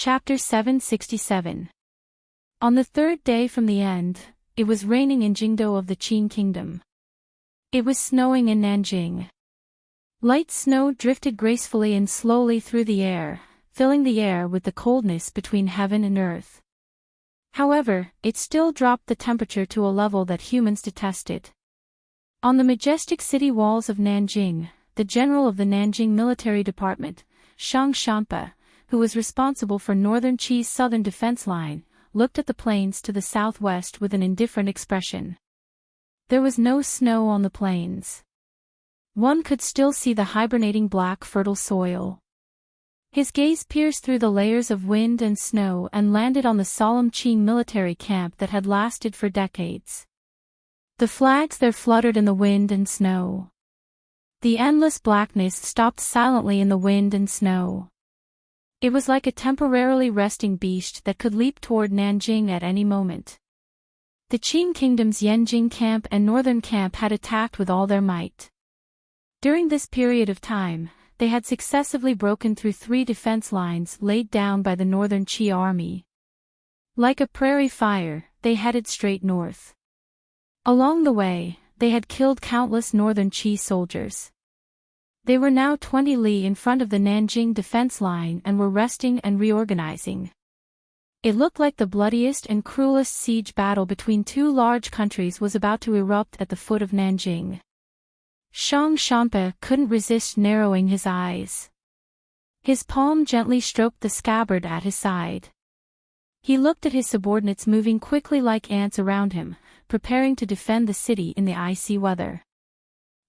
Chapter 767. On the third day from the end, it was raining in Jingdo of the Qing Kingdom. It was snowing in Nanjing. Light snow drifted gracefully and slowly through the air, filling the air with the coldness between heaven and earth. However, it still dropped the temperature to a level that humans detested. On the majestic city walls of Nanjing, the general of the Nanjing Military Department, Shang Shanpa, who was responsible for Northern Qi's southern defense line, looked at the plains to the southwest with an indifferent expression. There was no snow on the plains. One could still see the hibernating black fertile soil. His gaze pierced through the layers of wind and snow and landed on the solemn Qing military camp that had lasted for decades. The flags there fluttered in the wind and snow. The endless blackness stopped silently in the wind and snow. It was like a temporarily resting beast that could leap toward Nanjing at any moment. The Qing Kingdom's Yanjing camp and northern camp had attacked with all their might. During this period of time, they had successively broken through 3 defense lines laid down by the northern Qi army. Like a prairie fire, they headed straight north. Along the way, they had killed countless northern Qi soldiers. They were now 20 li in front of the Nanjing defense line and were resting and reorganizing. It looked like the bloodiest and cruelest siege battle between 2 large countries was about to erupt at the foot of Nanjing. Shang Shanpa couldn't resist narrowing his eyes. His palm gently stroked the scabbard at his side. He looked at his subordinates moving quickly like ants around him, preparing to defend the city in the icy weather.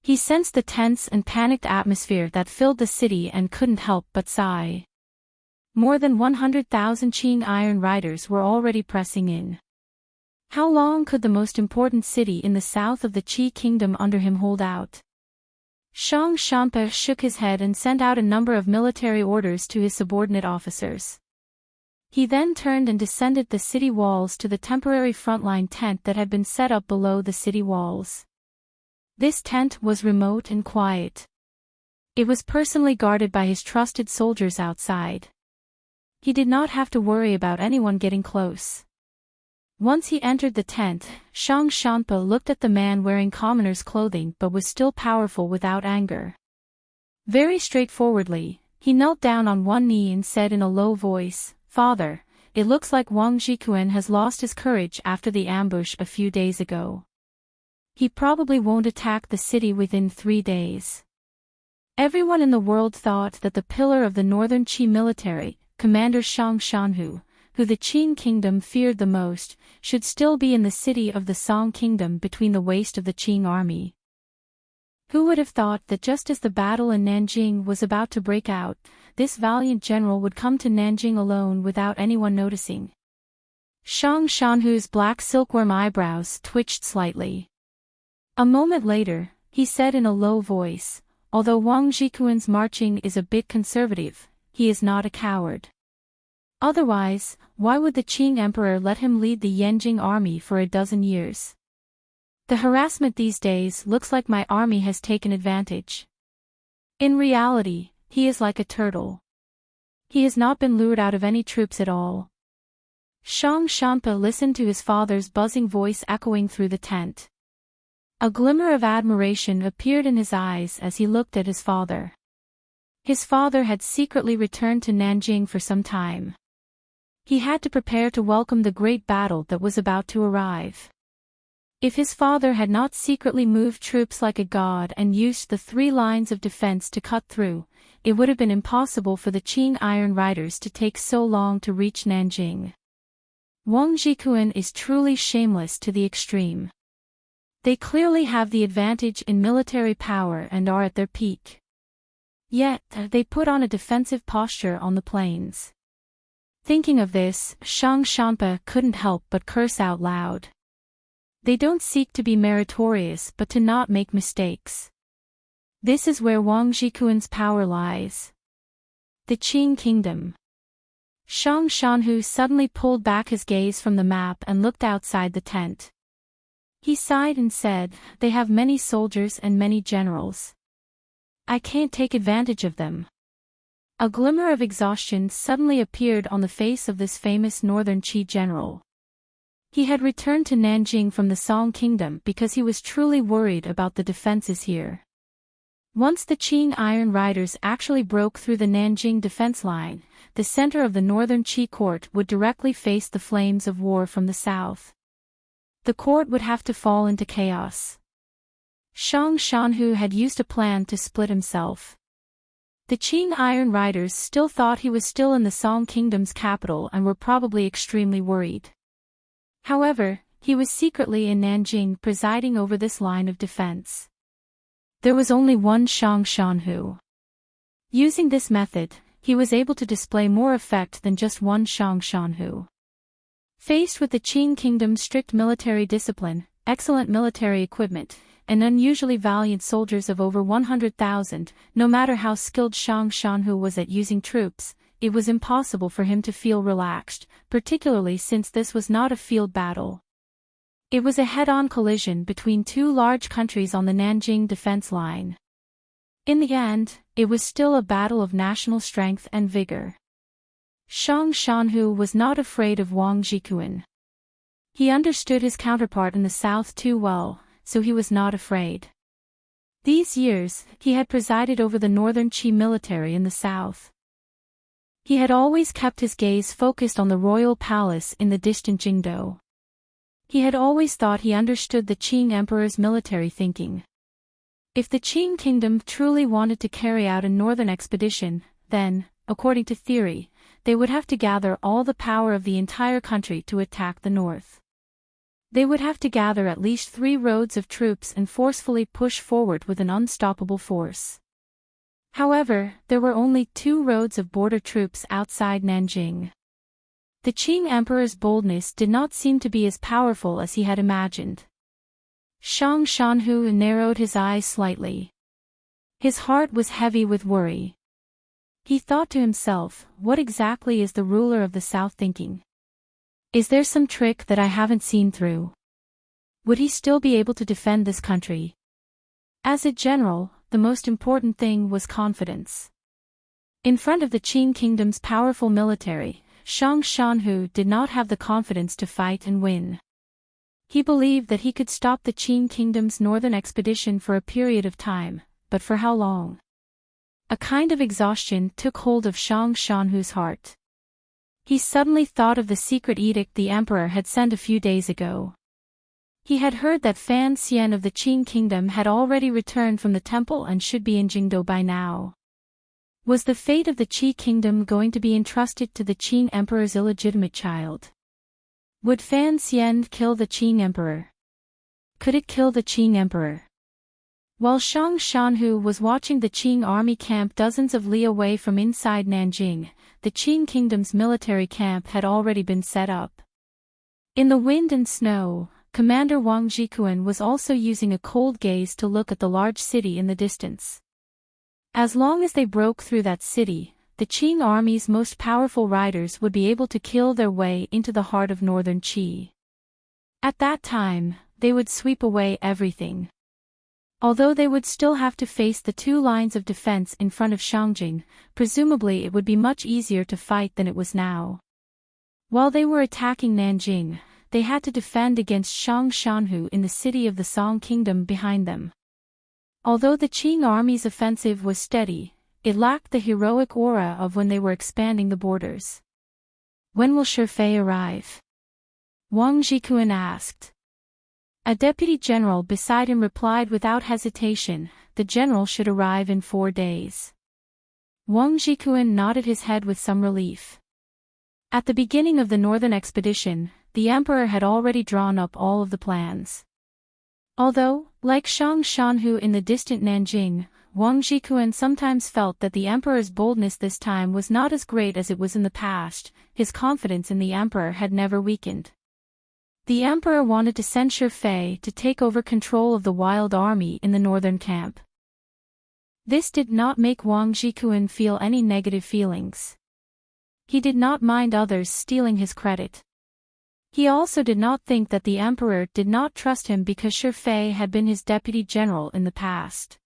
He sensed the tense and panicked atmosphere that filled the city and couldn't help but sigh. More than 100,000 Qing Iron Riders were already pressing in. How long could the most important city in the south of the Qi Kingdom under him hold out? Shang Shanpa shook his head and sent out a number of military orders to his subordinate officers. He then turned and descended the city walls to the temporary frontline tent that had been set up below the city walls. This tent was remote and quiet. It was personally guarded by his trusted soldiers outside. He did not have to worry about anyone getting close. Once he entered the tent, Shang Shanpa looked at the man wearing commoner's clothing but was still powerful without anger. Very straightforwardly, he knelt down on one knee and said in a low voice, "Father, it looks like Wang Jikuan has lost his courage after the ambush a few days ago. He probably won't attack the city within 3 days." Everyone in the world thought that the pillar of the northern Qi military, Commander Shang Shanhu, who the Qing Kingdom feared the most, should still be in the city of the Song Kingdom between the waist of the Qing army. Who would have thought that just as the battle in Nanjing was about to break out, this valiant general would come to Nanjing alone without anyone noticing? Shang Shanhu's black silkworm eyebrows twitched slightly. A moment later, he said in a low voice, "Although Wang Jikuan's marching is a bit conservative, he is not a coward. Otherwise, why would the Qing emperor let him lead the Yanjing army for a dozen years? The harassment these days looks like my army has taken advantage. In reality, he is like a turtle. He has not been lured out of any troops at all." Shang Shanpa listened to his father's buzzing voice echoing through the tent. A glimmer of admiration appeared in his eyes as he looked at his father. His father had secretly returned to Nanjing for some time. He had to prepare to welcome the great battle that was about to arrive. If his father had not secretly moved troops like a god and used the 3 lines of defense to cut through, it would have been impossible for the Qing Iron Riders to take so long to reach Nanjing. Wang Jikuan is truly shameless to the extreme. They clearly have the advantage in military power and are at their peak. Yet, they put on a defensive posture on the plains. Thinking of this, Shang Shanpa couldn't help but curse out loud. They don't seek to be meritorious but to not make mistakes. This is where Wang Jikuan's power lies. The Qing Kingdom. Shang Shanhu suddenly pulled back his gaze from the map and looked outside the tent. He sighed and said, "They have many soldiers and many generals. I can't take advantage of them. A glimmer of exhaustion suddenly appeared on the face of this famous northern Qi general. He had returned to Nanjing from the Song Kingdom because he was truly worried about the defenses here. Once the Qing Iron Riders actually broke through the Nanjing defense line, the center of the northern Qi court would directly face the flames of war from the south. The court would have to fall into chaos. Shang Shanhu had used a plan to split himself. The Qing Iron Riders still thought he was still in the Song Kingdom's capital and were probably extremely worried. However, he was secretly in Nanjing presiding over this line of defense. There was only one Shang Shanhu. Using this method, he was able to display more effect than just one Shang Shanhu. Faced with the Qing Kingdom's strict military discipline, excellent military equipment, and unusually valiant soldiers of over 100,000, no matter how skilled Shang Shanhu was at using troops, it was impossible for him to feel relaxed, particularly since this was not a field battle. It was a head-on collision between two large countries on the Nanjing defense line. In the end, it was still a battle of national strength and vigor. Shang Shanhu was not afraid of Wang Jikuan. He understood his counterpart in the south too well, so he was not afraid. These years, he had presided over the northern Qi military in the south. He had always kept his gaze focused on the royal palace in the distant Jingdo. He had always thought he understood the Qing emperor's military thinking. If the Qing kingdom truly wanted to carry out a northern expedition, then, according to theory, they would have to gather all the power of the entire country to attack the north. They would have to gather at least 3 roads of troops and forcefully push forward with an unstoppable force. However, there were only 2 roads of border troops outside Nanjing. The Qing emperor's boldness did not seem to be as powerful as he had imagined. Shang Shanhu narrowed his eyes slightly. His heart was heavy with worry. He thought to himself, what exactly is the ruler of the south thinking? Is there some trick that I haven't seen through? Would he still be able to defend this country? As a general, the most important thing was confidence. In front of the Qing kingdom's powerful military, Shang Shanhu did not have the confidence to fight and win. He believed that he could stop the Qing kingdom's northern expedition for a period of time, but for how long? A kind of exhaustion took hold of Shang Shanhu's heart. He suddenly thought of the secret edict the emperor had sent a few days ago. He had heard that Fan Xian of the Qing kingdom had already returned from the temple and should be in Jingdo by now. Was the fate of the Qi kingdom going to be entrusted to the Qing emperor's illegitimate child? Would Fan Xian kill the Qing emperor? Could it kill the Qing emperor? While Shang Shanhu was watching the Qing army camp dozens of li away from inside Nanjing, the Qing kingdom's military camp had already been set up. In the wind and snow, Commander Wang Jikuan was also using a cold gaze to look at the large city in the distance. As long as they broke through that city, the Qing army's most powerful riders would be able to kill their way into the heart of northern Qi. At that time, they would sweep away everything. Although they would still have to face the 2 lines of defense in front of Shangjing, presumably it would be much easier to fight than it was now. While they were attacking Nanjing, they had to defend against Shang Shanhu in the city of the Song Kingdom behind them. Although the Qing army's offensive was steady, it lacked the heroic aura of when they were expanding the borders. When will Shifei arrive? Wang Jikuan asked. A deputy general beside him replied without hesitation, the general should arrive in 4 days. Wang Jikuan nodded his head with some relief. At the beginning of the northern expedition, the emperor had already drawn up all of the plans. Although, like Shang Shanhu in the distant Nanjing, Wang Jikuan sometimes felt that the emperor's boldness this time was not as great as it was in the past, his confidence in the emperor had never weakened. The emperor wanted to send Shifei to take over control of the wild army in the northern camp. This did not make Wang Jikuan feel any negative feelings. He did not mind others stealing his credit. He also did not think that the emperor did not trust him because Shifei had been his deputy general in the past.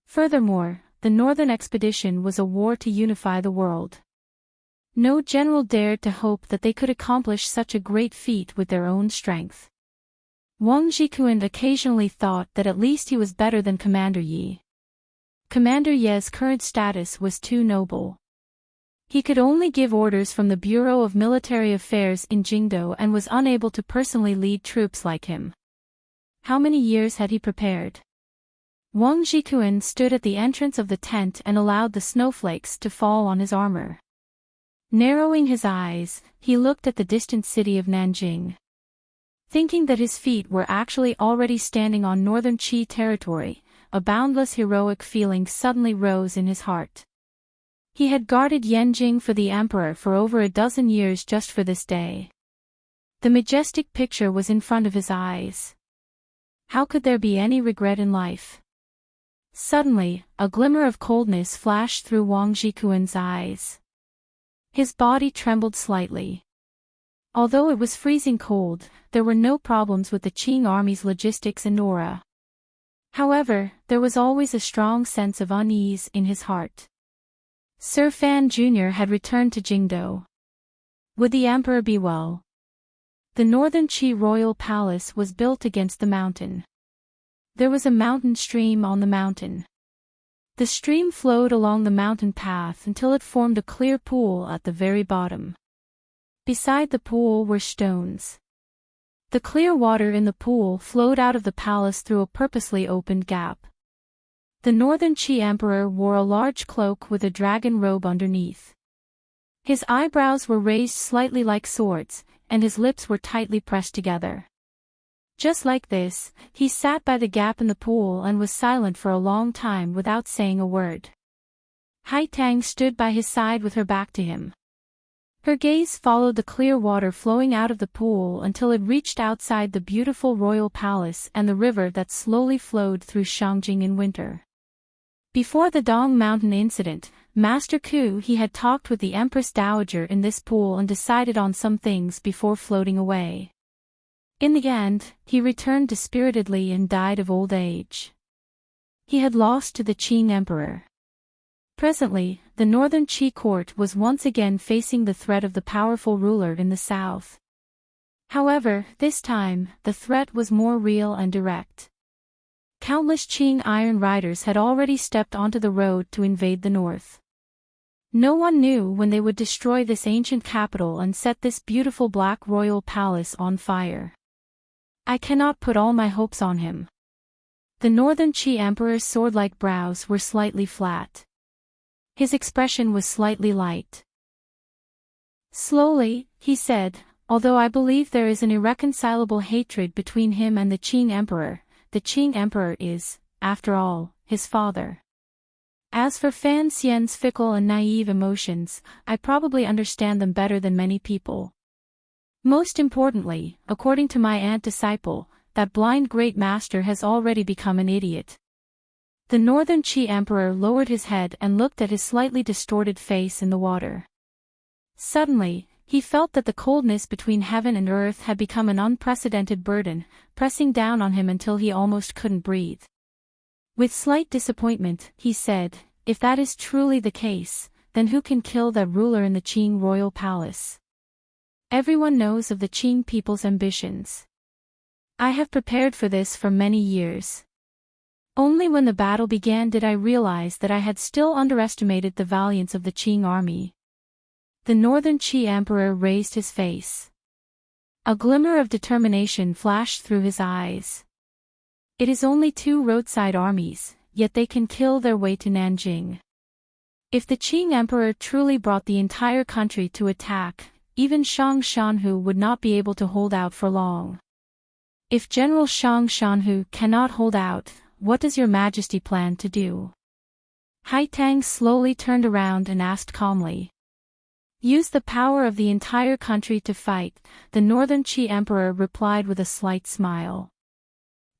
Furthermore, the northern expedition was a war to unify the world. No general dared to hope that they could accomplish such a great feat with their own strength. Wang Jikuan occasionally thought that at least he was better than Commander Yi. Commander Ye's current status was too noble. He could only give orders from the Bureau of Military Affairs in Jingdo and was unable to personally lead troops like him. How many years had he prepared? Wang Jikuan stood at the entrance of the tent and allowed the snowflakes to fall on his armor. Narrowing his eyes, he looked at the distant city of Nanjing. Thinking that his feet were actually already standing on northern Qi territory, a boundless heroic feeling suddenly rose in his heart. He had guarded Yanjing for the emperor for over a dozen years just for this day. The majestic picture was in front of his eyes. How could there be any regret in life? Suddenly, a glimmer of coldness flashed through Wang Jikuan's eyes. His body trembled slightly. Although it was freezing cold, there were no problems with the Qing army's logistics and aura. However, there was always a strong sense of unease in his heart. Sir Fan Jr. had returned to Jingdo. Would the emperor be well? The northern Qi royal palace was built against the mountain. There was a mountain stream on the mountain. The stream flowed along the mountain path until it formed a clear pool at the very bottom. Beside the pool were stones. The clear water in the pool flowed out of the palace through a purposely opened gap. The northern Qi emperor wore a large cloak with a dragon robe underneath. His eyebrows were raised slightly like swords, and his lips were tightly pressed together. Just like this, he sat by the gap in the pool and was silent for a long time without saying a word. Hai Tang stood by his side with her back to him. Her gaze followed the clear water flowing out of the pool until it reached outside the beautiful royal palace and the river that slowly flowed through Shangjing in winter. Before the Dong Mountain incident, Master Ku he had talked with the Empress Dowager in this pool and decided on some things before floating away. In the end, he returned dispiritedly and died of old age. He had lost to the Qing emperor. Presently, the northern Qi court was once again facing the threat of the powerful ruler in the south. However, this time, the threat was more real and direct. Countless Qing iron riders had already stepped onto the road to invade the north. No one knew when they would destroy this ancient capital and set this beautiful black royal palace on fire. I cannot put all my hopes on him. The northern Qi emperor's sword-like brows were slightly flat. His expression was slightly light. Slowly, he said, although I believe there is an irreconcilable hatred between him and the Qing emperor, the Qing emperor is, after all, his father. As for Fan Xian's fickle and naive emotions, I probably understand them better than many people. Most importantly, according to my aunt-disciple, that blind great master has already become an idiot. The northern Qi emperor lowered his head and looked at his slightly distorted face in the water. Suddenly, he felt that the coldness between heaven and earth had become an unprecedented burden, pressing down on him until he almost couldn't breathe. With slight disappointment, he said, if that is truly the case, then who can kill that ruler in the Qing royal palace? Everyone knows of the Qing people's ambitions. I have prepared for this for many years. Only when the battle began did I realize that I had still underestimated the valiance of the Qing army. The northern Qi emperor raised his face. A glimmer of determination flashed through his eyes. It is only 2 roadside armies, yet they can kill their way to Nanjing. If the Qing emperor truly brought the entire country to attack, even Shang Shanhu would not be able to hold out for long. If General Shang Shanhu cannot hold out, what does your majesty plan to do? Hai Tang slowly turned around and asked calmly. Use the power of the entire country to fight, the northern Qi emperor replied with a slight smile.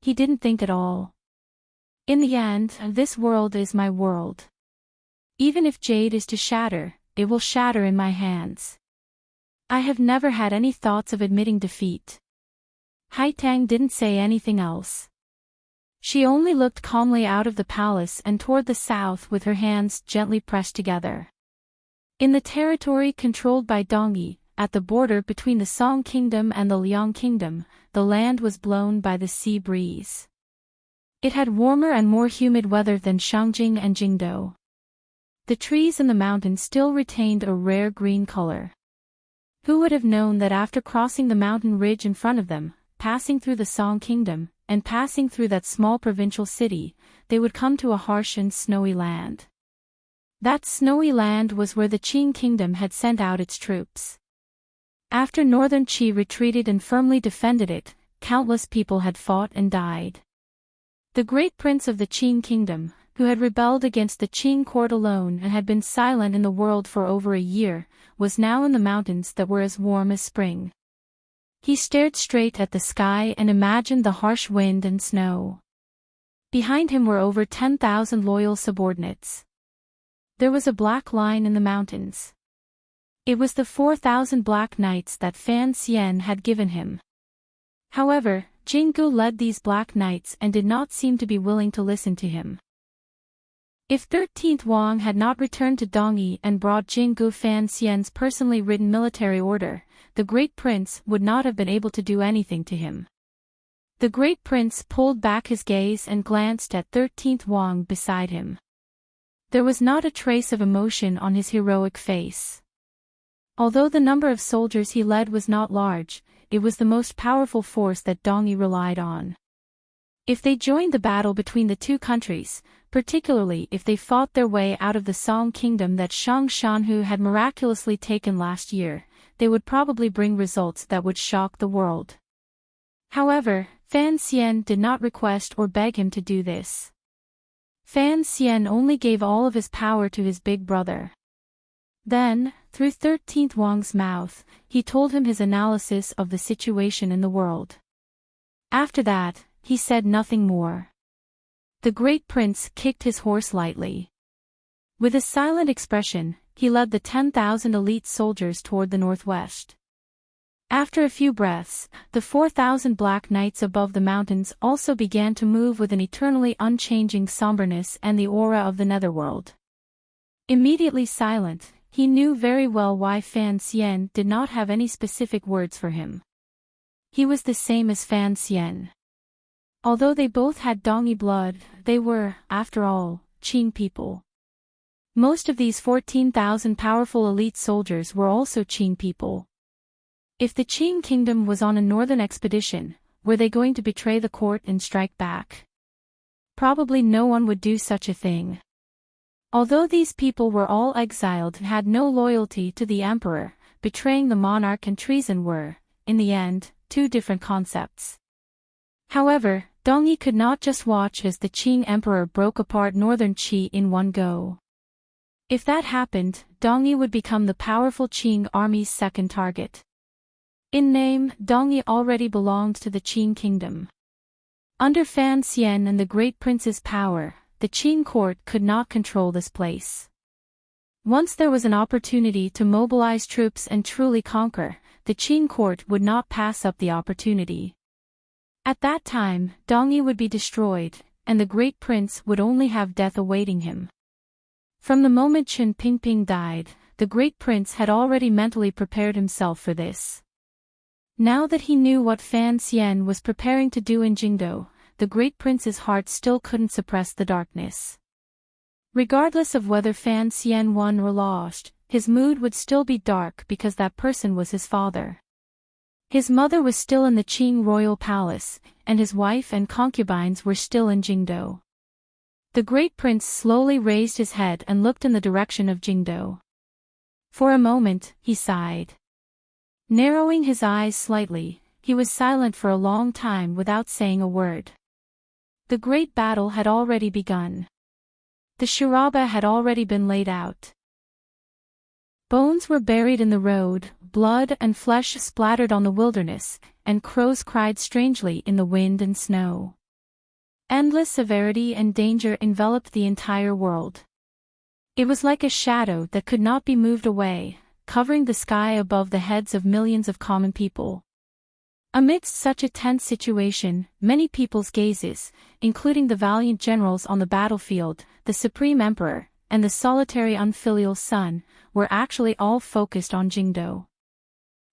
He didn't think at all. In the end, this world is my world. Even if jade is to shatter, it will shatter in my hands. I have never had any thoughts of admitting defeat. Hai Tang didn't say anything else. She only looked calmly out of the palace and toward the south with her hands gently pressed together. In the territory controlled by Dongyi, at the border between the Song Kingdom and the Liang Kingdom, the land was blown by the sea breeze. It had warmer and more humid weather than Shangjing and Jingdou. The trees in the mountains still retained a rare green color. Who would have known that after crossing the mountain ridge in front of them, passing through the Song Kingdom, and passing through that small provincial city, they would come to a harsh and snowy land. That snowy land was where the Qing Kingdom had sent out its troops. After northern Qi retreated and firmly defended it, countless people had fought and died. The great prince of the Qing Kingdom, who had rebelled against the Qing court alone and had been silent in the world for over a year, was now in the mountains that were as warm as spring. He stared straight at the sky and imagined the harsh wind and snow. Behind him were over 10,000 loyal subordinates. There was a black line in the mountains. It was the 4,000 black knights that Fan Xian had given him. However, Jinggu led these black knights and did not seem to be willing to listen to him. If 13th Wang had not returned to Dongyi and brought Jinggu Fan Xian's personally written military order, the great prince would not have been able to do anything to him. The great prince pulled back his gaze and glanced at 13th Wang beside him. There was not a trace of emotion on his heroic face. Although the number of soldiers he led was not large, it was the most powerful force that Dongyi relied on. If they joined the battle between the two countries, particularly if they fought their way out of the Song Kingdom that Shang Shanhu had miraculously taken last year, they would probably bring results that would shock the world. However, Fan Xian did not request or beg him to do this. Fan Xian only gave all of his power to his big brother. Then, through 13th Wang's mouth, he told him his analysis of the situation in the world. After that, he said nothing more. The great prince kicked his horse lightly. With a silent expression, he led the 10,000 elite soldiers toward the northwest. After a few breaths, the 4,000 black knights above the mountains also began to move with an eternally unchanging somberness and the aura of the netherworld. Immediately silent, he knew very well why Fan Xian did not have any specific words for him. He was the same as Fan Xian. Although they both had Dongyi blood, they were, after all, Qing people. Most of these 14,000 powerful elite soldiers were also Qing people. If the Qing kingdom was on a northern expedition, were they going to betray the court and strike back? Probably no one would do such a thing. Although these people were all exiled and had no loyalty to the emperor, betraying the monarch and treason were, in the end, two different concepts. However, Dongyi could not just watch as the Qing emperor broke apart northern Qi in one go. If that happened, Dongyi would become the powerful Qing army's second target. In name, Dongyi already belonged to the Qing kingdom. Under Fan Xian and the great prince's power, the Qing court could not control this place. Once there was an opportunity to mobilize troops and truly conquer, the Qing court would not pass up the opportunity. At that time, Dongyi would be destroyed, and the great prince would only have death awaiting him. From the moment Chen Pingping died, the great prince had already mentally prepared himself for this. Now that he knew what Fan Xian was preparing to do in Jingdou, the great prince's heart still couldn't suppress the darkness. Regardless of whether Fan Xian won or lost, his mood would still be dark because that person was his father. His mother was still in the Qing royal palace, and his wife and concubines were still in Jingdou. The great prince slowly raised his head and looked in the direction of Jingdou. For a moment, he sighed. Narrowing his eyes slightly, he was silent for a long time without saying a word. The great battle had already begun. The Shiraba had already been laid out. Bones were buried in the road, blood and flesh splattered on the wilderness, and crows cried strangely in the wind and snow. Endless severity and danger enveloped the entire world. It was like a shadow that could not be moved away, covering the sky above the heads of millions of common people. Amidst such a tense situation, many people's gazes, including the valiant generals on the battlefield, the supreme emperor, and the solitary unfilial son, were actually all focused on Jingdo.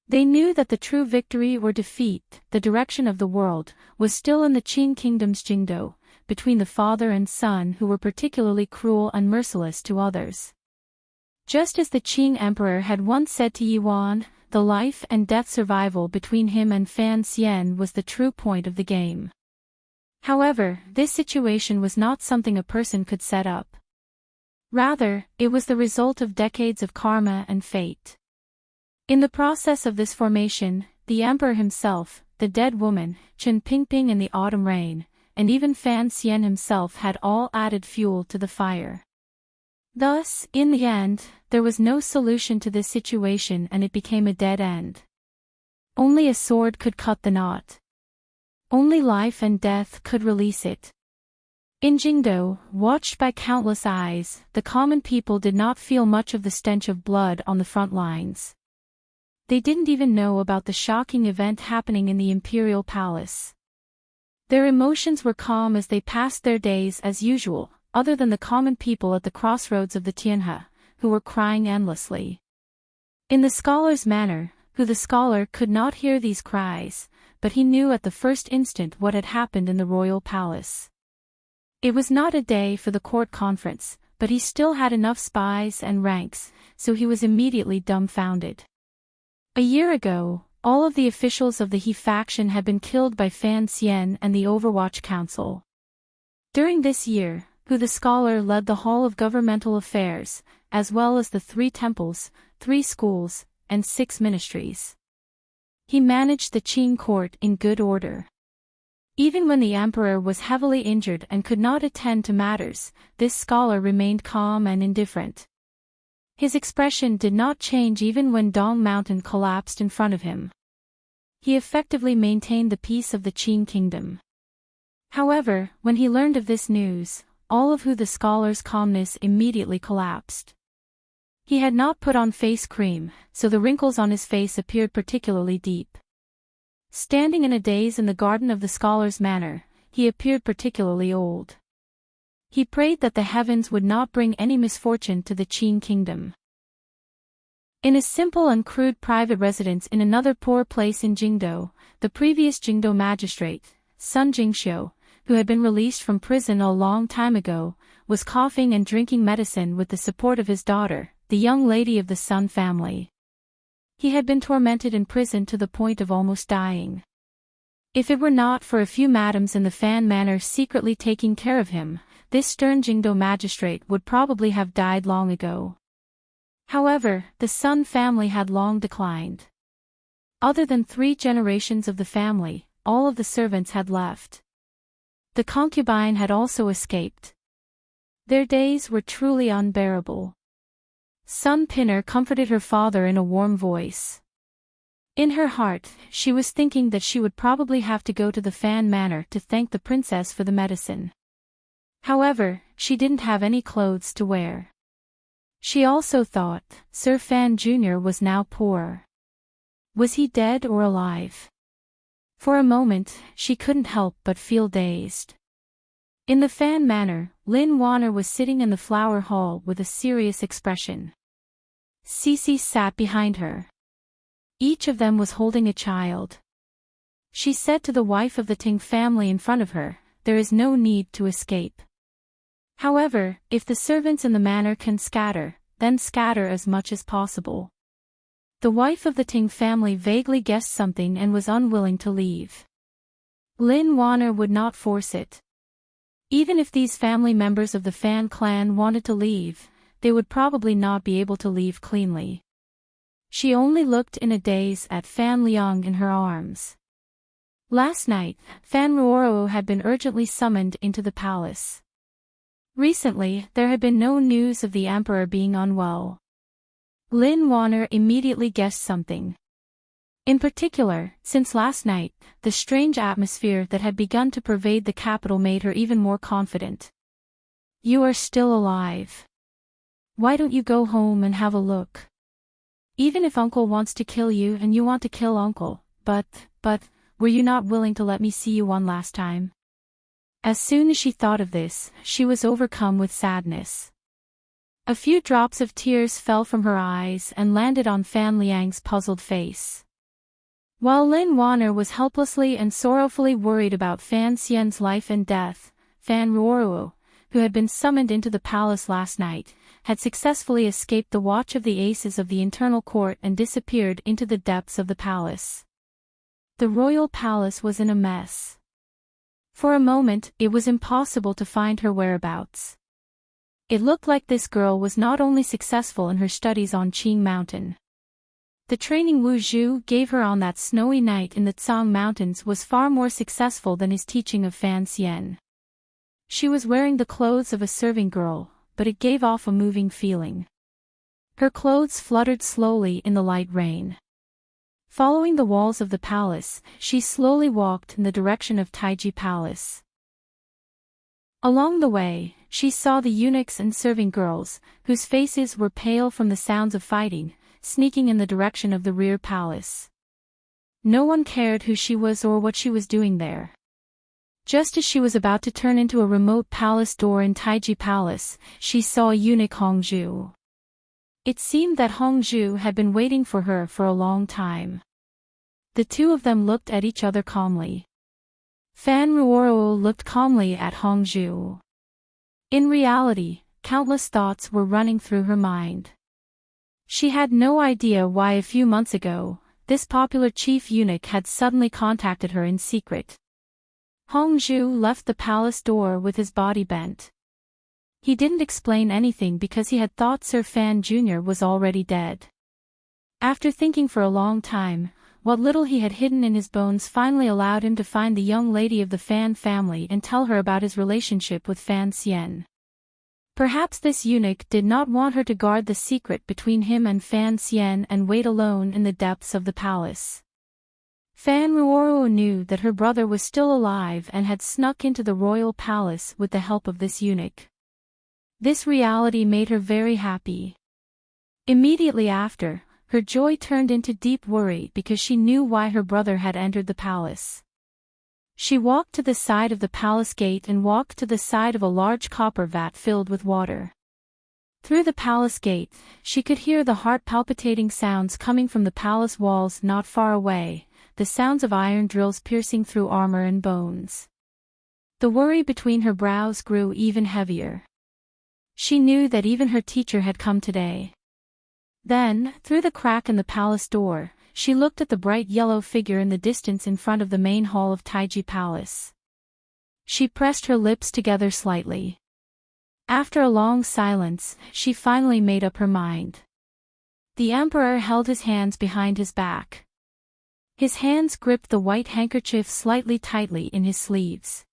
They knew that the true victory or defeat, the direction of the world, was still in the Qin kingdom's Jingdo, between the father and son who were particularly cruel and merciless to others. Just as the Qing emperor had once said to Yuan, the life and death survival between him and Fan Xian was the true point of the game. However, this situation was not something a person could set up. Rather, it was the result of decades of karma and fate. In the process of this formation, the emperor himself, the dead woman, Chen Pingping in the autumn rain, and even Fan Xian himself had all added fuel to the fire. Thus, in the end, there was no solution to this situation and it became a dead end. Only a sword could cut the knot. Only life and death could release it. In Jingdo, watched by countless eyes, the common people did not feel much of the stench of blood on the front lines. They didn't even know about the shocking event happening in the imperial palace. Their emotions were calm as they passed their days as usual, other than the common people at the crossroads of the Tianhe, who were crying endlessly. In the scholar's manner, the scholar could not hear these cries, but he knew at the first instant what had happened in the royal palace. It was not a day for the court conference, but he still had enough spies and ranks, so he was immediately dumbfounded. A year ago, all of the officials of the He faction had been killed by Fan Xian and the Overwatch Council. During this year, the scholar led the Hall of Governmental Affairs, as well as the 3 temples, 3 schools, and 6 ministries. He managed the Qin court in good order. Even when the emperor was heavily injured and could not attend to matters, this scholar remained calm and indifferent. His expression did not change even when Dong Mountain collapsed in front of him. He effectively maintained the peace of the Qin kingdom. However, when he learned of this news, all of the scholar's calmness immediately collapsed. He had not put on face cream, so the wrinkles on his face appeared particularly deep. Standing in a daze in the garden of the scholar's manor, he appeared particularly old. He prayed that the heavens would not bring any misfortune to the Qin kingdom. In a simple and crude private residence in another poor place in Jingdo, the previous Jingdo magistrate, Sun Jingxiu, who had been released from prison a long time ago, was coughing and drinking medicine with the support of his daughter, the young lady of the Sun family. He had been tormented in prison to the point of almost dying. If it were not for a few madams in the Fan manor secretly taking care of him, this stern Jingdo magistrate would probably have died long ago. However, the Sun family had long declined. Other than 3 generations of the family, all of the servants had left. The concubine had also escaped. Their days were truly unbearable. Sun Pinner comforted her father in a warm voice. In her heart, she was thinking that she would probably have to go to the Fan manor to thank the princess for the medicine. However, she didn't have any clothes to wear. She also thought, Sir Fan Jr. was now poor. Was he dead or alive? For a moment, she couldn't help but feel dazed. In the Fan manor, Lin Wanner was sitting in the flower hall with a serious expression. Cece sat behind her. Each of them was holding a child. She said to the wife of the Ting family in front of her, "There is no need to escape. However, if the servants in the manor can scatter, then scatter as much as possible." The wife of the Ting family vaguely guessed something and was unwilling to leave. Lin Wanner would not force it. Even if these family members of the Fan clan wanted to leave, they would probably not be able to leave cleanly. She only looked in a daze at Fan Liang in her arms. Last night, Fan Ruoro had been urgently summoned into the palace. Recently, there had been no news of the emperor being unwell. Lin Wanner immediately guessed something. In particular, since last night, the strange atmosphere that had begun to pervade the capital made her even more confident. "You are still alive. Why don't you go home and have a look? Even if Uncle wants to kill you and you want to kill Uncle, but, were you not willing to let me see you one last time? As soon as she thought of this, she was overcome with sadness. A few drops of tears fell from her eyes and landed on Fan Liang's puzzled face. While Lin Wanner was helplessly and sorrowfully worried about Fan Xian's life and death, Fan Ruoruo, who had been summoned into the palace last night, had successfully escaped the watch of the aces of the internal court and disappeared into the depths of the palace. The royal palace was in a mess. For a moment, it was impossible to find her whereabouts. It looked like this girl was not only successful in her studies on Qing Mountain. The training Wu Zhu gave her on that snowy night in the Tsang Mountains was far more successful than his teaching of Fan Xian. She was wearing the clothes of a serving girl, but it gave off a moving feeling. Her clothes fluttered slowly in the light rain. Following the walls of the palace, she slowly walked in the direction of Taiji Palace. Along the way, she saw the eunuchs and serving girls, whose faces were pale from the sounds of fighting, sneaking in the direction of the rear palace. No one cared who she was or what she was doing there. Just as she was about to turn into a remote palace door in Taiji Palace, she saw eunuch Hongzhu. It seemed that Hongzhu had been waiting for her for a long time. The two of them looked at each other calmly. Fan Ruoruo looked calmly at Hongzhu. In reality, countless thoughts were running through her mind. She had no idea why a few months ago, this popular chief eunuch had suddenly contacted her in secret. Hongzhu left the palace door with his body bent. He didn't explain anything because he had thought Sir Fan Jr. was already dead. After thinking for a long time, what little he had hidden in his bones finally allowed him to find the young lady of the Fan family and tell her about his relationship with Fan Xian. Perhaps this eunuch did not want her to guard the secret between him and Fan Xian and wait alone in the depths of the palace. Fan Ruoruo knew that her brother was still alive and had snuck into the royal palace with the help of this eunuch. This reality made her very happy. Immediately after, her joy turned into deep worry because she knew why her brother had entered the palace. She walked to the side of the palace gate and walked to the side of a large copper vat filled with water. Through the palace gate, she could hear the heart-palpitating sounds coming from the palace walls not far away, the sounds of iron drills piercing through armor and bones. The worry between her brows grew even heavier. She knew that even her teacher had come today. Then, through the crack in the palace door, she looked at the bright yellow figure in the distance in front of the main hall of Taiji Palace. She pressed her lips together slightly. After a long silence, she finally made up her mind. The emperor held his hands behind his back. His hands gripped the white handkerchief slightly tightly in his sleeves.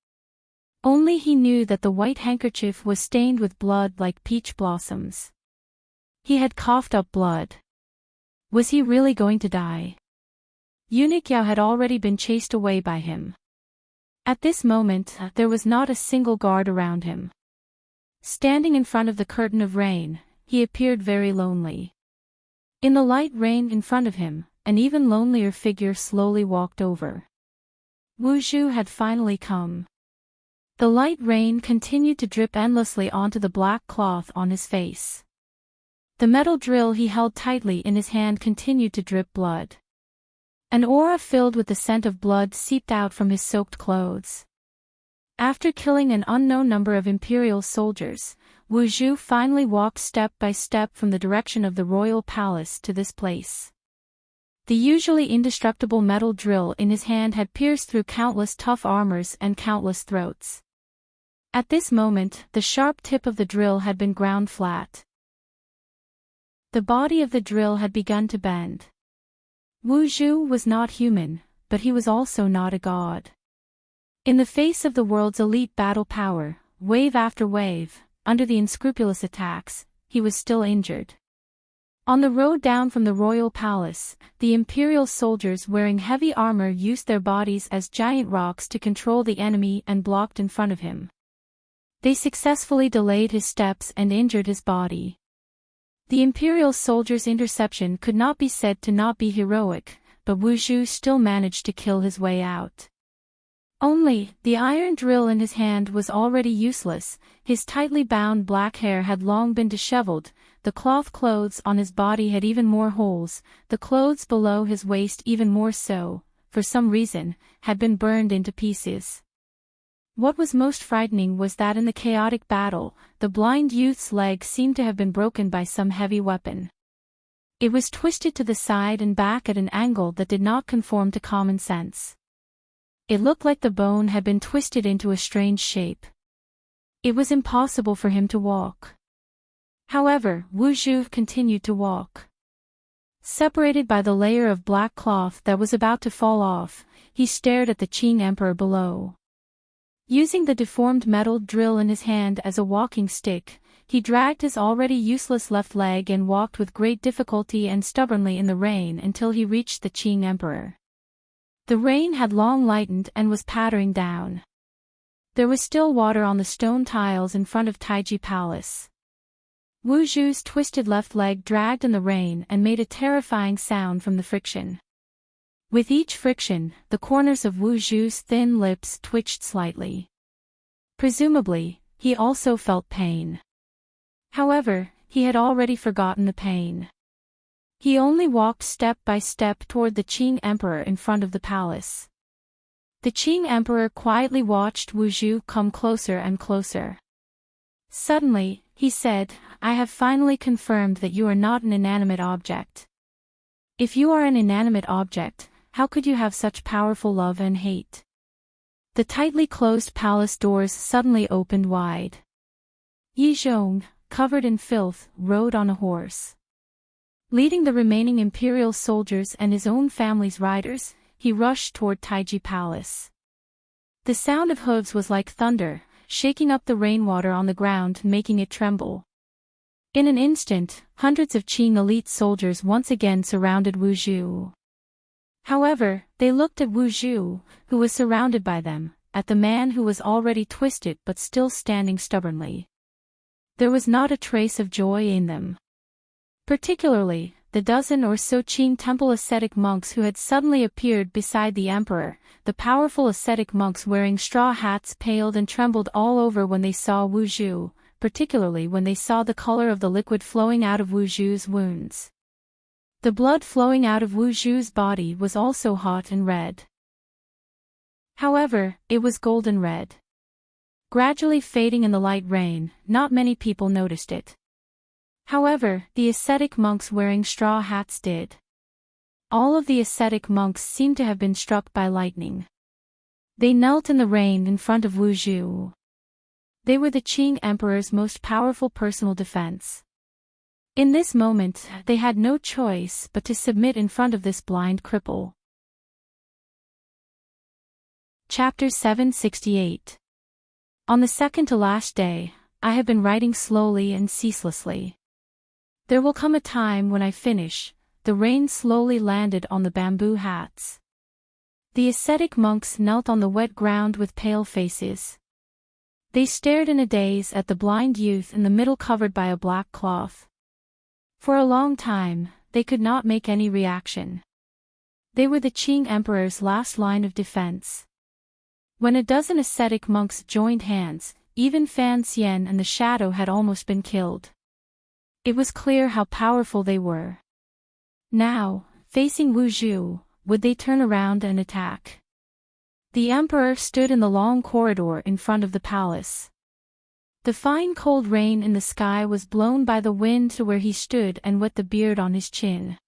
Only he knew that the white handkerchief was stained with blood like peach blossoms. He had coughed up blood. Was he really going to die? Eunuch Yao had already been chased away by him. At this moment, there was not a single guard around him. Standing in front of the curtain of rain, he appeared very lonely. In the light rain in front of him, an even lonelier figure slowly walked over. Wu Zhu had finally come. The light rain continued to drip endlessly onto the black cloth on his face. The metal drill he held tightly in his hand continued to drip blood. An aura filled with the scent of blood seeped out from his soaked clothes. After killing an unknown number of imperial soldiers, Wu Zhu finally walked step by step from the direction of the royal palace to this place. The usually indestructible metal drill in his hand had pierced through countless tough armors and countless throats. At this moment, the sharp tip of the drill had been ground flat. The body of the drill had begun to bend. Wu Zhu was not human, but he was also not a god. In the face of the world's elite battle power, wave after wave, under the unscrupulous attacks, he was still injured. On the road down from the royal palace, the imperial soldiers wearing heavy armor used their bodies as giant rocks to control the enemy and blocked in front of him. They successfully delayed his steps and injured his body. The imperial soldiers' interception could not be said to not be heroic, but Wu Zhu still managed to kill his way out. Only, the iron drill in his hand was already useless, his tightly bound black hair had long been disheveled, the cloth clothes on his body had even more holes, the clothes below his waist even more so, for some reason, had been burned into pieces. What was most frightening was that in the chaotic battle, the blind youth's leg seemed to have been broken by some heavy weapon. It was twisted to the side and back at an angle that did not conform to common sense. It looked like the bone had been twisted into a strange shape. It was impossible for him to walk. However, Wu Zhu continued to walk. Separated by the layer of black cloth that was about to fall off, he stared at the Qing Emperor below. Using the deformed metal drill in his hand as a walking stick, he dragged his already useless left leg and walked with great difficulty and stubbornly in the rain until he reached the Qing Emperor. The rain had long lightened and was pattering down. There was still water on the stone tiles in front of Taiji Palace. Wu Zhu's twisted left leg dragged in the rain and made a terrifying sound from the friction. With each friction, the corners of Wu Zhu's thin lips twitched slightly. Presumably, he also felt pain. However, he had already forgotten the pain. He only walked step by step toward the Qing Emperor in front of the palace. The Qing Emperor quietly watched Wu Zhu come closer and closer. Suddenly, he said, "I have finally confirmed that you are not an inanimate object. If you are an inanimate object, how could you have such powerful love and hate?" The tightly closed palace doors suddenly opened wide. Yi Zhong, covered in filth, rode on a horse. Leading the remaining imperial soldiers and his own family's riders, he rushed toward Taiji Palace. The sound of hooves was like thunder, shaking up the rainwater on the ground and making it tremble. In an instant, hundreds of Qing elite soldiers once again surrounded Wu Zhu. However, they looked at Wu Zhu, who was surrounded by them, at the man who was already twisted but still standing stubbornly. There was not a trace of joy in them. Particularly, the dozen or so Qing temple ascetic monks who had suddenly appeared beside the emperor, the powerful ascetic monks wearing straw hats paled and trembled all over when they saw Wu Zhu, particularly when they saw the color of the liquid flowing out of Wu Zhu's wounds. The blood flowing out of Wu Zhu's body was also hot and red. However, it was golden red. Gradually fading in the light rain, not many people noticed it. However, the ascetic monks wearing straw hats did. All of the ascetic monks seemed to have been struck by lightning. They knelt in the rain in front of Wu Zhu. They were the Qing Emperor's most powerful personal defense. In this moment, they had no choice but to submit in front of this blind cripple. Chapter 768. On the second to last day, I have been writing slowly and ceaselessly. There will come a time when I finish. The rain slowly landed on the bamboo hats. The ascetic monks knelt on the wet ground with pale faces. They stared in a daze at the blind youth in the middle covered by a black cloth. For a long time, they could not make any reaction. They were the Qing Emperor's last line of defense. When a dozen ascetic monks joined hands, even Fan Xian and the Shadow had almost been killed. It was clear how powerful they were. Now, facing Wu Zhu, would they turn around and attack? The emperor stood in the long corridor in front of the palace. The fine cold rain in the sky was blown by the wind to where he stood and wet the beard on his chin.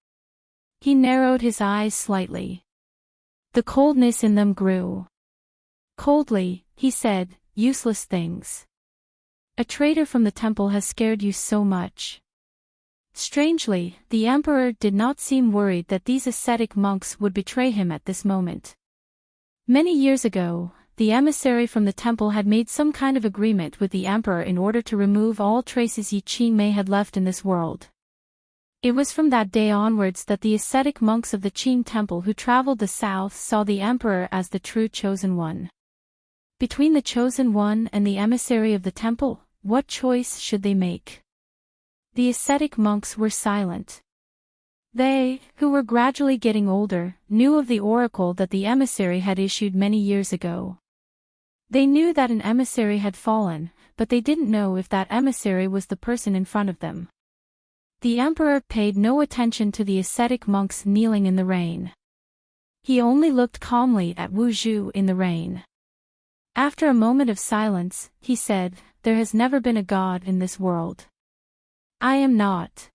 He narrowed his eyes slightly. The coldness in them grew. Coldly, he said, "Useless things. A traitor from the temple has scared you so much." Strangely, the emperor did not seem worried that these ascetic monks would betray him at this moment. Many years ago, the emissary from the temple had made some kind of agreement with the emperor in order to remove all traces Yi Qingmei had left in this world. It was from that day onwards that the ascetic monks of the Qing temple who traveled the south saw the emperor as the true chosen one. Between the chosen one and the emissary of the temple, what choice should they make? The ascetic monks were silent. They, who were gradually getting older, knew of the oracle that the emissary had issued many years ago. They knew that an emissary had fallen, but they didn't know if that emissary was the person in front of them. The emperor paid no attention to the ascetic monks kneeling in the rain. He only looked calmly at Wu Zhu in the rain. After a moment of silence, he said, "There has never been a god in this world. I am not.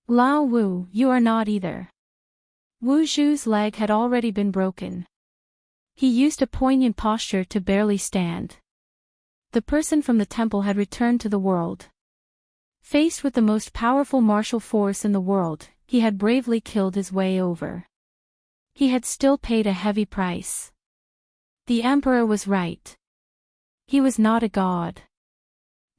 Lao Wu, you are not either." Wu Zhu's leg had already been broken. He used a poignant posture to barely stand. The person from the temple had returned to the world. Faced with the most powerful martial force in the world, he had bravely killed his way over. He had still paid a heavy price. The emperor was right. He was not a god.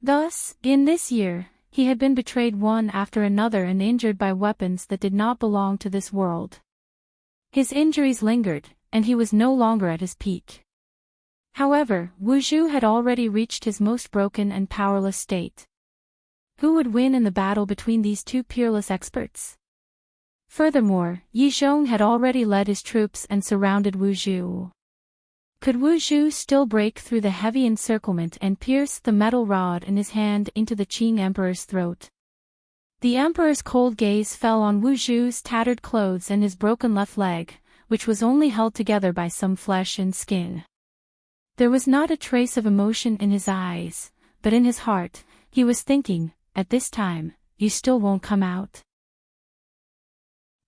Thus, in this year, he had been betrayed one after another and injured by weapons that did not belong to this world. His injuries lingered, and he was no longer at his peak. However, Wu Zhu had already reached his most broken and powerless state. Who would win in the battle between these two peerless experts? Furthermore, Yi Zhong had already led his troops and surrounded Wu Zhu. Could Wu Zhu still break through the heavy encirclement and pierce the metal rod in his hand into the Qing emperor's throat? The emperor's cold gaze fell on Wu Zhu's tattered clothes and his broken left leg, which was only held together by some flesh and skin. There was not a trace of emotion in his eyes, but in his heart, he was thinking, "At this time, you still won't come out."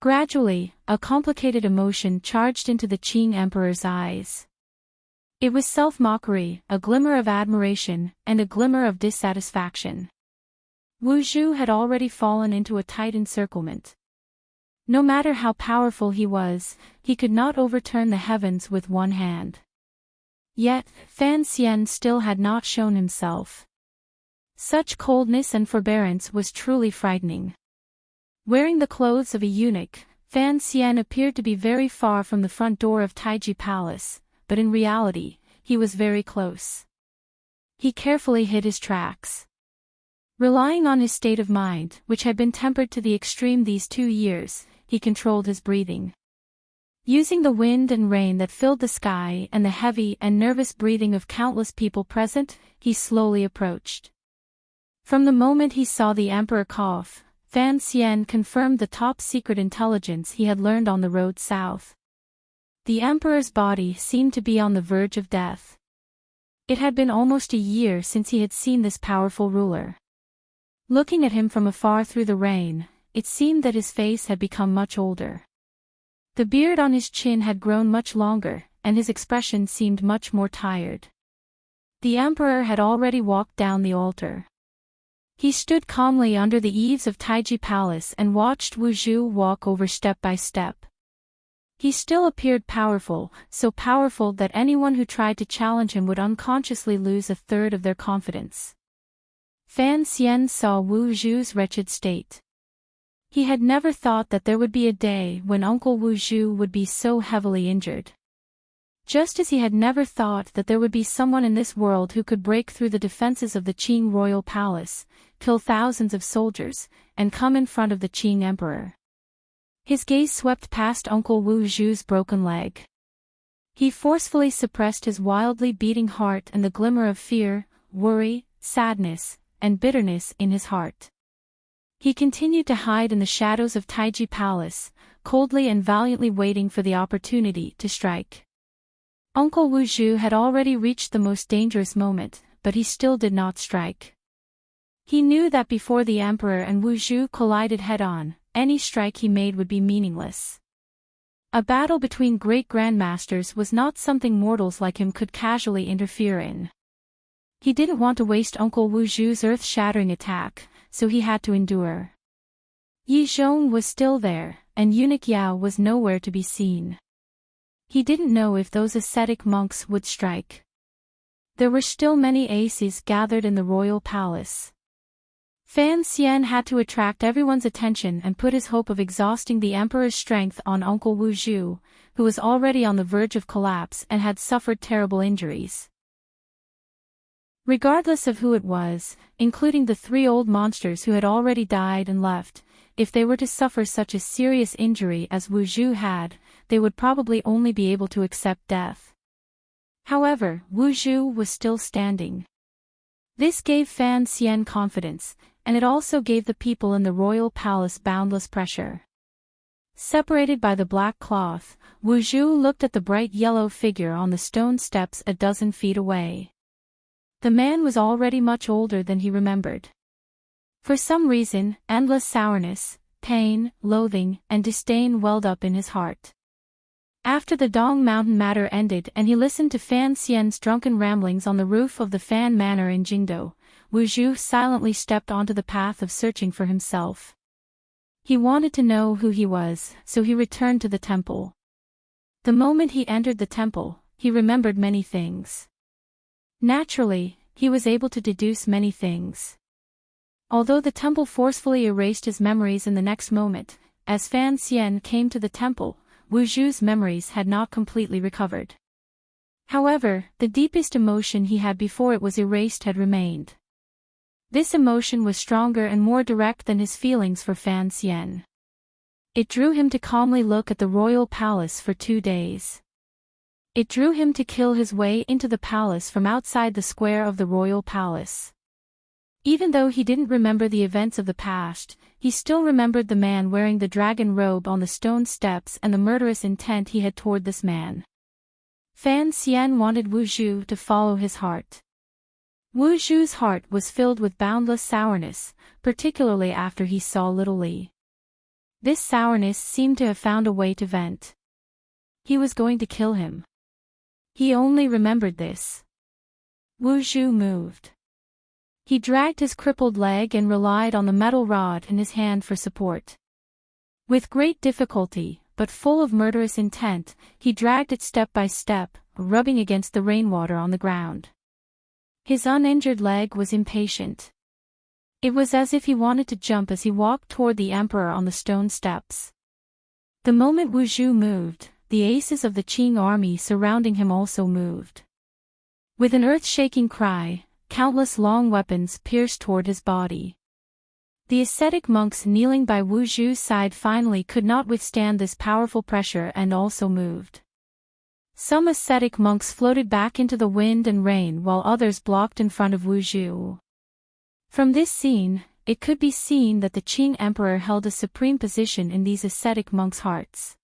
Gradually, a complicated emotion charged into the Qing emperor's eyes. It was self-mockery, a glimmer of admiration, and a glimmer of dissatisfaction. Wu Zhu had already fallen into a tight encirclement. No matter how powerful he was, he could not overturn the heavens with one hand. Yet, Fan Xian still had not shown himself. Such coldness and forbearance was truly frightening. Wearing the clothes of a eunuch, Fan Xian appeared to be very far from the front door of Taiji Palace, but in reality, he was very close. He carefully hid his tracks. Relying on his state of mind, which had been tempered to the extreme these 2 years, he controlled his breathing. Using the wind and rain that filled the sky and the heavy and nervous breathing of countless people present, he slowly approached. From the moment he saw the emperor cough, Fan Xian confirmed the top-secret intelligence he had learned on the road south. The emperor's body seemed to be on the verge of death. It had been almost a year since he had seen this powerful ruler. Looking at him from afar through the rain, it seemed that his face had become much older. The beard on his chin had grown much longer, and his expression seemed much more tired. The emperor had already walked down the altar. He stood calmly under the eaves of Taiji Palace and watched Wu Zhu walk over step by step. He still appeared powerful, so powerful that anyone who tried to challenge him would unconsciously lose a third of their confidence. Fan Xian saw Wu Zhu's wretched state. He had never thought that there would be a day when Uncle Wu Zhu would be so heavily injured. Just as he had never thought that there would be someone in this world who could break through the defenses of the Qing royal palace, kill thousands of soldiers, and come in front of the Qing emperor. His gaze swept past Uncle Wu Zhu's broken leg. He forcefully suppressed his wildly beating heart and the glimmer of fear, worry, sadness, and bitterness in his heart. He continued to hide in the shadows of Taiji Palace, coldly and valiantly waiting for the opportunity to strike. Uncle Wu Zhu had already reached the most dangerous moment, but he still did not strike. He knew that before the emperor and Wu Zhu collided head-on, any strike he made would be meaningless. A battle between great grandmasters was not something mortals like him could casually interfere in. He didn't want to waste Uncle Wu Zhu's earth-shattering attack, so he had to endure. Yi Zhong was still there, and eunuch Yao was nowhere to be seen. He didn't know if those ascetic monks would strike. There were still many aces gathered in the royal palace. Fan Xian had to attract everyone's attention and put his hope of exhausting the emperor's strength on Uncle Wu Zhu, who was already on the verge of collapse and had suffered terrible injuries. Regardless of who it was, including the 3 old monsters who had already died and left, if they were to suffer such a serious injury as Wu Zhu had, they would probably only be able to accept death. However, Wu Zhu was still standing. This gave Fan Xian confidence, and it also gave the people in the royal palace boundless pressure. Separated by the black cloth, Wu Zhu looked at the bright yellow figure on the stone steps a dozen feet away. The man was already much older than he remembered. For some reason, endless sourness, pain, loathing, and disdain welled up in his heart. After the Dong Mountain matter ended and he listened to Fan Xian's drunken ramblings on the roof of the Fan Manor in Jingdo, Wu Zhu silently stepped onto the path of searching for himself. He wanted to know who he was, so he returned to the temple. The moment he entered the temple, he remembered many things. Naturally, he was able to deduce many things. Although the temple forcefully erased his memories in the next moment, as Fan Xian came to the temple, Wu Zhu's memories had not completely recovered. However, the deepest emotion he had before it was erased had remained. This emotion was stronger and more direct than his feelings for Fan Xian. It drew him to calmly look at the royal palace for 2 days. It drew him to kill his way into the palace from outside the square of the royal palace. Even though he didn't remember the events of the past, he still remembered the man wearing the dragon robe on the stone steps and the murderous intent he had toward this man. Fan Xian wanted Wu Zhu to follow his heart. Wu Zhu's heart was filled with boundless sourness, particularly after he saw little Li. This sourness seemed to have found a way to vent. He was going to kill him. He only remembered this. Wu Zhu moved. He dragged his crippled leg and relied on the metal rod in his hand for support. With great difficulty, but full of murderous intent, he dragged it step by step, rubbing against the rainwater on the ground. His uninjured leg was impatient. It was as if he wanted to jump as he walked toward the emperor on the stone steps. The moment Wu Zhu moved, the aces of the Qing army surrounding him also moved. With an earth-shaking cry, countless long weapons pierced toward his body. The ascetic monks kneeling by Wu Zhu's side finally could not withstand this powerful pressure and also moved. Some ascetic monks floated back into the wind and rain while others blocked in front of Wu Zhu. From this scene, it could be seen that the Qing emperor held a supreme position in these ascetic monks' hearts.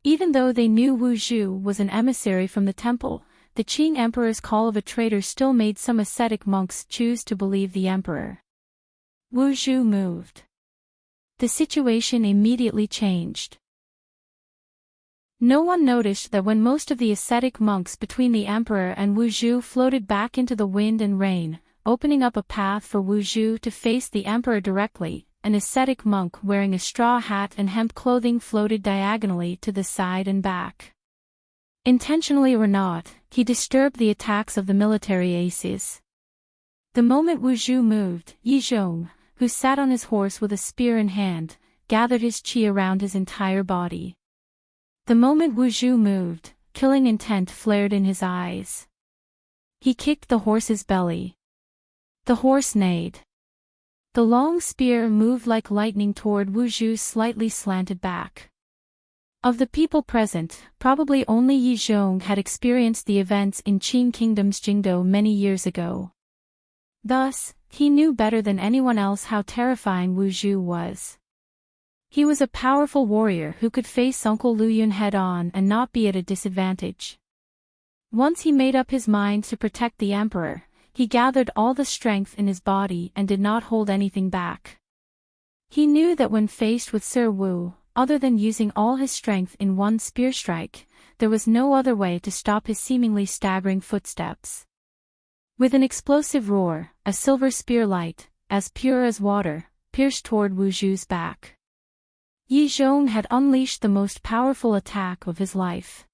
Even though they knew Wu Zhu was an emissary from the temple, the Qing emperor's call of a traitor still made some ascetic monks choose to believe the emperor. Wu Zhu moved. The situation immediately changed. No one noticed that when most of the ascetic monks between the emperor and Wu Zhu floated back into the wind and rain, opening up a path for Wu Zhu to face the emperor directly, an ascetic monk wearing a straw hat and hemp clothing floated diagonally to the side and back. Intentionally or not, he disturbed the attacks of the military aces. The moment Wu Zhu moved, Yi Zhong, who sat on his horse with a spear in hand, gathered his qi around his entire body. The moment Wu Zhu moved, killing intent flared in his eyes. He kicked the horse's belly. The horse neighed. The long spear moved like lightning toward Wu Zhu's slightly slanted back. Of the people present, probably only Yi Zhong had experienced the events in Qing Kingdom's Jingdo many years ago. Thus, he knew better than anyone else how terrifying Wu Zhu was. He was a powerful warrior who could face Uncle Lu Yun head-on and not be at a disadvantage. Once he made up his mind to protect the emperor, he gathered all the strength in his body and did not hold anything back. He knew that when faced with Sir Wu, other than using all his strength in one spear strike, there was no other way to stop his seemingly staggering footsteps. With an explosive roar, a silver spear light, as pure as water, pierced toward Wu Zhu's back. Yi Zhong had unleashed the most powerful attack of his life.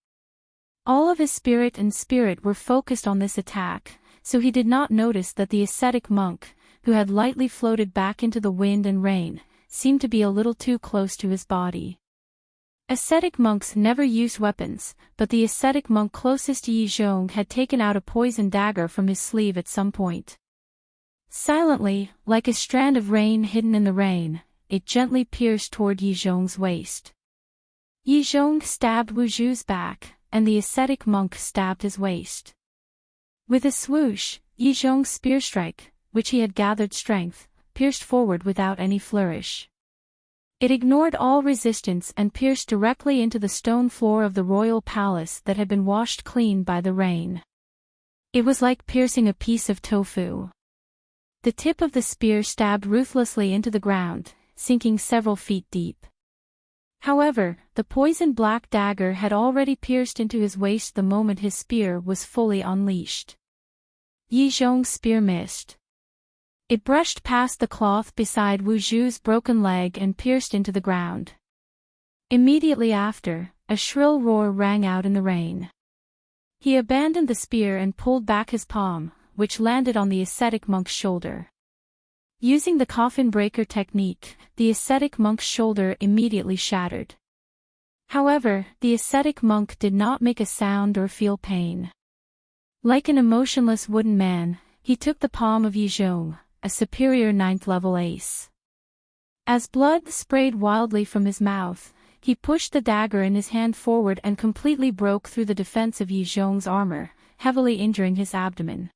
All of his spirit and spirit were focused on this attack, so he did not notice that the ascetic monk, who had lightly floated back into the wind and rain, seemed to be a little too close to his body. Ascetic monks never used weapons, but the ascetic monk closest to Yi Zhong had taken out a poison dagger from his sleeve at some point. Silently, like a strand of rain hidden in the rain, it gently pierced toward Yi Zhong's waist. Yi Zhong stabbed Wu Zhu's back, and the ascetic monk stabbed his waist. With a swoosh, Yi Zhong's spear strike, which he had gathered strength, pierced forward without any flourish. It ignored all resistance and pierced directly into the stone floor of the royal palace that had been washed clean by the rain. It was like piercing a piece of tofu. The tip of the spear stabbed ruthlessly into the ground, sinking several feet deep. However, the poisoned black dagger had already pierced into his waist the moment his spear was fully unleashed. Yi Zhong's spear missed. It brushed past the cloth beside Wu Zhu's broken leg and pierced into the ground. Immediately after, a shrill roar rang out in the rain. He abandoned the spear and pulled back his palm, which landed on the ascetic monk's shoulder. Using the coffin breaker technique, the ascetic monk's shoulder immediately shattered. However, the ascetic monk did not make a sound or feel pain. Like an emotionless wooden man, he took the palm of Yi Zhong, a superior 9th-level ace. As blood sprayed wildly from his mouth, he pushed the dagger in his hand forward and completely broke through the defense of Yi Zhong's armor, heavily injuring his abdomen.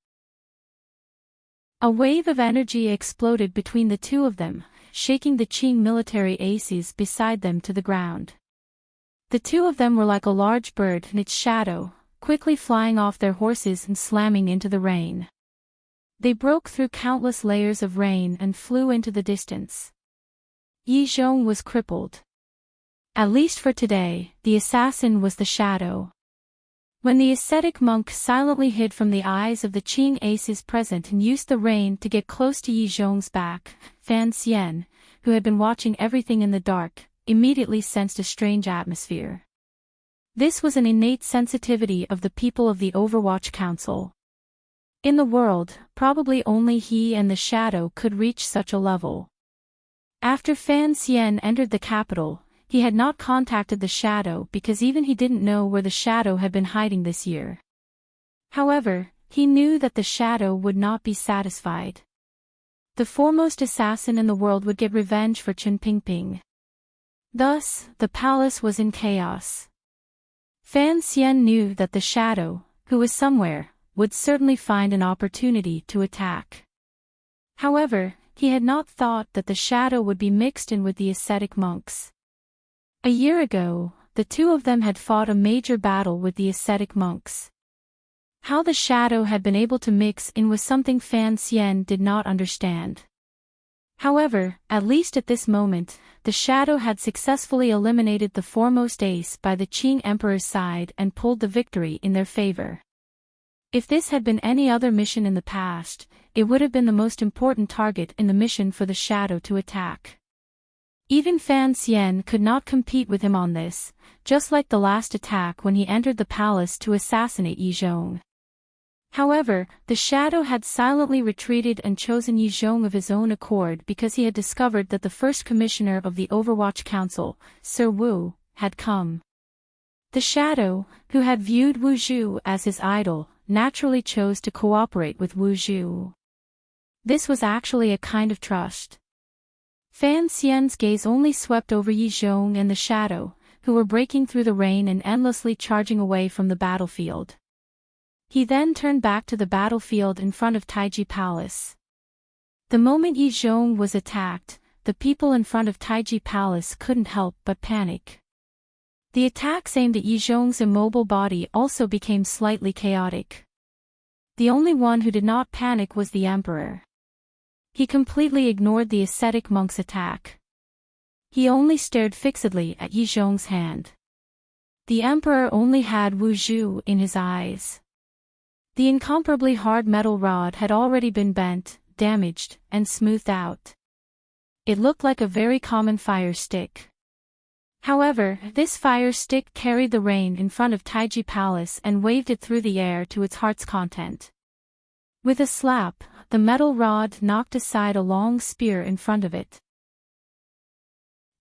A wave of energy exploded between the two of them, shaking the Qing military aces beside them to the ground. The two of them were like a large bird in its shadow, quickly flying off their horses and slamming into the rain. They broke through countless layers of rain and flew into the distance. Yi Zhong was crippled. At least for today, the assassin was the shadow. When the ascetic monk silently hid from the eyes of the Qing aces present and used the rain to get close to Yi Zhong's back, Fan Xian, who had been watching everything in the dark, immediately sensed a strange atmosphere. This was an innate sensitivity of the people of the Overwatch Council. In the world, probably only he and the shadow could reach such a level. After Fan Xian entered the capital, he had not contacted the shadow because even he didn't know where the shadow had been hiding this year. However, he knew that the shadow would not be satisfied. The foremost assassin in the world would get revenge for Chen Pingping. Thus, the palace was in chaos. Fan Xian knew that the shadow, who was somewhere, would certainly find an opportunity to attack. However, he had not thought that the shadow would be mixed in with the ascetic monks. A year ago, the two of them had fought a major battle with the ascetic monks. How the shadow had been able to mix in was something Fan Xian did not understand. However, at least at this moment, the shadow had successfully eliminated the foremost ace by the Qing Emperor's side and pulled the victory in their favor. If this had been any other mission in the past, it would have been the most important target in the mission for the shadow to attack. Even Fan Xian could not compete with him on this, just like the last attack when he entered the palace to assassinate Yi Zhong. However, the shadow had silently retreated and chosen Yi Zhong of his own accord because he had discovered that the first commissioner of the Overwatch Council, Sir Wu, had come. The shadow, who had viewed Wu Zhu as his idol, naturally chose to cooperate with Wu Zhu. This was actually a kind of trust. Fan Xian's gaze only swept over Yi Zhong and the shadow, who were breaking through the rain and endlessly charging away from the battlefield. He then turned back to the battlefield in front of Taiji Palace. The moment Yi Zhong was attacked, the people in front of Taiji Palace couldn't help but panic. The attacks aimed at Yi Zhong's immobile body also became slightly chaotic. The only one who did not panic was the Emperor. He completely ignored the ascetic monk's attack. He only stared fixedly at Yi Zhong's hand. The Emperor only had Wu Zhu in his eyes. The incomparably hard metal rod had already been bent, damaged, and smoothed out. It looked like a very common fire stick. However, this fire stick carried the rain in front of Taiji Palace and waved it through the air to its heart's content. With a slap, the metal rod knocked aside a long spear in front of it.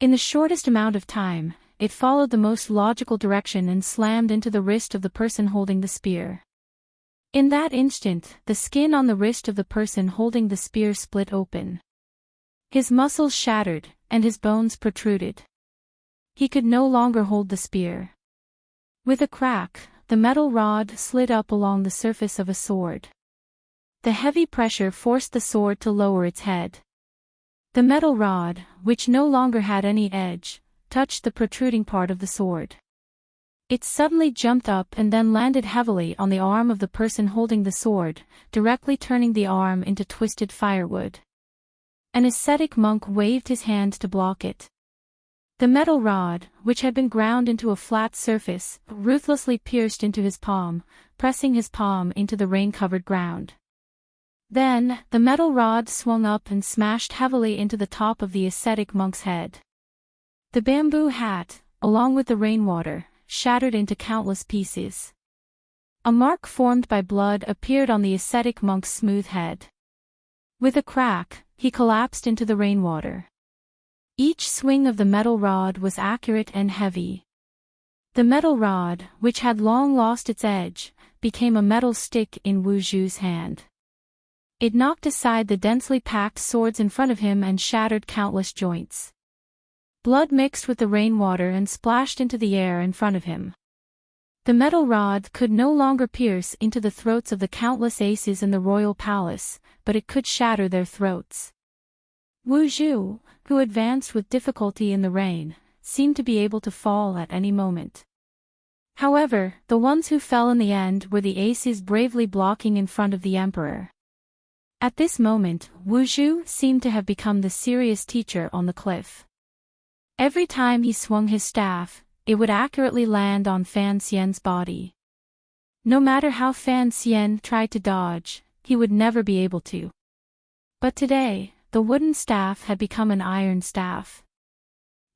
In the shortest amount of time, it followed the most logical direction and slammed into the wrist of the person holding the spear. In that instant, the skin on the wrist of the person holding the spear split open. His muscles shattered, and his bones protruded. He could no longer hold the spear. With a crack, the metal rod slid up along the surface of a sword. The heavy pressure forced the sword to lower its head. The metal rod, which no longer had any edge, touched the protruding part of the sword. It suddenly jumped up and then landed heavily on the arm of the person holding the sword, directly turning the arm into twisted firewood. An ascetic monk waved his hand to block it. The metal rod, which had been ground into a flat surface, ruthlessly pierced into his palm, pressing his palm into the rain-covered ground. Then, the metal rod swung up and smashed heavily into the top of the ascetic monk's head. The bamboo hat, along with the rainwater, shattered into countless pieces. A mark formed by blood appeared on the ascetic monk's smooth head. With a crack, he collapsed into the rainwater. Each swing of the metal rod was accurate and heavy. The metal rod, which had long lost its edge, became a metal stick in Wu Zhu's hand. It knocked aside the densely packed swords in front of him and shattered countless joints. Blood mixed with the rainwater and splashed into the air in front of him. The metal rod could no longer pierce into the throats of the countless aces in the royal palace, but it could shatter their throats. Wu Zhu, who advanced with difficulty in the rain, seemed to be able to fall at any moment. However, the ones who fell in the end were the aces bravely blocking in front of the emperor. At this moment, Wu Zhu seemed to have become the serious teacher on the cliff. Every time he swung his staff, it would accurately land on Fan Xian's body. No matter how Fan Xian tried to dodge, he would never be able to. But today, the wooden staff had become an iron staff.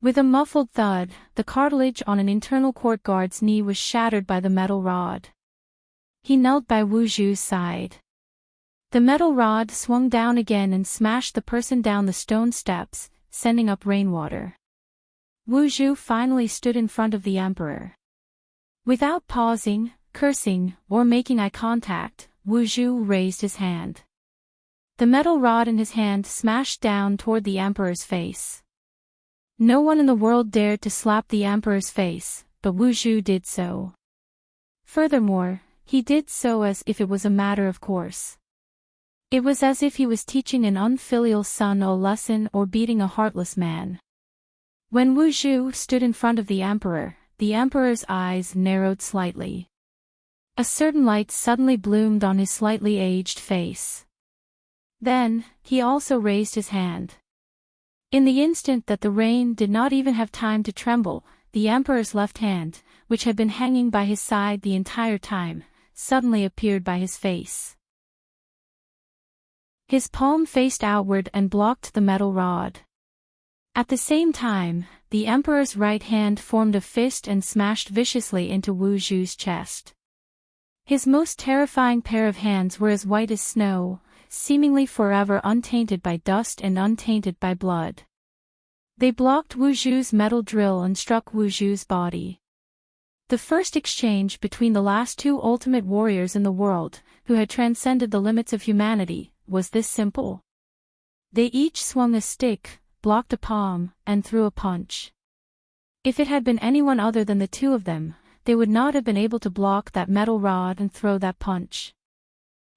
With a muffled thud, the cartilage on an internal court guard's knee was shattered by the metal rod. He knelt by Wu Zhu's side. The metal rod swung down again and smashed the person down the stone steps, sending up rainwater. Wu Zhu finally stood in front of the emperor. Without pausing, cursing, or making eye contact, Wu Zhu raised his hand. The metal rod in his hand smashed down toward the emperor's face. No one in the world dared to slap the emperor's face, but Wu Zhu did so. Furthermore, he did so as if it was a matter of course. It was as if he was teaching an unfilial son a lesson or beating a heartless man. When Wu Zhu stood in front of the emperor's eyes narrowed slightly. A certain light suddenly bloomed on his slightly aged face. Then, he also raised his hand. In the instant that the rain did not even have time to tremble, the emperor's left hand, which had been hanging by his side the entire time, suddenly appeared by his face. His palm faced outward and blocked the metal rod. At the same time, the emperor's right hand formed a fist and smashed viciously into Wu Zhu's chest. His most terrifying pair of hands were as white as snow, seemingly forever untainted by dust and untainted by blood. They blocked Wu Zhu's metal drill and struck Wu Zhu's body. The first exchange between the last two ultimate warriors in the world, who had transcended the limits of humanity, was this simple. They each swung a stick, blocked a palm, and threw a punch. If it had been anyone other than the two of them, they would not have been able to block that metal rod and throw that punch.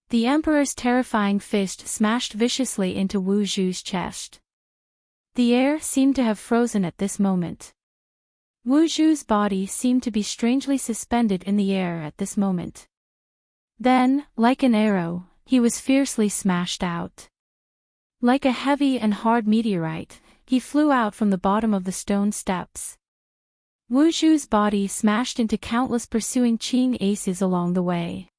The emperor's terrifying fist smashed viciously into Wu Zhu's chest. The air seemed to have frozen at this moment. Wu Zhu's body seemed to be strangely suspended in the air at this moment. Then, like an arrow, he was fiercely smashed out. Like a heavy and hard meteorite, he flew out from the bottom of the stone steps. Wu Zhu's body smashed into countless pursuing Qing aces along the way.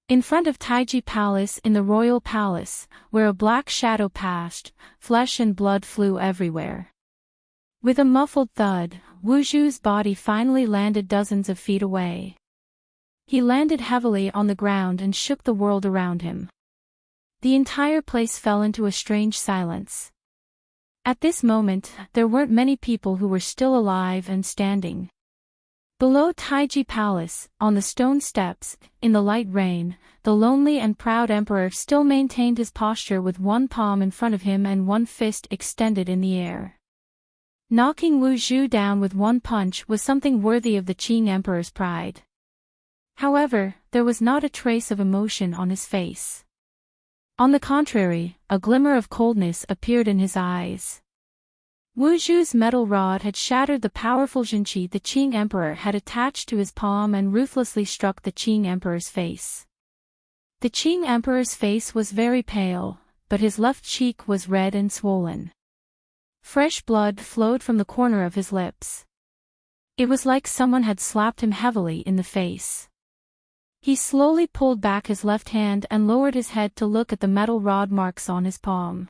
In front of Taiji Palace in the royal palace, where a black shadow passed, flesh and blood flew everywhere. With a muffled thud, Wu Zhu's body finally landed dozens of feet away. He landed heavily on the ground and shook the world around him. The entire place fell into a strange silence. At this moment, there weren't many people who were still alive and standing. Below Taiji Palace, on the stone steps, in the light rain, the lonely and proud emperor still maintained his posture with one palm in front of him and one fist extended in the air. Knocking Wu Zhu down with one punch was something worthy of the Qing emperor's pride. However, there was not a trace of emotion on his face. On the contrary, a glimmer of coldness appeared in his eyes. Wu Zhu's metal rod had shattered the powerful Zhenqi the Qing emperor had attached to his palm and ruthlessly struck the Qing emperor's face. The Qing emperor's face was very pale, but his left cheek was red and swollen. Fresh blood flowed from the corner of his lips. It was like someone had slapped him heavily in the face. He slowly pulled back his left hand and lowered his head to look at the metal rod marks on his palm.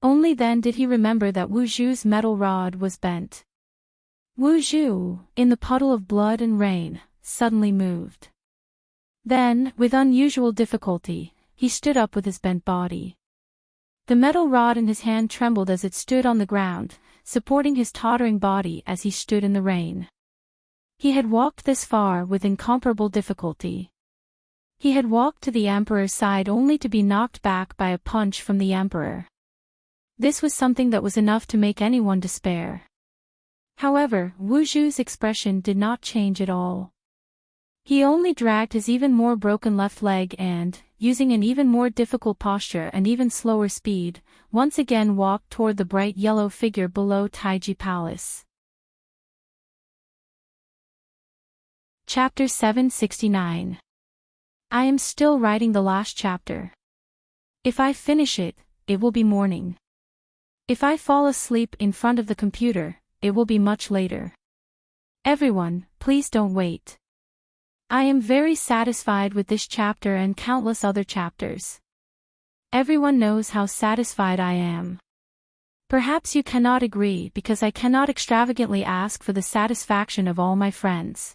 Only then did he remember that Wu Zhu's metal rod was bent. Wu Zhu, in the puddle of blood and rain, suddenly moved. Then, with unusual difficulty, he stood up with his bent body. The metal rod in his hand trembled as it stood on the ground, supporting his tottering body as he stood in the rain. He had walked this far with incomparable difficulty. He had walked to the emperor's side only to be knocked back by a punch from the emperor. This was something that was enough to make anyone despair. However, Wu Zhu's expression did not change at all. He only dragged his even more broken left leg and, using an even more difficult posture and even slower speed, once again walked toward the bright yellow figure below Taiji Palace. Chapter 769. I am still writing the last chapter. If I finish it, it will be morning. If I fall asleep in front of the computer, it will be much later. Everyone, please don't wait. I am very satisfied with this chapter and countless other chapters. Everyone knows how satisfied I am. Perhaps you cannot agree because I cannot extravagantly ask for the satisfaction of all my friends.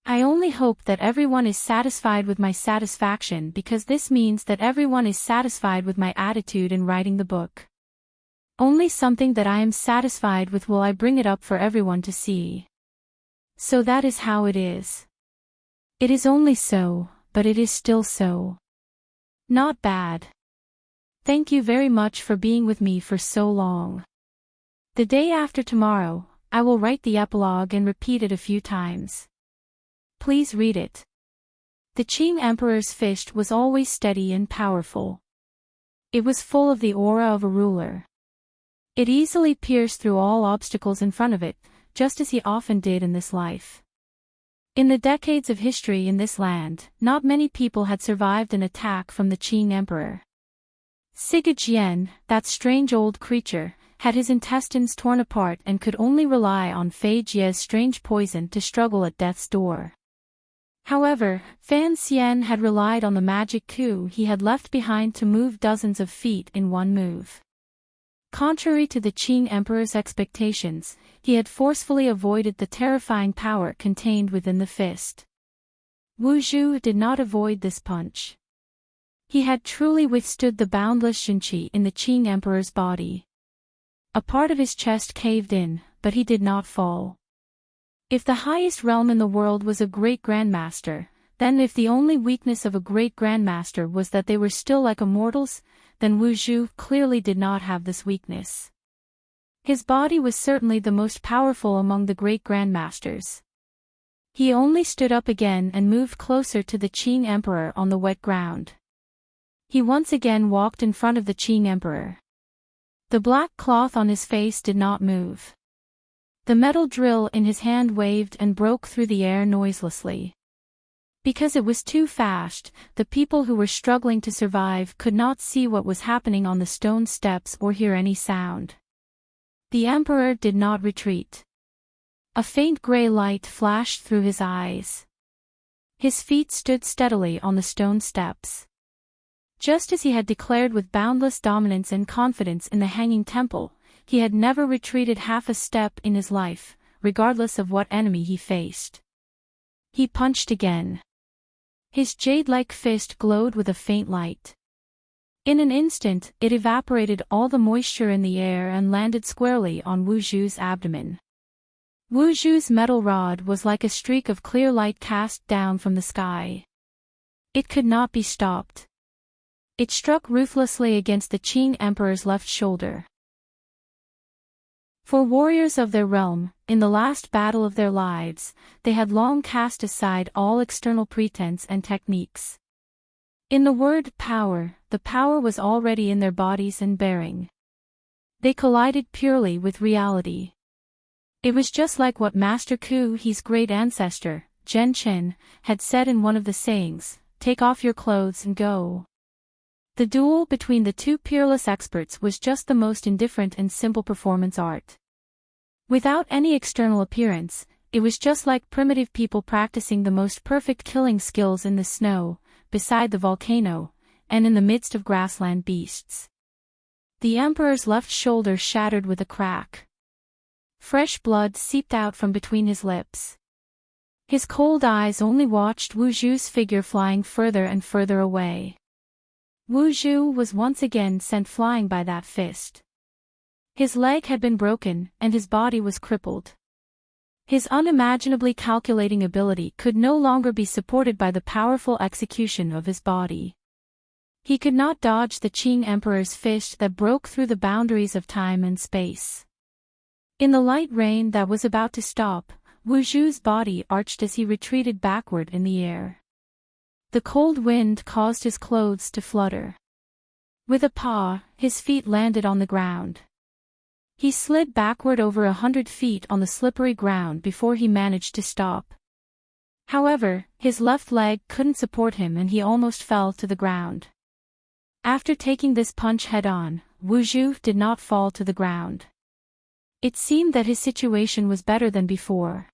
I only hope that everyone is satisfied with my satisfaction because this means that everyone is satisfied with my attitude in writing the book. Only something that I am satisfied with will I bring it up for everyone to see. So that is how it is. It is only so, but it is still so. Not bad. Thank you very much for being with me for so long. The day after tomorrow, I will write the epilogue and repeat it a few times. Please read it. The Qing Emperor's fist was always steady and powerful. It was full of the aura of a ruler. It easily pierced through all obstacles in front of it, just as he often did in this life. In the decades of history in this land, not many people had survived an attack from the Qing Emperor. Siga Jian, that strange old creature, had his intestines torn apart and could only rely on Fei Jie's strange poison to struggle at death's door. However, Fan Xian had relied on the magic coup he had left behind to move dozens of feet in one move. Contrary to the Qing Emperor's expectations, he had forcefully avoided the terrifying power contained within the fist. Wu Zhu did not avoid this punch. He had truly withstood the boundless Zhenqi in the Qing Emperor's body. A part of his chest caved in, but he did not fall. If the highest realm in the world was a great grandmaster, then if the only weakness of a great grandmaster was that they were still like immortals, then Wu Zhu clearly did not have this weakness. His body was certainly the most powerful among the great grandmasters. He only stood up again and moved closer to the Qing Emperor on the wet ground. He once again walked in front of the Qing Emperor. The black cloth on his face did not move. The metal drill in his hand waved and broke through the air noiselessly. Because it was too fast, the people who were struggling to survive could not see what was happening on the stone steps or hear any sound. The emperor did not retreat. A faint gray light flashed through his eyes. His feet stood steadily on the stone steps. Just as he had declared with boundless dominance and confidence in the Hanging Temple, he had never retreated half a step in his life, regardless of what enemy he faced. He punched again. His jade-like fist glowed with a faint light. In an instant, it evaporated all the moisture in the air and landed squarely on Wu Zhu's abdomen. Wu Zhu's metal rod was like a streak of clear light cast down from the sky. It could not be stopped. It struck ruthlessly against the Qing Emperor's left shoulder. For warriors of their realm, in the last battle of their lives, they had long cast aside all external pretense and techniques. In the word power, the power was already in their bodies and bearing. They collided purely with reality. It was just like what Master Ku He's great ancestor, Zhen Chen, had said in one of the sayings, "Take off your clothes and go." The duel between the two peerless experts was just the most indifferent and simple performance art. Without any external appearance, it was just like primitive people practicing the most perfect killing skills in the snow, beside the volcano, and in the midst of grassland beasts. The Emperor's left shoulder shattered with a crack. Fresh blood seeped out from between his lips. His cold eyes only watched Wu Zhu's figure flying further and further away. Wu Zhu was once again sent flying by that fist. His leg had been broken, and his body was crippled. His unimaginably calculating ability could no longer be supported by the powerful execution of his body. He could not dodge the Qing Emperor's fist that broke through the boundaries of time and space. In the light rain that was about to stop, Wu Zhu's body arched as he retreated backward in the air. The cold wind caused his clothes to flutter. With a paw, his feet landed on the ground. He slid backward over 100 feet on the slippery ground before he managed to stop. However, his left leg couldn't support him and he almost fell to the ground. After taking this punch head-on, Wu Zhu did not fall to the ground. It seemed that his situation was better than before.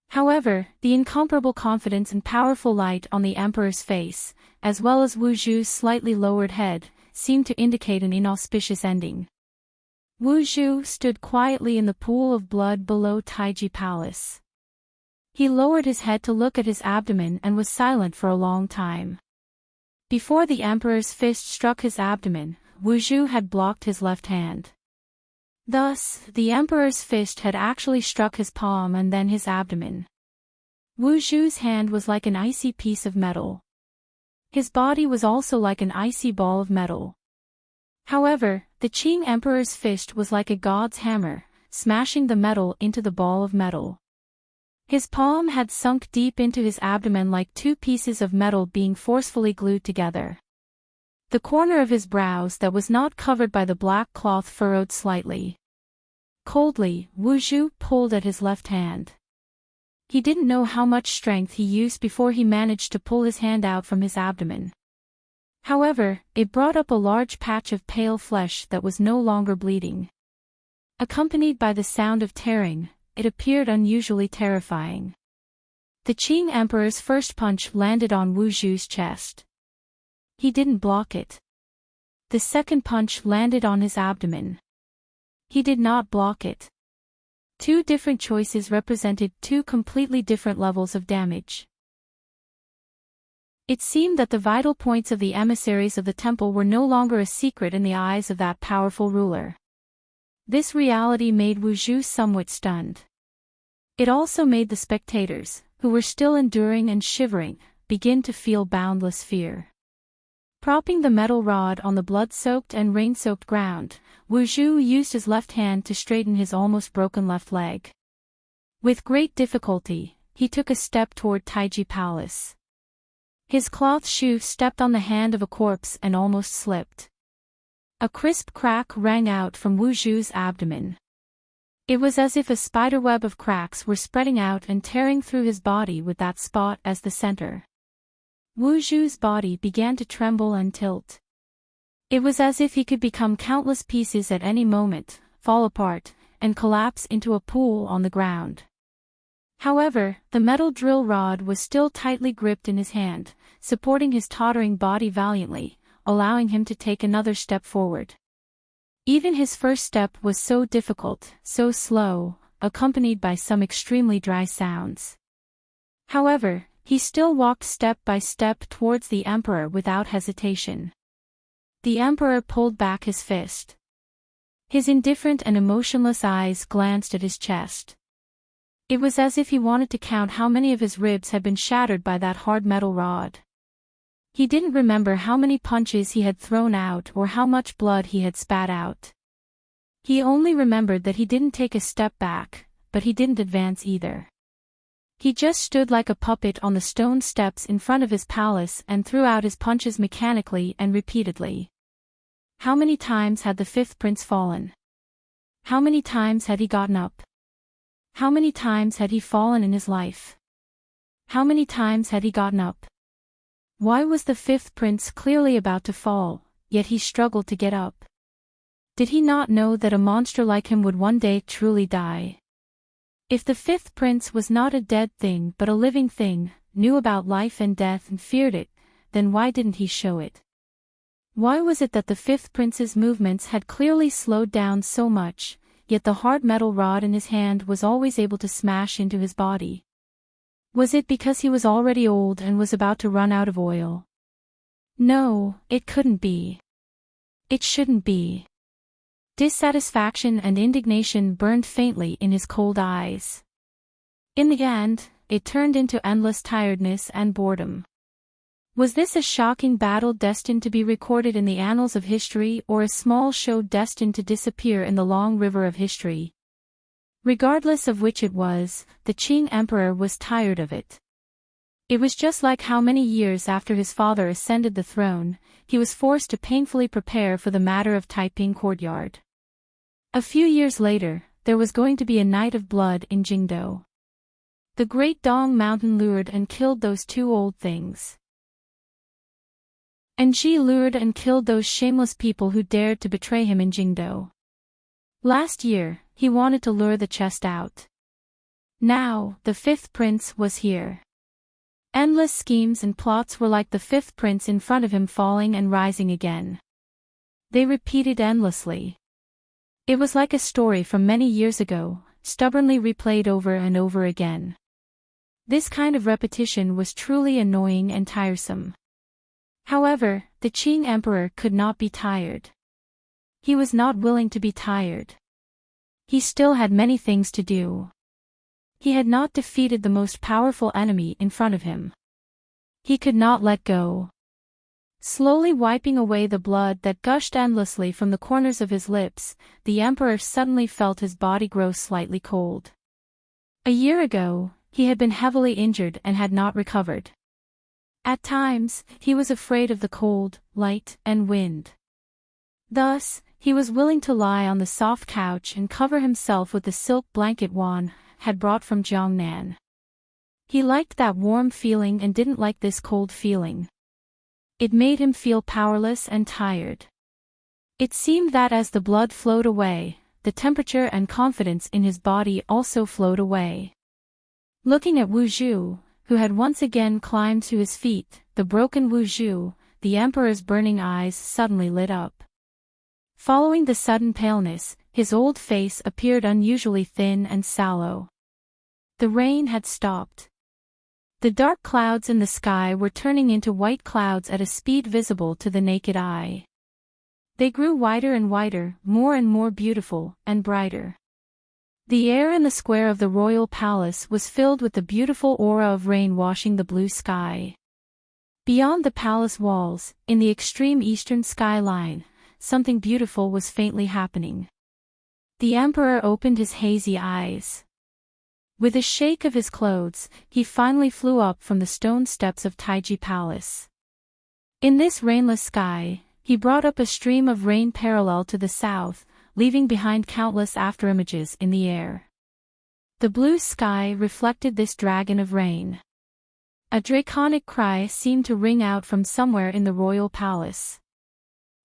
However, the incomparable confidence and powerful light on the Emperor's face, as well as Wu Zhu's slightly lowered head, seemed to indicate an inauspicious ending. Wu Zhu stood quietly in the pool of blood below Taiji Palace. He lowered his head to look at his abdomen and was silent for a long time. Before the Emperor's fist struck his abdomen, Wu Zhu had blocked his left hand. Thus, the Emperor's fist had actually struck his palm and then his abdomen. Wu Zhu's hand was like an icy piece of metal. His body was also like an icy ball of metal. However, the Qing Emperor's fist was like a god's hammer, smashing the metal into the ball of metal. His palm had sunk deep into his abdomen like two pieces of metal being forcefully glued together. The corner of his brows that was not covered by the black cloth furrowed slightly. Coldly, Wu Zhu pulled at his left hand. He didn't know how much strength he used before he managed to pull his hand out from his abdomen. However, it brought up a large patch of pale flesh that was no longer bleeding. Accompanied by the sound of tearing, it appeared unusually terrifying. The Qing Emperor's first punch landed on Wu Zhu's chest. He didn't block it. The second punch landed on his abdomen. He did not block it. Two different choices represented two completely different levels of damage. It seemed that the vital points of the emissaries of the temple were no longer a secret in the eyes of that powerful ruler. This reality made Wu Zhu somewhat stunned. It also made the spectators, who were still enduring and shivering, begin to feel boundless fear. Propping the metal rod on the blood-soaked and rain-soaked ground, Wu Zhu used his left hand to straighten his almost broken left leg. With great difficulty, he took a step toward Taiji Palace. His cloth shoe stepped on the hand of a corpse and almost slipped. A crisp crack rang out from Wu Zhu's abdomen. It was as if a spiderweb of cracks were spreading out and tearing through his body with that spot as the center. Wu Zhu's body began to tremble and tilt. It was as if he could become countless pieces at any moment, fall apart, and collapse into a pool on the ground. However, the metal drill rod was still tightly gripped in his hand, supporting his tottering body valiantly, allowing him to take another step forward. Even his first step was so difficult, so slow, accompanied by some extremely dry sounds. However, he still walked step by step towards the Emperor without hesitation. The Emperor pulled back his fist. His indifferent and emotionless eyes glanced at his chest. It was as if he wanted to count how many of his ribs had been shattered by that hard metal rod. He didn't remember how many punches he had thrown out or how much blood he had spat out. He only remembered that he didn't take a step back, but he didn't advance either. He just stood like a puppet on the stone steps in front of his palace and threw out his punches mechanically and repeatedly. How many times had the fifth prince fallen? How many times had he gotten up? How many times had he fallen in his life? How many times had he gotten up? Why was the fifth prince clearly about to fall, yet he struggled to get up? Did he not know that a monster like him would one day truly die? If the fifth prince was not a dead thing but a living thing, knew about life and death and feared it, then why didn't he show it? Why was it that the fifth prince's movements had clearly slowed down so much, yet the hard metal rod in his hand was always able to smash into his body? Was it because he was already old and was about to run out of oil? No, it couldn't be. It shouldn't be. Dissatisfaction and indignation burned faintly in his cold eyes. In the end, it turned into endless tiredness and boredom. Was this a shocking battle destined to be recorded in the annals of history or a small show destined to disappear in the long river of history? Regardless of which it was, the Qing emperor was tired of it. It was just like how many years after his father ascended the throne, he was forced to painfully prepare for the matter of Taiping courtyard. A few years later, there was going to be a night of blood in Jingdou. The Great Dong Mountain lured and killed those two old things. And Ji lured and killed those shameless people who dared to betray him in Jingdou. Last year, he wanted to lure the chest out. Now, the fifth prince was here. Endless schemes and plots were like the fifth prince in front of him falling and rising again. They repeated endlessly. It was like a story from many years ago, stubbornly replayed over and over again. This kind of repetition was truly annoying and tiresome. However, the Qing emperor could not be tired. He was not willing to be tired. He still had many things to do. He had not defeated the most powerful enemy in front of him. He could not let go. Slowly wiping away the blood that gushed endlessly from the corners of his lips, the emperor suddenly felt his body grow slightly cold. A year ago, he had been heavily injured and had not recovered. At times, he was afraid of the cold, light, and wind. Thus, he was willing to lie on the soft couch and cover himself with the silk blanket Wan had brought from Jiangnan. He liked that warm feeling and didn't like this cold feeling. It made him feel powerless and tired. It seemed that as the blood flowed away, the temperature and confidence in his body also flowed away. Looking at Wu Zhu, who had once again climbed to his feet, the broken Wu Zhu, the emperor's burning eyes suddenly lit up. Following the sudden paleness, his old face appeared unusually thin and sallow. The rain had stopped. The dark clouds in the sky were turning into white clouds at a speed visible to the naked eye. They grew wider and wider, more and more beautiful, and brighter. The air in the square of the royal palace was filled with the beautiful aura of rain washing the blue sky. Beyond the palace walls, in the extreme eastern skyline, something beautiful was faintly happening. The emperor opened his hazy eyes. With a shake of his clothes, he finally flew up from the stone steps of Taiji Palace. In this rainless sky, he brought up a stream of rain parallel to the south, leaving behind countless afterimages in the air. The blue sky reflected this dragon of rain. A draconic cry seemed to ring out from somewhere in the royal palace.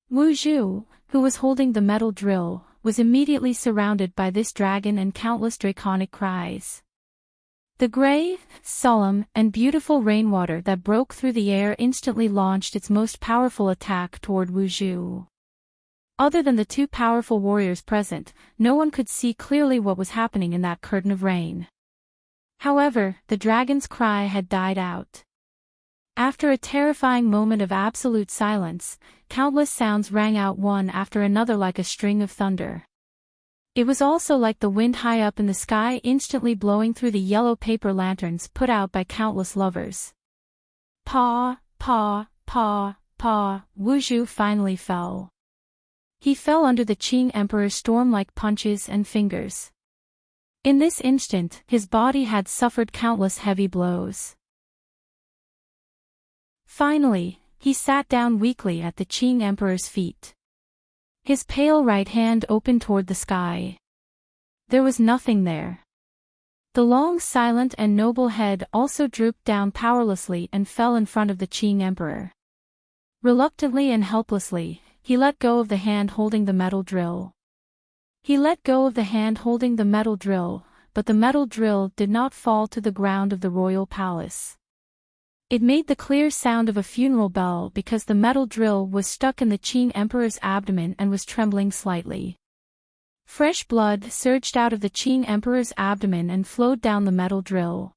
Wu Zhu, who was holding the metal drill, was immediately surrounded by this dragon and countless draconic cries. The gray, solemn, and beautiful rainwater that broke through the air instantly launched its most powerful attack toward Wu Zhu. Other than the two powerful warriors present, no one could see clearly what was happening in that curtain of rain. However, the dragon's cry had died out. After a terrifying moment of absolute silence, countless sounds rang out one after another like a string of thunder. It was also like the wind high up in the sky instantly blowing through the yellow paper lanterns put out by countless lovers. Paw, paw, paw, paw, Wu Zhu finally fell. He fell under the Qing Emperor's storm-like punches and fingers. In this instant, his body had suffered countless heavy blows. Finally, he sat down weakly at the Qing Emperor's feet. His pale right hand opened toward the sky. There was nothing there. The long, silent and noble head also drooped down powerlessly and fell in front of the Qing Emperor. Reluctantly and helplessly, he let go of the hand holding the metal drill. He let go of the hand holding the metal drill, but the metal drill did not fall to the ground of the royal palace. It made the clear sound of a funeral bell because the metal drill was stuck in the Qing Emperor's abdomen and was trembling slightly. Fresh blood surged out of the Qing Emperor's abdomen and flowed down the metal drill.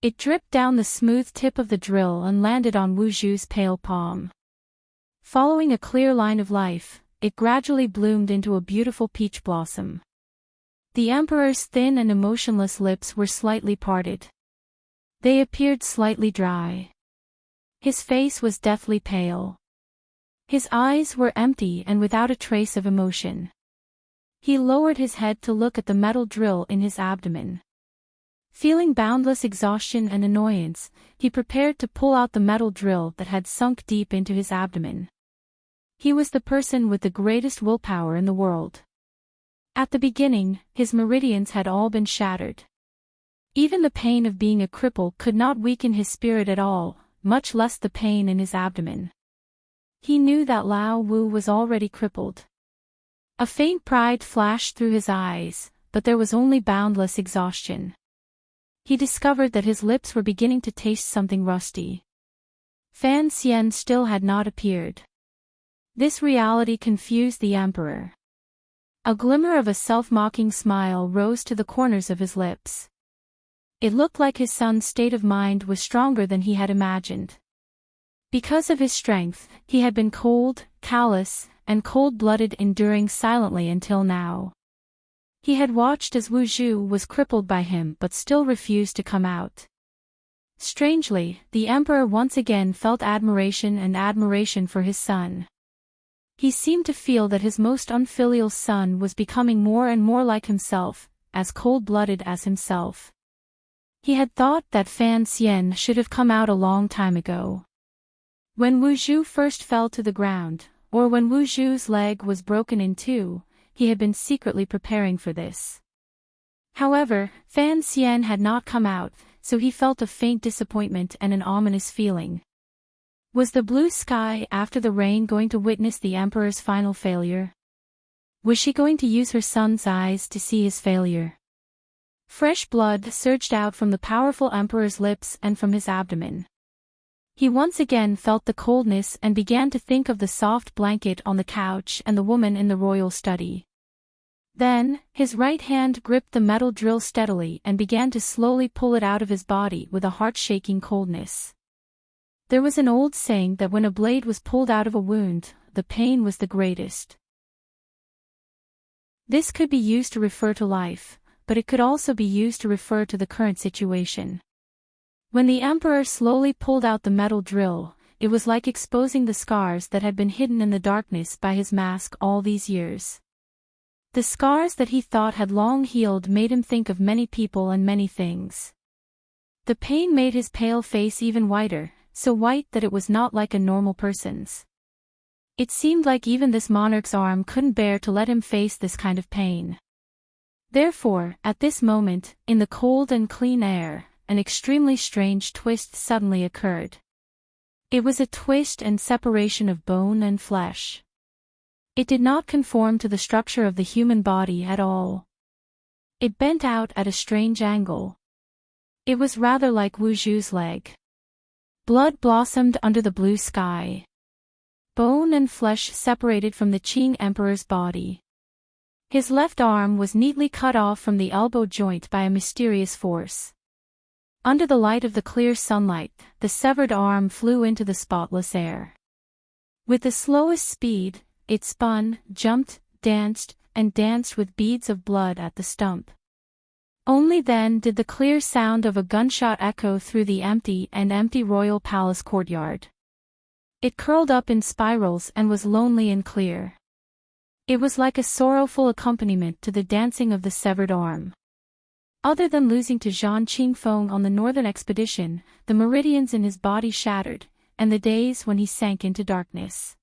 It dripped down the smooth tip of the drill and landed on Wu Zhu's pale palm. Following a clear line of life, it gradually bloomed into a beautiful peach blossom. The Emperor's thin and emotionless lips were slightly parted. They appeared slightly dry. His face was deathly pale. His eyes were empty and without a trace of emotion. He lowered his head to look at the metal drill in his abdomen. Feeling boundless exhaustion and annoyance, he prepared to pull out the metal drill that had sunk deep into his abdomen. He was the person with the greatest willpower in the world. At the beginning, his meridians had all been shattered. Even the pain of being a cripple could not weaken his spirit at all, much less the pain in his abdomen. He knew that Lao Wu was already crippled. A faint pride flashed through his eyes, but there was only boundless exhaustion. He discovered that his lips were beginning to taste something rusty. Fan Xian still had not appeared. This reality confused the Emperor. A glimmer of a self-mocking smile rose to the corners of his lips. It looked like his son's state of mind was stronger than he had imagined. Because of his strength, he had been cold, callous, and cold-blooded, enduring silently until now. He had watched as Wu Zhu was crippled by him but still refused to come out. Strangely, the Emperor once again felt admiration for his son. He seemed to feel that his most unfilial son was becoming more and more like himself, as cold-blooded as himself. He had thought that Fan Xian should have come out a long time ago. When Wu Zhu first fell to the ground, or when Wu Zhu's leg was broken in two, he had been secretly preparing for this. However, Fan Xian had not come out, so he felt a faint disappointment and an ominous feeling. Was the blue sky after the rain going to witness the Emperor's final failure? Was she going to use her son's eyes to see his failure? Fresh blood surged out from the powerful Emperor's lips and from his abdomen. He once again felt the coldness and began to think of the soft blanket on the couch and the woman in the royal study. Then, his right hand gripped the metal drill steadily and began to slowly pull it out of his body with a heart-shaking coldness. There was an old saying that when a blade was pulled out of a wound, the pain was the greatest. This could be used to refer to life, but it could also be used to refer to the current situation. When the Emperor slowly pulled out the metal drill, it was like exposing the scars that had been hidden in the darkness by his mask all these years. The scars that he thought had long healed made him think of many people and many things. The pain made his pale face even whiter, so white that it was not like a normal person's. It seemed like even this monarch's arm couldn't bear to let him face this kind of pain. Therefore, at this moment, in the cold and clean air, an extremely strange twist suddenly occurred. It was a twist and separation of bone and flesh. It did not conform to the structure of the human body at all. It bent out at a strange angle. It was rather like Wu Zhu's leg. Blood blossomed under the blue sky. Bone and flesh separated from the Qing Emperor's body. His left arm was neatly cut off from the elbow joint by a mysterious force. Under the light of the clear sunlight, the severed arm flew into the spotless air. With the slowest speed, it spun, jumped, danced, and danced with beads of blood at the stump. Only then did the clear sound of a gunshot echo through the empty royal palace courtyard. It curled up in spirals and was lonely and clear. It was like a sorrowful accompaniment to the dancing of the severed arm. Other than losing to Zhang Qingfeng on the northern expedition, the meridians in his body shattered, and the days when he sank into darkness.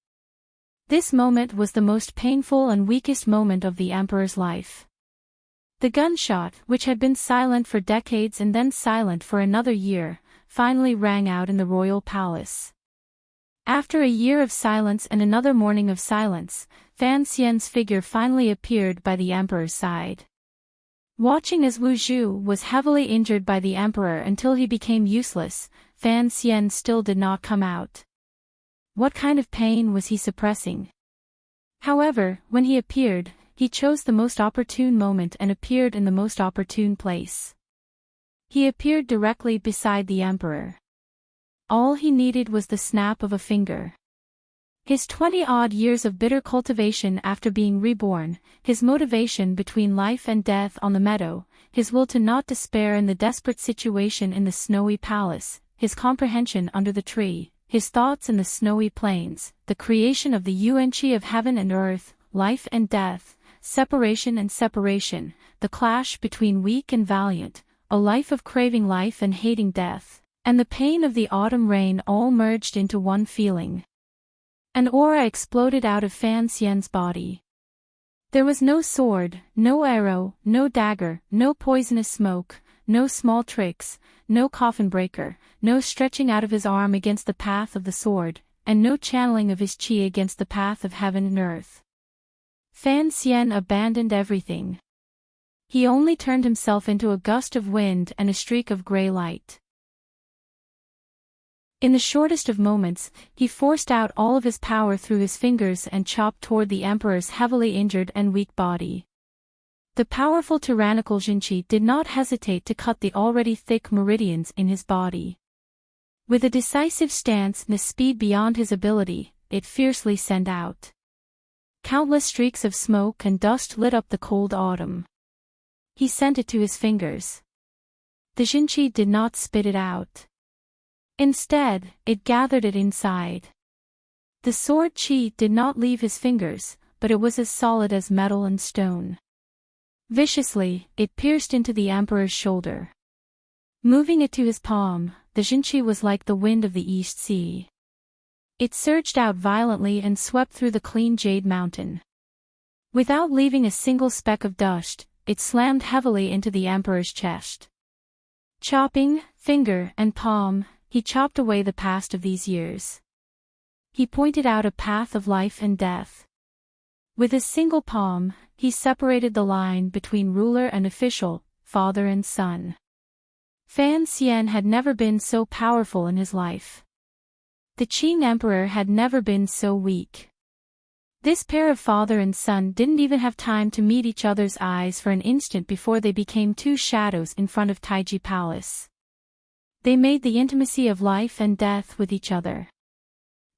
This moment was the most painful and weakest moment of the emperor's life. The gunshot, which had been silent for decades and then silent for another year, finally rang out in the royal palace. After a year of silence and another morning of silence, Fan Xian's figure finally appeared by the emperor's side. Watching as Wu Zhu was heavily injured by the emperor until he became useless, Fan Xian still did not come out. What kind of pain was he suppressing? However, when he appeared, he chose the most opportune moment and appeared in the most opportune place. He appeared directly beside the emperor. All he needed was the snap of a finger. His 20-odd years of bitter cultivation after being reborn, his motivation between life and death on the meadow, his will to not despair in the desperate situation in the snowy palace, his comprehension under the tree, his thoughts in the snowy plains, the creation of the yuanqi of heaven and earth, life and death, separation and separation, the clash between weak and valiant, a life of craving life and hating death, and the pain of the autumn rain all merged into one feeling. An aura exploded out of Fan Xian's body. There was no sword, no arrow, no dagger, no poisonous smoke, no small tricks, no coffin breaker, no stretching out of his arm against the path of the sword, and no channeling of his qi against the path of heaven and earth. Fan Xian abandoned everything. He only turned himself into a gust of wind and a streak of gray light. In the shortest of moments, he forced out all of his power through his fingers and chopped toward the emperor's heavily injured and weak body. The powerful tyrannical Jinqi did not hesitate to cut the already thick meridians in his body. With a decisive stance and a speed beyond his ability, it fiercely sent out. Countless streaks of smoke and dust lit up the cold autumn. He sent it to his fingers. The Jinqi did not spit it out. Instead, it gathered it inside. The sword qi did not leave his fingers, but it was as solid as metal and stone. Viciously, it pierced into the emperor's shoulder. Moving it to his palm, the Jinqi was like the wind of the East Sea. It surged out violently and swept through the clean jade mountain. Without leaving a single speck of dust, it slammed heavily into the emperor's chest. Chopping, finger and palm, he chopped away the past of these years. He pointed out a path of life and death. With his single palm, he separated the line between ruler and official, father and son. Fan Xian had never been so powerful in his life. The Qing emperor had never been so weak. This pair of father and son didn't even have time to meet each other's eyes for an instant before they became two shadows in front of Taiji Palace. They made the intimacy of life and death with each other.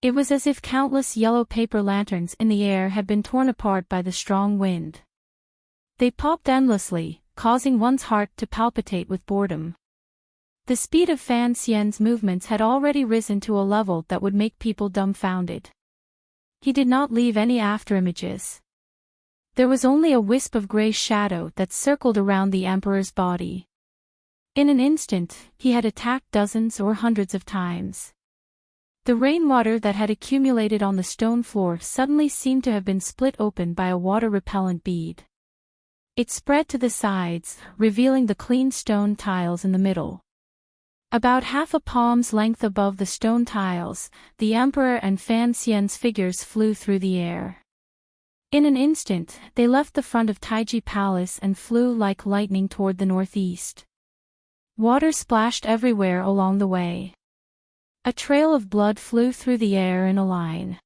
It was as if countless yellow paper lanterns in the air had been torn apart by the strong wind. They popped endlessly, causing one's heart to palpitate with boredom. The speed of Fan Xian's movements had already risen to a level that would make people dumbfounded. He did not leave any afterimages. There was only a wisp of gray shadow that circled around the emperor's body. In an instant, he had attacked dozens or hundreds of times. The rainwater that had accumulated on the stone floor suddenly seemed to have been split open by a water-repellent bead. It spread to the sides, revealing the clean stone tiles in the middle. About half a palm's length above the stone tiles, the emperor and Fan Xian's figures flew through the air. In an instant, they left the front of Taiji Palace and flew like lightning toward the northeast. Water splashed everywhere along the way. A trail of blood flew through the air in a line.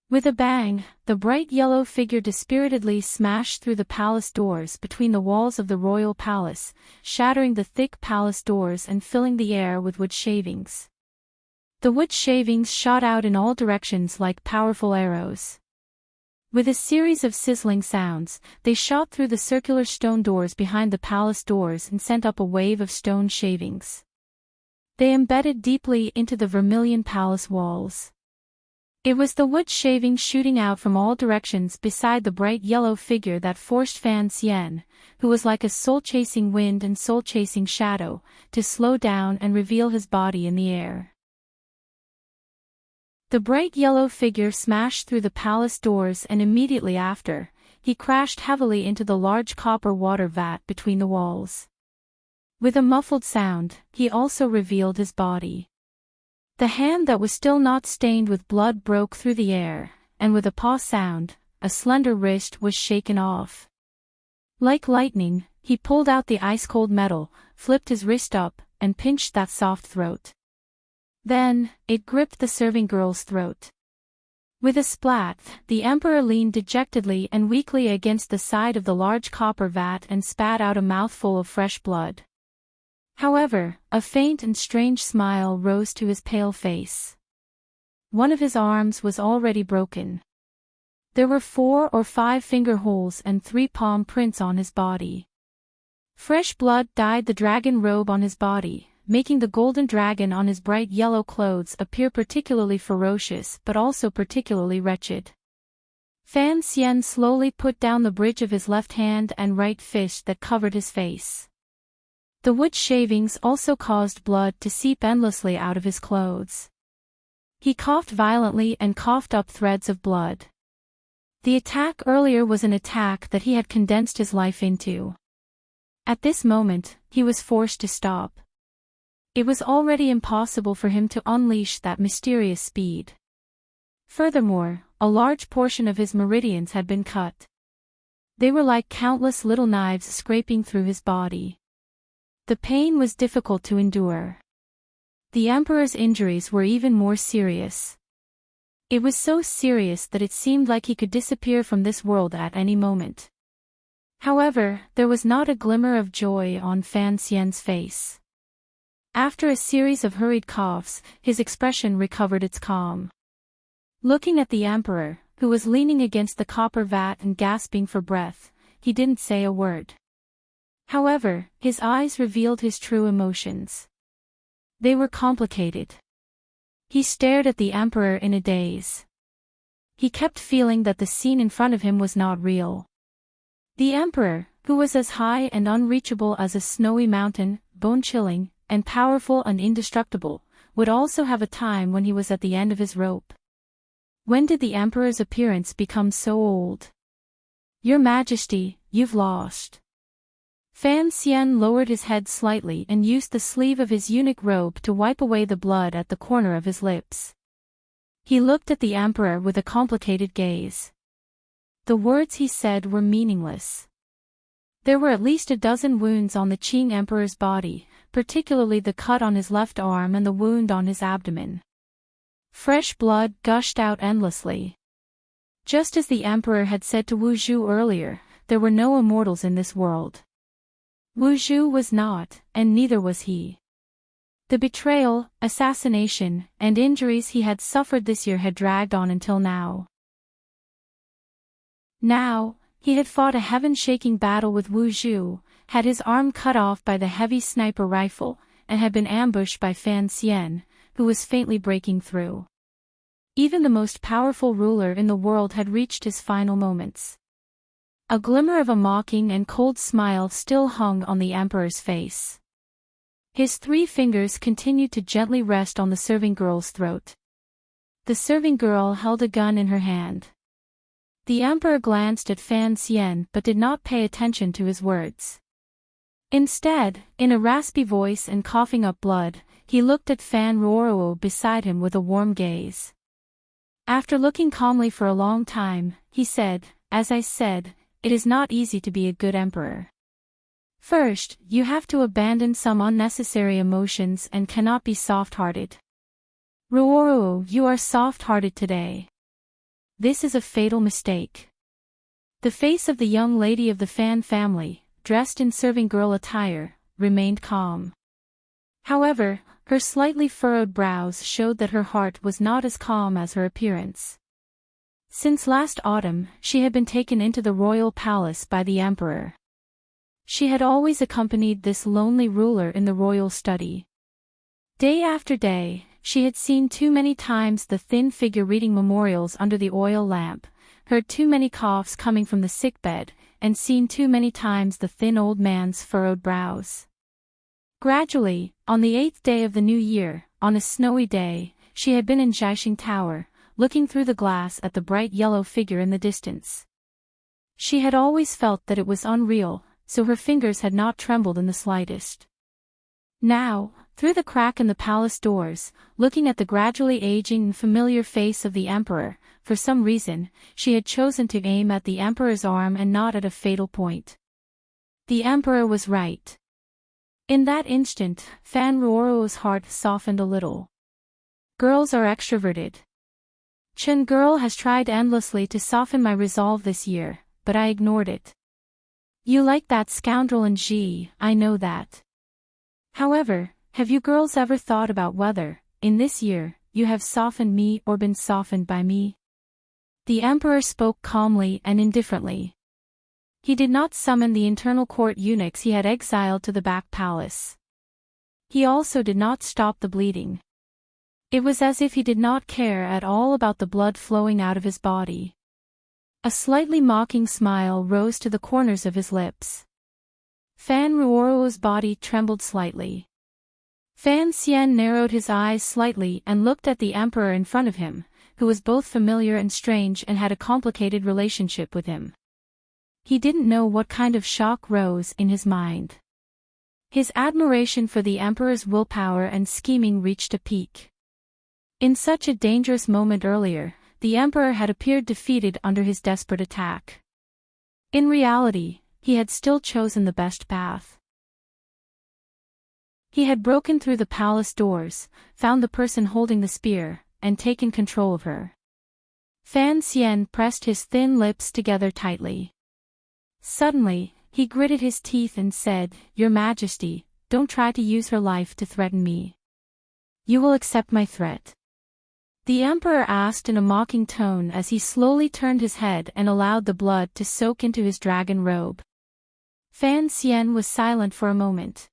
With a bang, the bright yellow figure dispiritedly smashed through the palace doors between the walls of the royal palace, shattering the thick palace doors and filling the air with wood shavings. The wood shavings shot out in all directions like powerful arrows. With a series of sizzling sounds, they shot through the circular stone doors behind the palace doors and sent up a wave of stone shavings. They embedded deeply into the vermilion palace walls. It was the wood shavings shooting out from all directions beside the bright yellow figure that forced Fan Xian, who was like a soul-chasing wind and soul-chasing shadow, to slow down and reveal his body in the air. The bright yellow figure smashed through the palace doors and immediately after, he crashed heavily into the large copper water vat between the walls. With a muffled sound, he also revealed his body. The hand that was still not stained with blood broke through the air, and with a paw sound, a slender wrist was shaken off. Like lightning, he pulled out the ice-cold metal, flipped his wrist up, and pinched that soft throat. Then, it gripped the serving girl's throat. With a splat, the emperor leaned dejectedly and weakly against the side of the large copper vat and spat out a mouthful of fresh blood. However, a faint and strange smile rose to his pale face. One of his arms was already broken. There were 4 or 5 finger holes and 3 palm prints on his body. Fresh blood dyed the dragon robe on his body, making the golden dragon on his bright yellow clothes appear particularly ferocious but also particularly wretched. Fan Xian slowly put down the bridge of his left hand and right fist that covered his face. The wood shavings also caused blood to seep endlessly out of his clothes. He coughed violently and coughed up threads of blood. The attack earlier was an attack that he had condensed his life into. At this moment, he was forced to stop. It was already impossible for him to unleash that mysterious speed. Furthermore, a large portion of his meridians had been cut. They were like countless little knives scraping through his body. The pain was difficult to endure. The emperor's injuries were even more serious. It was so serious that it seemed like he could disappear from this world at any moment. However, there was not a glimmer of joy on Fan Xian's face. After a series of hurried coughs, his expression recovered its calm. Looking at the emperor, who was leaning against the copper vat and gasping for breath, he didn't say a word. However, his eyes revealed his true emotions. They were complicated. He stared at the emperor in a daze. He kept feeling that the scene in front of him was not real. The emperor, who was as high and unreachable as a snowy mountain, bone-chilling, and powerful and indestructible, would also have a time when he was at the end of his rope. When did the emperor's appearance become so old? Your Majesty, you've lost. Fan Xian lowered his head slightly and used the sleeve of his eunuch robe to wipe away the blood at the corner of his lips. He looked at the emperor with a complicated gaze. The words he said were meaningless. There were at least a dozen wounds on the Qing emperor's body, particularly the cut on his left arm and the wound on his abdomen. Fresh blood gushed out endlessly. Just as the emperor had said to Wu Zhu earlier, there were no immortals in this world. Wu Zhu was not, and neither was he. The betrayal, assassination, and injuries he had suffered this year had dragged on until now. Now, he had fought a heaven-shaking battle with Wu Zhu, had his arm cut off by the heavy sniper rifle, and had been ambushed by Fan Xian, who was faintly breaking through. Even the most powerful ruler in the world had reached his final moments. A glimmer of a mocking and cold smile still hung on the emperor's face. His 3 fingers continued to gently rest on the serving girl's throat. The serving girl held a gun in her hand. The emperor glanced at Fan Xian but did not pay attention to his words. Instead, in a raspy voice and coughing up blood, he looked at Fan Ruoruo beside him with a warm gaze. After looking calmly for a long time, he said, "As I said, it is not easy to be a good emperor. First, you have to abandon some unnecessary emotions and cannot be soft-hearted. Ruoruo, you are soft-hearted today. This is a fatal mistake." The face of the young lady of the Fan family, dressed in serving girl attire, remained calm. However, her slightly furrowed brows showed that her heart was not as calm as her appearance. Since last autumn, she had been taken into the royal palace by the emperor. She had always accompanied this lonely ruler in the royal study. Day after day, she had seen too many times the thin figure reading memorials under the oil lamp, heard too many coughs coming from the sickbed, and seen too many times the thin old man's furrowed brows. Gradually, on the 8th day of the new year, on a snowy day, she had been in Jiaxing Tower, looking through the glass at the bright yellow figure in the distance. She had always felt that it was unreal, so her fingers had not trembled in the slightest. Now, through the crack in the palace doors, looking at the gradually aging and familiar face of the emperor, for some reason, she had chosen to aim at the emperor's arm and not at a fatal point. The emperor was right. In that instant, Fan Ruoro's heart softened a little. Girls are extroverted. Chen girl has tried endlessly to soften my resolve this year, but I ignored it. You like that scoundrel in Ji, I know that. However, have you girls ever thought about whether, in this year, you have softened me or been softened by me? The emperor spoke calmly and indifferently. He did not summon the internal court eunuchs he had exiled to the back palace. He also did not stop the bleeding. It was as if he did not care at all about the blood flowing out of his body. A slightly mocking smile rose to the corners of his lips. Fan Ruoro's body trembled slightly. Fan Xian narrowed his eyes slightly and looked at the emperor in front of him, who was both familiar and strange and had a complicated relationship with him. He didn't know what kind of shock rose in his mind. His admiration for the emperor's willpower and scheming reached a peak. In such a dangerous moment earlier, the emperor had appeared defeated under his desperate attack. In reality, he had still chosen the best path. He had broken through the palace doors, found the person holding the spear, and taken control of her. Fan Xian pressed his thin lips together tightly. Suddenly, he gritted his teeth and said, "Your Majesty, don't try to use her life to threaten me. You will accept my threat?" The emperor asked in a mocking tone as he slowly turned his head and allowed the blood to soak into his dragon robe. Fan Xian was silent for a moment.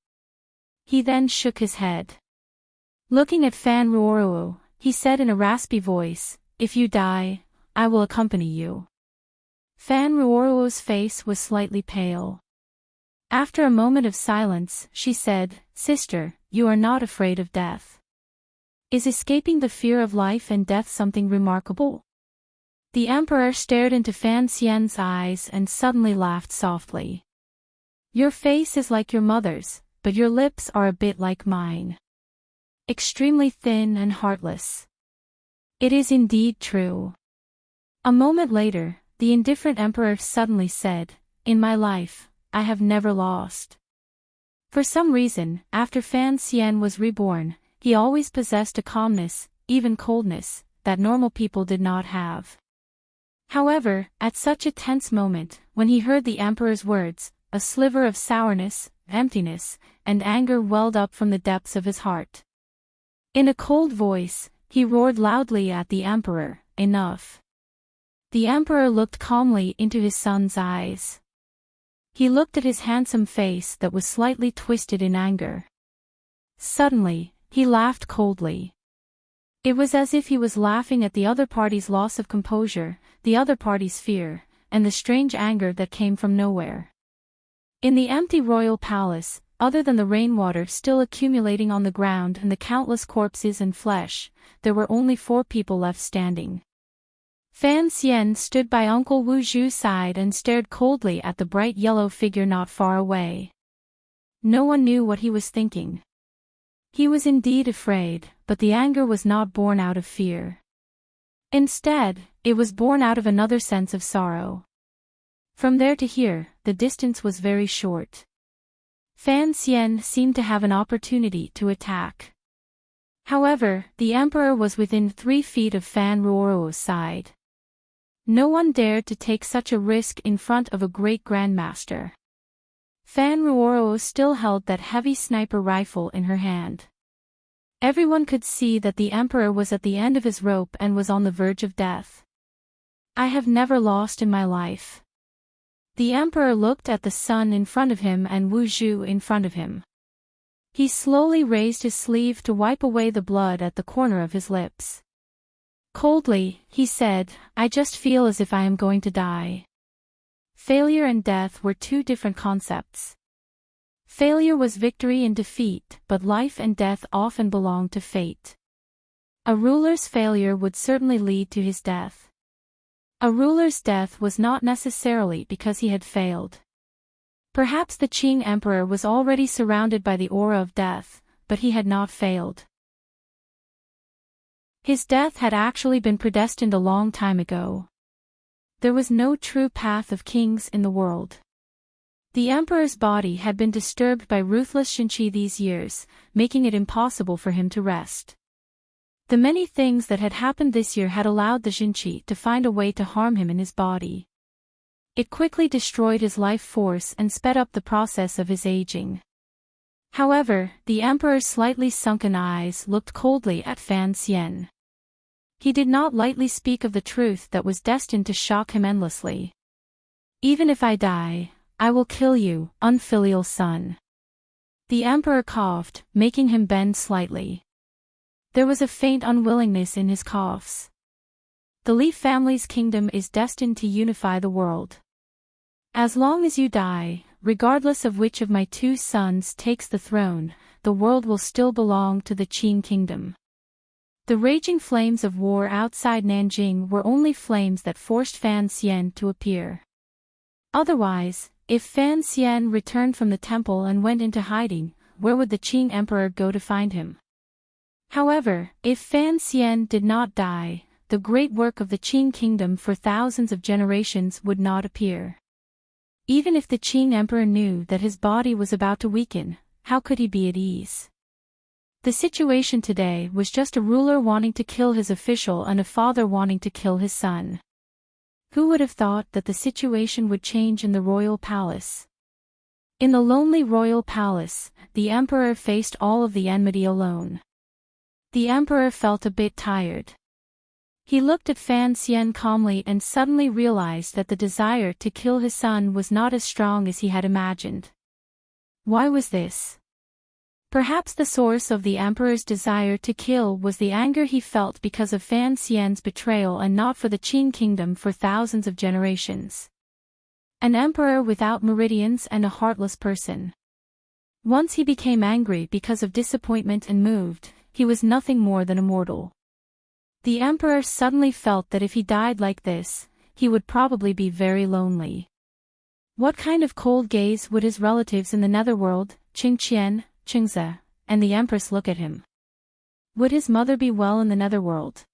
He then shook his head. Looking at Fan Ruoro, he said in a raspy voice, "If you die, I will accompany you." Fan Ruoro's face was slightly pale. After a moment of silence, she said, "Sister, you are not afraid of death. Is escaping the fear of life and death something remarkable?" The emperor stared into Fan Xian's eyes and suddenly laughed softly. "Your face is like your mother's, but your lips are a bit like mine. Extremely thin and heartless." "It is indeed true." A moment later, the indifferent emperor suddenly said, "In my life, I have never lost." For some reason, after Fan Xian was reborn, he always possessed a calmness, even coldness, that normal people did not have. However, at such a tense moment, when he heard the emperor's words, a sliver of sourness, emptiness, and anger welled up from the depths of his heart. In a cold voice, he roared loudly at the emperor, "Enough." The emperor looked calmly into his son's eyes. He looked at his handsome face that was slightly twisted in anger. Suddenly, he laughed coldly. It was as if he was laughing at the other party's loss of composure, the other party's fear, and the strange anger that came from nowhere. In the empty royal palace, other than the rainwater still accumulating on the ground and the countless corpses and flesh, there were only 4 people left standing. Fan Xian stood by Uncle Wu Zhu's side and stared coldly at the bright yellow figure not far away. No one knew what he was thinking. He was indeed afraid, but the anger was not born out of fear. Instead, it was born out of another sense of sorrow. From there to here, the distance was very short. Fan Xian seemed to have an opportunity to attack. However, the emperor was within 3 feet of Fan Ruoro's side. No one dared to take such a risk in front of a great grandmaster. Fan Ruoro still held that heavy sniper rifle in her hand. Everyone could see that the emperor was at the end of his rope and was on the verge of death. I have never lost in my life. The emperor looked at the sun in front of him and Wu Zhu in front of him. He slowly raised his sleeve to wipe away the blood at the corner of his lips. Coldly, he said, I just feel as if I am going to die. Failure and death were two different concepts. Failure was victory and defeat, but life and death often belonged to fate. A ruler's failure would certainly lead to his death. A ruler's death was not necessarily because he had failed. Perhaps the Qing emperor was already surrounded by the aura of death, but he had not failed. His death had actually been predestined a long time ago. There was no true path of kings in the world. The emperor's body had been disturbed by ruthless Xinqi these years, making it impossible for him to rest. The many things that had happened this year had allowed the Xinqi to find a way to harm him in his body. It quickly destroyed his life force and sped up the process of his aging. However, the emperor's slightly sunken eyes looked coldly at Fan Xian. He did not lightly speak of the truth that was destined to shock him endlessly. Even if I die, I will kill you, unfilial son. The emperor coughed, making him bend slightly. There was a faint unwillingness in his coughs. The Li family's kingdom is destined to unify the world. As long as you die, regardless of which of my two sons takes the throne, the world will still belong to the Qing kingdom. The raging flames of war outside Nanjing were only flames that forced Fan Xian to appear. Otherwise, if Fan Xian returned from the temple and went into hiding, where would the Qing emperor go to find him? However, if Fan Xian did not die, the great work of the Qing kingdom for thousands of generations would not appear. Even if the Qing emperor knew that his body was about to weaken, how could he be at ease? The situation today was just a ruler wanting to kill his official and a father wanting to kill his son. Who would have thought that the situation would change in the royal palace? In the lonely royal palace, the emperor faced all of the enmity alone. The emperor felt a bit tired. He looked at Fan Xian calmly and suddenly realized that the desire to kill his son was not as strong as he had imagined. Why was this? Perhaps the source of the emperor's desire to kill was the anger he felt because of Fan Xian's betrayal and not for the Qing kingdom for thousands of generations. An emperor without meridians and a heartless person. Once he became angry because of disappointment and moved, he was nothing more than a mortal. The emperor suddenly felt that if he died like this, he would probably be very lonely. What kind of cold gaze would his relatives in the netherworld, Qingqian, Qingze, and the empress look at him? Would his mother be well in the netherworld?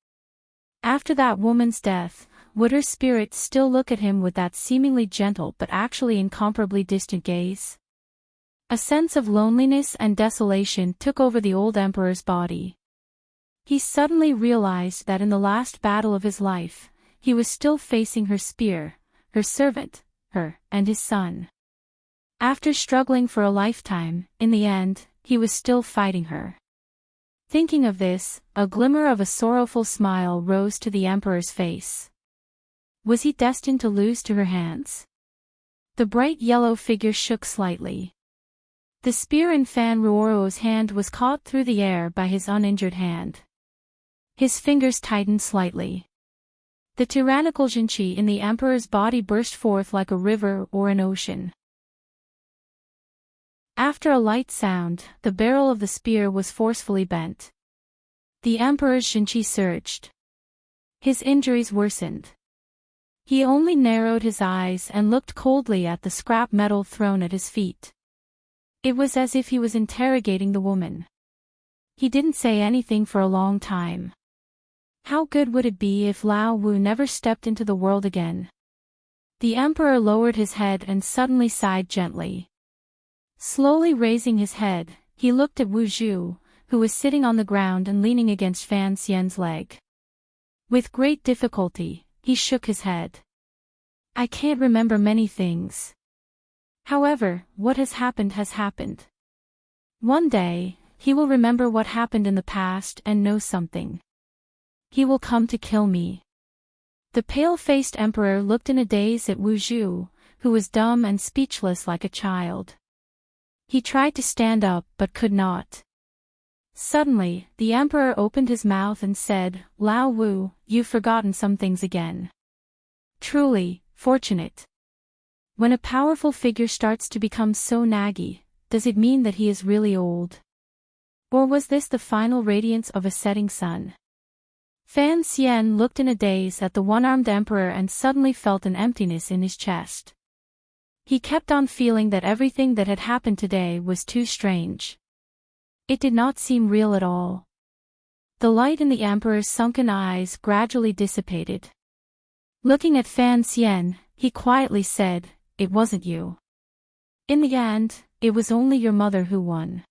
After that woman's death, would her spirit still look at him with that seemingly gentle but actually incomparably distant gaze? A sense of loneliness and desolation took over the old emperor's body. He suddenly realized that in the last battle of his life, he was still facing her spear, her servant, her, and his son. After struggling for a lifetime, in the end, he was still fighting her. Thinking of this, a glimmer of a sorrowful smile rose to the emperor's face. Was he destined to lose to her hands? The bright yellow figure shook slightly. The spear in Fan Ruoro's hand was caught through the air by his uninjured hand. His fingers tightened slightly. The tyrannical Xinqi in the emperor's body burst forth like a river or an ocean. After a light sound, the barrel of the spear was forcefully bent. The emperor's Xinqi surged. His injuries worsened. He only narrowed his eyes and looked coldly at the scrap metal thrown at his feet. It was as if he was interrogating the woman. He didn't say anything for a long time. How good would it be if Lao Wu never stepped into the world again? The emperor lowered his head and suddenly sighed gently. Slowly raising his head, he looked at Wu Zhu, who was sitting on the ground and leaning against Fan Xian's leg. With great difficulty, he shook his head. I can't remember many things. However, what has happened has happened. One day, he will remember what happened in the past and know something. He will come to kill me. The pale-faced emperor looked in a daze at Wu Zhu, who was dumb and speechless like a child. He tried to stand up but could not. Suddenly, the emperor opened his mouth and said, "Lao Wu, you've forgotten some things again. Truly, fortunate. When a powerful figure starts to become so naggy, does it mean that he is really old? Or was this the final radiance of a setting sun?" Fan Xian looked in a daze at the one-armed emperor and suddenly felt an emptiness in his chest. He kept on feeling that everything that had happened today was too strange. It did not seem real at all. The light in the emperor's sunken eyes gradually dissipated. Looking at Fan Xian, he quietly said, "It wasn't you. In the end, it was only your mother who won."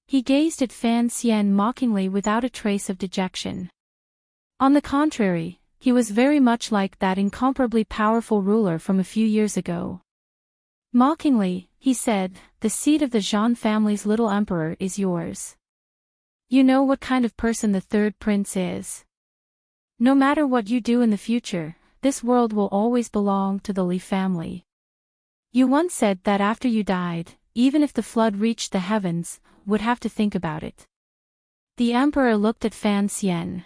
He gazed at Fan Xian mockingly without a trace of dejection. On the contrary, he was very much like that incomparably powerful ruler from a few years ago. Mockingly, he said, "The seat of the Zhan family's little emperor is yours. You know what kind of person the third prince is. No matter what you do in the future, this world will always belong to the Li family. You once said that after you died, even if the flood reached the heavens, would have to think about it." The emperor looked at Fan Xian.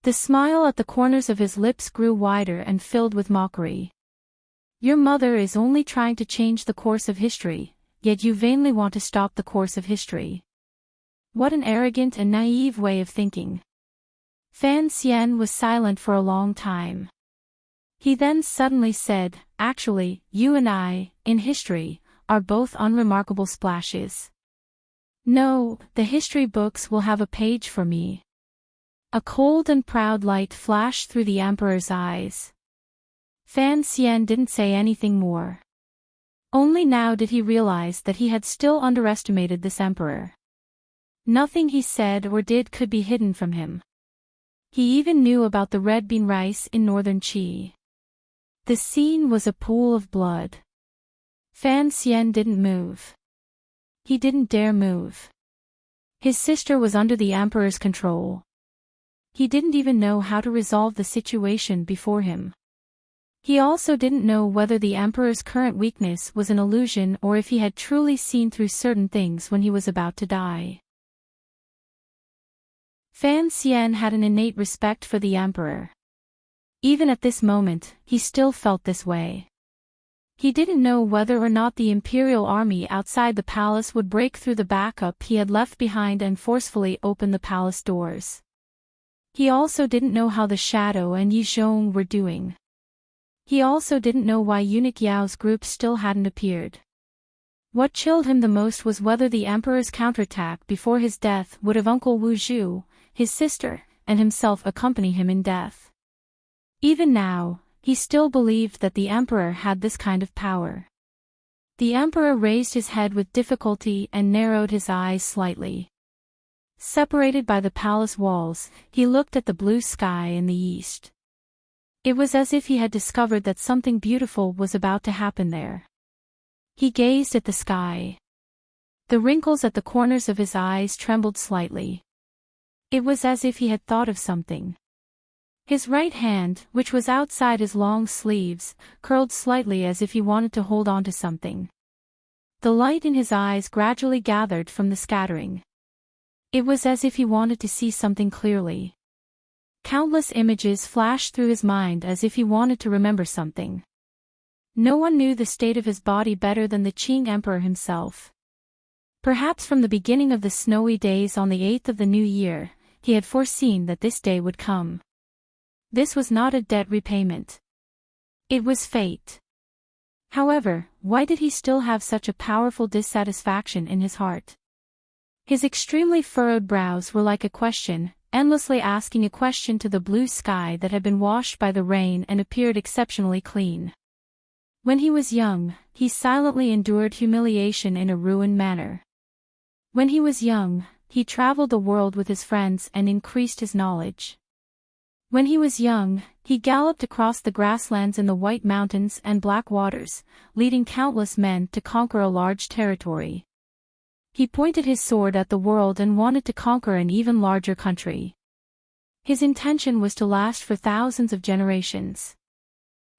The smile at the corners of his lips grew wider and filled with mockery. "Your mother is only trying to change the course of history, yet you vainly want to stop the course of history. What an arrogant and naive way of thinking." Fan Xian was silent for a long time. He then suddenly said, "Actually, you and I, in history, are both unremarkable splashes. No, the history books will have a page for me." A cold and proud light flashed through the emperor's eyes. Fan Xian didn't say anything more. Only now did he realize that he had still underestimated this emperor. Nothing he said or did could be hidden from him. He even knew about the red bean rice in northern Qi. The scene was a pool of blood. Fan Xian didn't move. He didn't dare move. His sister was under the emperor's control. He didn't even know how to resolve the situation before him. He also didn't know whether the emperor's current weakness was an illusion or if he had truly seen through certain things when he was about to die. Fan Xian had an innate respect for the emperor. Even at this moment, he still felt this way. He didn't know whether or not the imperial army outside the palace would break through the backup he had left behind and forcefully open the palace doors. He also didn't know how the Shadow and Yi Zhong were doing. He also didn't know why Eunuch Yao's group still hadn't appeared. What chilled him the most was whether the emperor's counterattack before his death would have Uncle Wu Zhu, his sister, and himself accompany him in death. Even now, he still believed that the emperor had this kind of power. The emperor raised his head with difficulty and narrowed his eyes slightly. Separated by the palace walls, he looked at the blue sky in the east. It was as if he had discovered that something beautiful was about to happen there. He gazed at the sky. The wrinkles at the corners of his eyes trembled slightly. It was as if he had thought of something. His right hand, which was outside his long sleeves, curled slightly as if he wanted to hold on to something. The light in his eyes gradually gathered from the scattering. It was as if he wanted to see something clearly. Countless images flashed through his mind as if he wanted to remember something. No one knew the state of his body better than the Qing Emperor himself. Perhaps from the beginning of the snowy days on the 8th of the new year, he had foreseen that this day would come. This was not a debt repayment. It was fate. However, why did he still have such a powerful dissatisfaction in his heart? His extremely furrowed brows were like a question, endlessly asking a question to the blue sky that had been washed by the rain and appeared exceptionally clean. When he was young, he silently endured humiliation in a ruined manner. When he was young, he traveled the world with his friends and increased his knowledge. When he was young, he galloped across the grasslands in the White Mountains and Black Waters, leading countless men to conquer a large territory. He pointed his sword at the world and wanted to conquer an even larger country. His intention was to last for thousands of generations.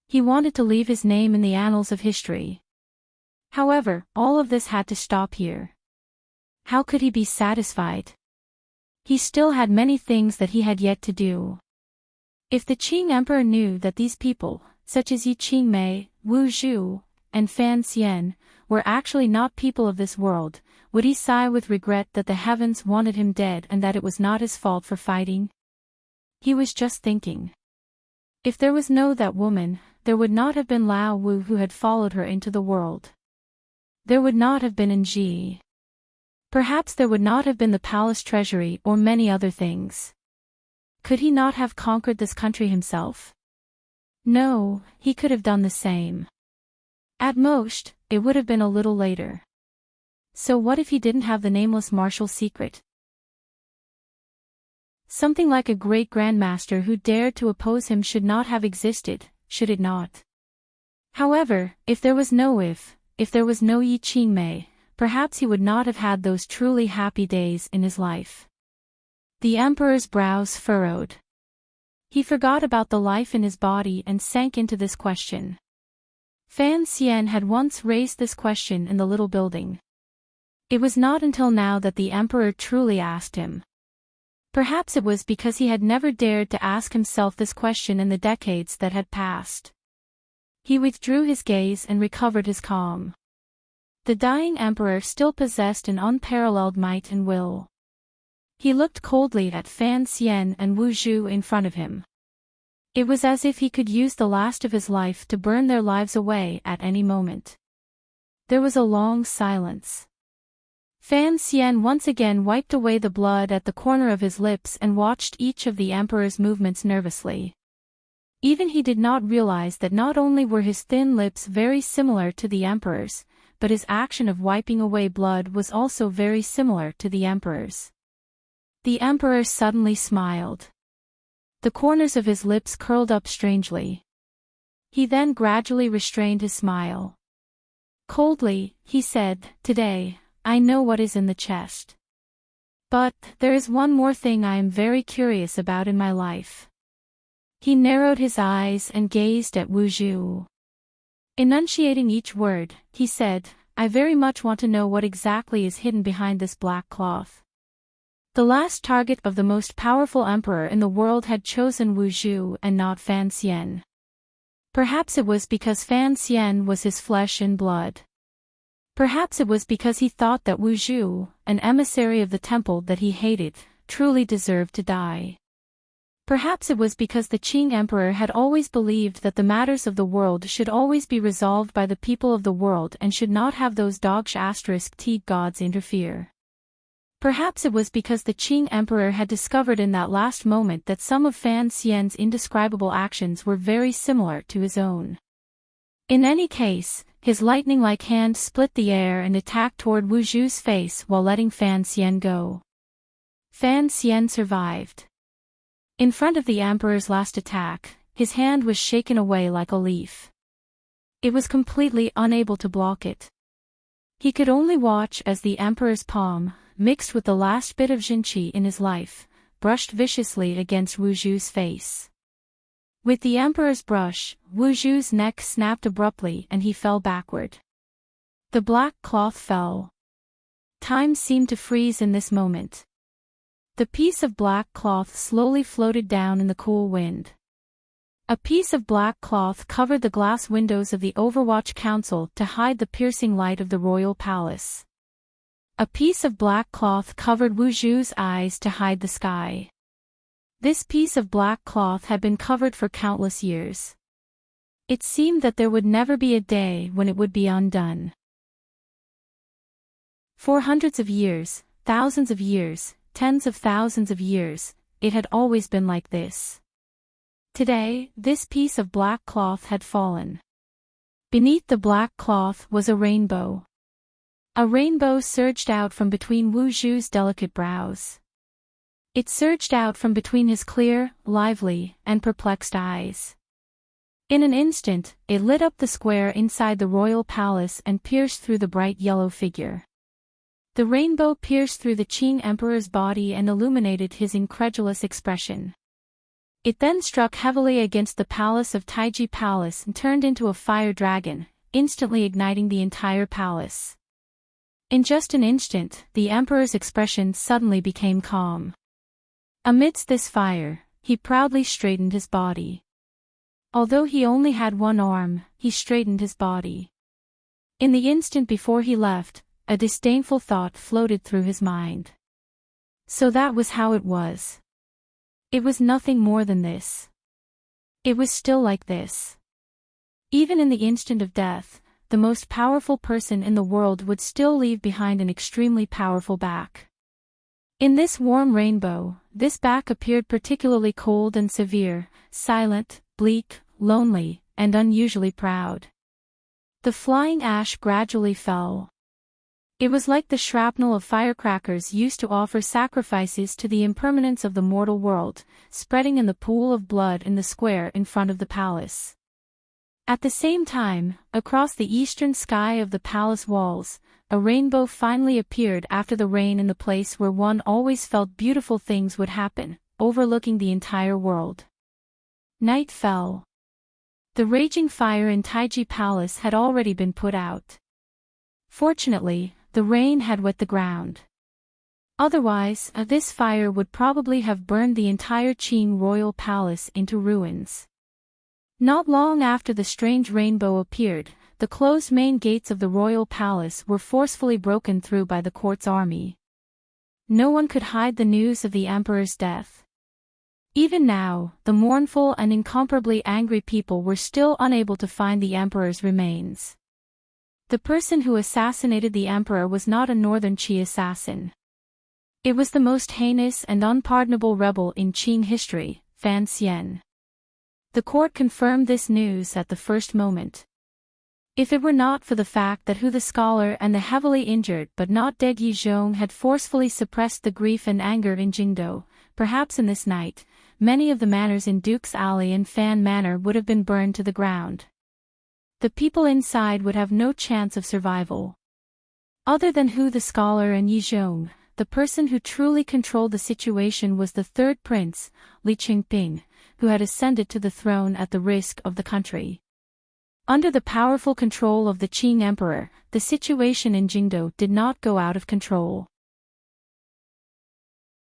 He wanted to leave his name in the annals of history. However, all of this had to stop here. How could he be satisfied? He still had many things that he had yet to do. If the Qing Emperor knew that these people, such as Yi Qingmei, Wu Zhu, and Fan Xian, were actually not people of this world, would he sigh with regret that the heavens wanted him dead and that it was not his fault for fighting? He was just thinking. If there was no that woman, there would not have been Lao Wu who had followed her into the world. There would not have been Ji. Perhaps there would not have been the palace treasury or many other things. Could he not have conquered this country himself? No, he could have done the same. At most, it would have been a little later. So what if he didn't have the nameless martial secret? Something like a great grandmaster who dared to oppose him should not have existed, should it not? However, if there was no Yi Qingmei, perhaps he would not have had those truly happy days in his life. The emperor's brows furrowed. He forgot about the life in his body and sank into this question. Fan Xian had once raised this question in the little building. It was not until now that the emperor truly asked him. Perhaps it was because he had never dared to ask himself this question in the decades that had passed. He withdrew his gaze and recovered his calm. The dying emperor still possessed an unparalleled might and will. He looked coldly at Fan Xian and Wu Zhu in front of him. It was as if he could use the last of his life to burn their lives away at any moment. There was a long silence. Fan Xian once again wiped away the blood at the corner of his lips and watched each of the emperor's movements nervously. Even he did not realize that not only were his thin lips very similar to the emperor's, but his action of wiping away blood was also very similar to the emperor's. The emperor suddenly smiled. The corners of his lips curled up strangely. He then gradually restrained his smile. Coldly, he said, "Today, I know what is in the chest. But, there is one more thing I am very curious about in my life." He narrowed his eyes and gazed at Wu Zhu. Enunciating each word, he said, "I very much want to know what exactly is hidden behind this black cloth." The last target of the most powerful emperor in the world had chosen Wu Zhu and not Fan Xian. Perhaps it was because Fan Xian was his flesh and blood. Perhaps it was because he thought that Wu Zhu, an emissary of the temple that he hated, truly deserved to die. Perhaps it was because the Qing emperor had always believed that the matters of the world should always be resolved by the people of the world and should not have those dogsh *t gods interfere. Perhaps it was because the Qing emperor had discovered in that last moment that some of Fan Xian's indescribable actions were very similar to his own. In any case, his lightning-like hand split the air and attacked toward Wu Zhu's face while letting Fan Xian go. Fan Xian survived. In front of the emperor's last attack, his hand was shaken away like a leaf. It was completely unable to block it. He could only watch as the emperor's palm, mixed with the last bit of jinqi in his life, brushed viciously against Wu Zhu's face. With the emperor's brush, Wu Zhu's neck snapped abruptly and he fell backward. The black cloth fell. Time seemed to freeze in this moment. The piece of black cloth slowly floated down in the cool wind. A piece of black cloth covered the glass windows of the Overwatch Council to hide the piercing light of the royal palace. A piece of black cloth covered Wu Zhu's eyes to hide the sky. This piece of black cloth had been covered for countless years. It seemed that there would never be a day when it would be undone. For hundreds of years, thousands of years, tens of thousands of years, it had always been like this. Today, this piece of black cloth had fallen. Beneath the black cloth was a rainbow. A rainbow surged out from between Wu Zhu's delicate brows. It surged out from between his clear, lively, and perplexed eyes. In an instant, it lit up the square inside the royal palace and pierced through the bright yellow figure. The rainbow pierced through the Qing emperor's body and illuminated his incredulous expression. It then struck heavily against the palace of Taiji Palace and turned into a fire dragon, instantly igniting the entire palace. In just an instant, the emperor's expression suddenly became calm. Amidst this fire, he proudly straightened his body. Although he only had one arm, he straightened his body. In the instant before he left, a disdainful thought floated through his mind. So that was how it was. It was nothing more than this. It was still like this. Even in the instant of death, the most powerful person in the world would still leave behind an extremely powerful back. In this warm rainbow, this back appeared particularly cold and severe, silent, bleak, lonely, and unusually proud. The flying ash gradually fell. It was like the shrapnel of firecrackers used to offer sacrifices to the impermanence of the mortal world, spreading in the pool of blood in the square in front of the palace. At the same time, across the eastern sky of the palace walls, a rainbow finally appeared after the rain in the place where one always felt beautiful things would happen, overlooking the entire world. Night fell. The raging fire in Taiji Palace had already been put out. Fortunately, the rain had wet the ground. Otherwise, this fire would probably have burned the entire Qing royal palace into ruins. Not long after the strange rainbow appeared, the closed main gates of the royal palace were forcefully broken through by the court's army. No one could hide the news of the emperor's death. Even now, the mournful and incomparably angry people were still unable to find the emperor's remains. The person who assassinated the emperor was not a northern Qi assassin. It was the most heinous and unpardonable rebel in Qing history, Fan Xian. The court confirmed this news at the first moment. If it were not for the fact that the scholar and the heavily injured but not dead Yi Zhong had forcefully suppressed the grief and anger in Jingdo, perhaps in this night, many of the manors in Duke's Alley and Fan Manor would have been burned to the ground. The people inside would have no chance of survival. Other than the scholar and Yi Zhong, the person who truly controlled the situation was the third prince, Li Qingping, who had ascended to the throne at the risk of the country. Under the powerful control of the Qing emperor, the situation in Jingdo did not go out of control.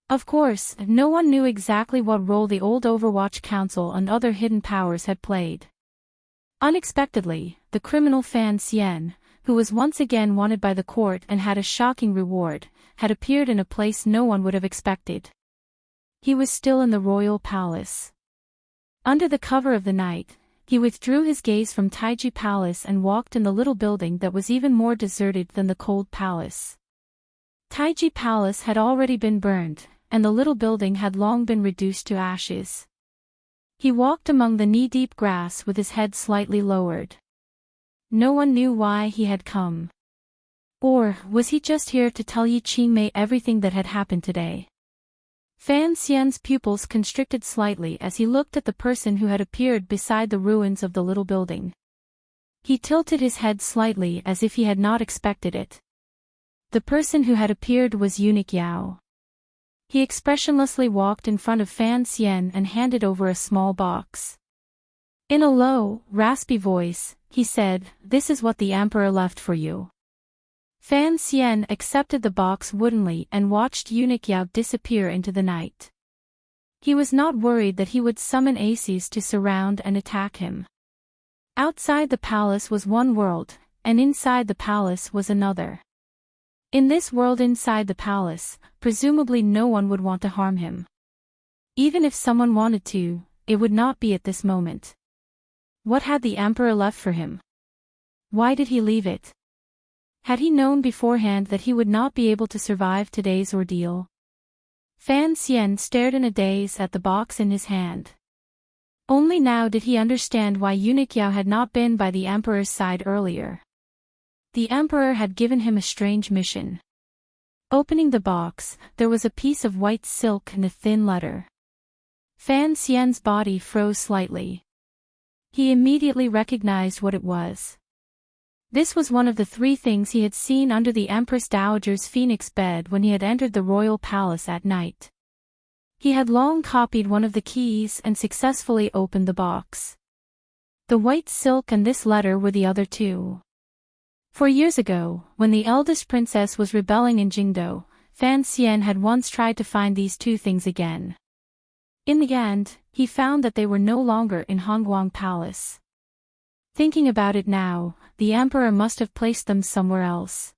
Of course, no one knew exactly what role the old Overwatch Council and other hidden powers had played. Unexpectedly, the criminal Fan Xian, who was once again wanted by the court and had a shocking reward, had appeared in a place no one would have expected. He was still in the royal palace. Under the cover of the night, he withdrew his gaze from Taiji Palace and walked in the little building that was even more deserted than the cold palace. Taiji Palace had already been burned, and the little building had long been reduced to ashes. He walked among the knee-deep grass with his head slightly lowered. No one knew why he had come. Or, was he just here to tell Yi Qingmei everything that had happened today? Fan Xian's pupils constricted slightly as he looked at the person who had appeared beside the ruins of the little building. He tilted his head slightly as if he had not expected it. The person who had appeared was Eunuch Yao. He expressionlessly walked in front of Fan Xian and handed over a small box. In a low, raspy voice, he said, "This is what the emperor left for you." Fan Xian accepted the box woodenly and watched Eunuch Yao disappear into the night. He was not worried that he would summon aces to surround and attack him. Outside the palace was one world, and inside the palace was another. In this world inside the palace, presumably no one would want to harm him. Even if someone wanted to, it would not be at this moment. What had the emperor left for him? Why did he leave it? Had he known beforehand that he would not be able to survive today's ordeal? Fan Xian stared in a daze at the box in his hand. Only now did he understand why Eunuch Yao had not been by the emperor's side earlier. The emperor had given him a strange mission. Opening the box, there was a piece of white silk and a thin letter. Fan Xian's body froze slightly. He immediately recognized what it was. This was one of the three things he had seen under the Empress Dowager's phoenix bed when he had entered the royal palace at night. He had long copied one of the keys and successfully opened the box. The white silk and this letter were the other two. 4 years ago, when the eldest princess was rebelling in Jingdo, Fan Xian had once tried to find these two things again. In the end, he found that they were no longer in Hongguang Palace. Thinking about it now, the emperor must have placed them somewhere else.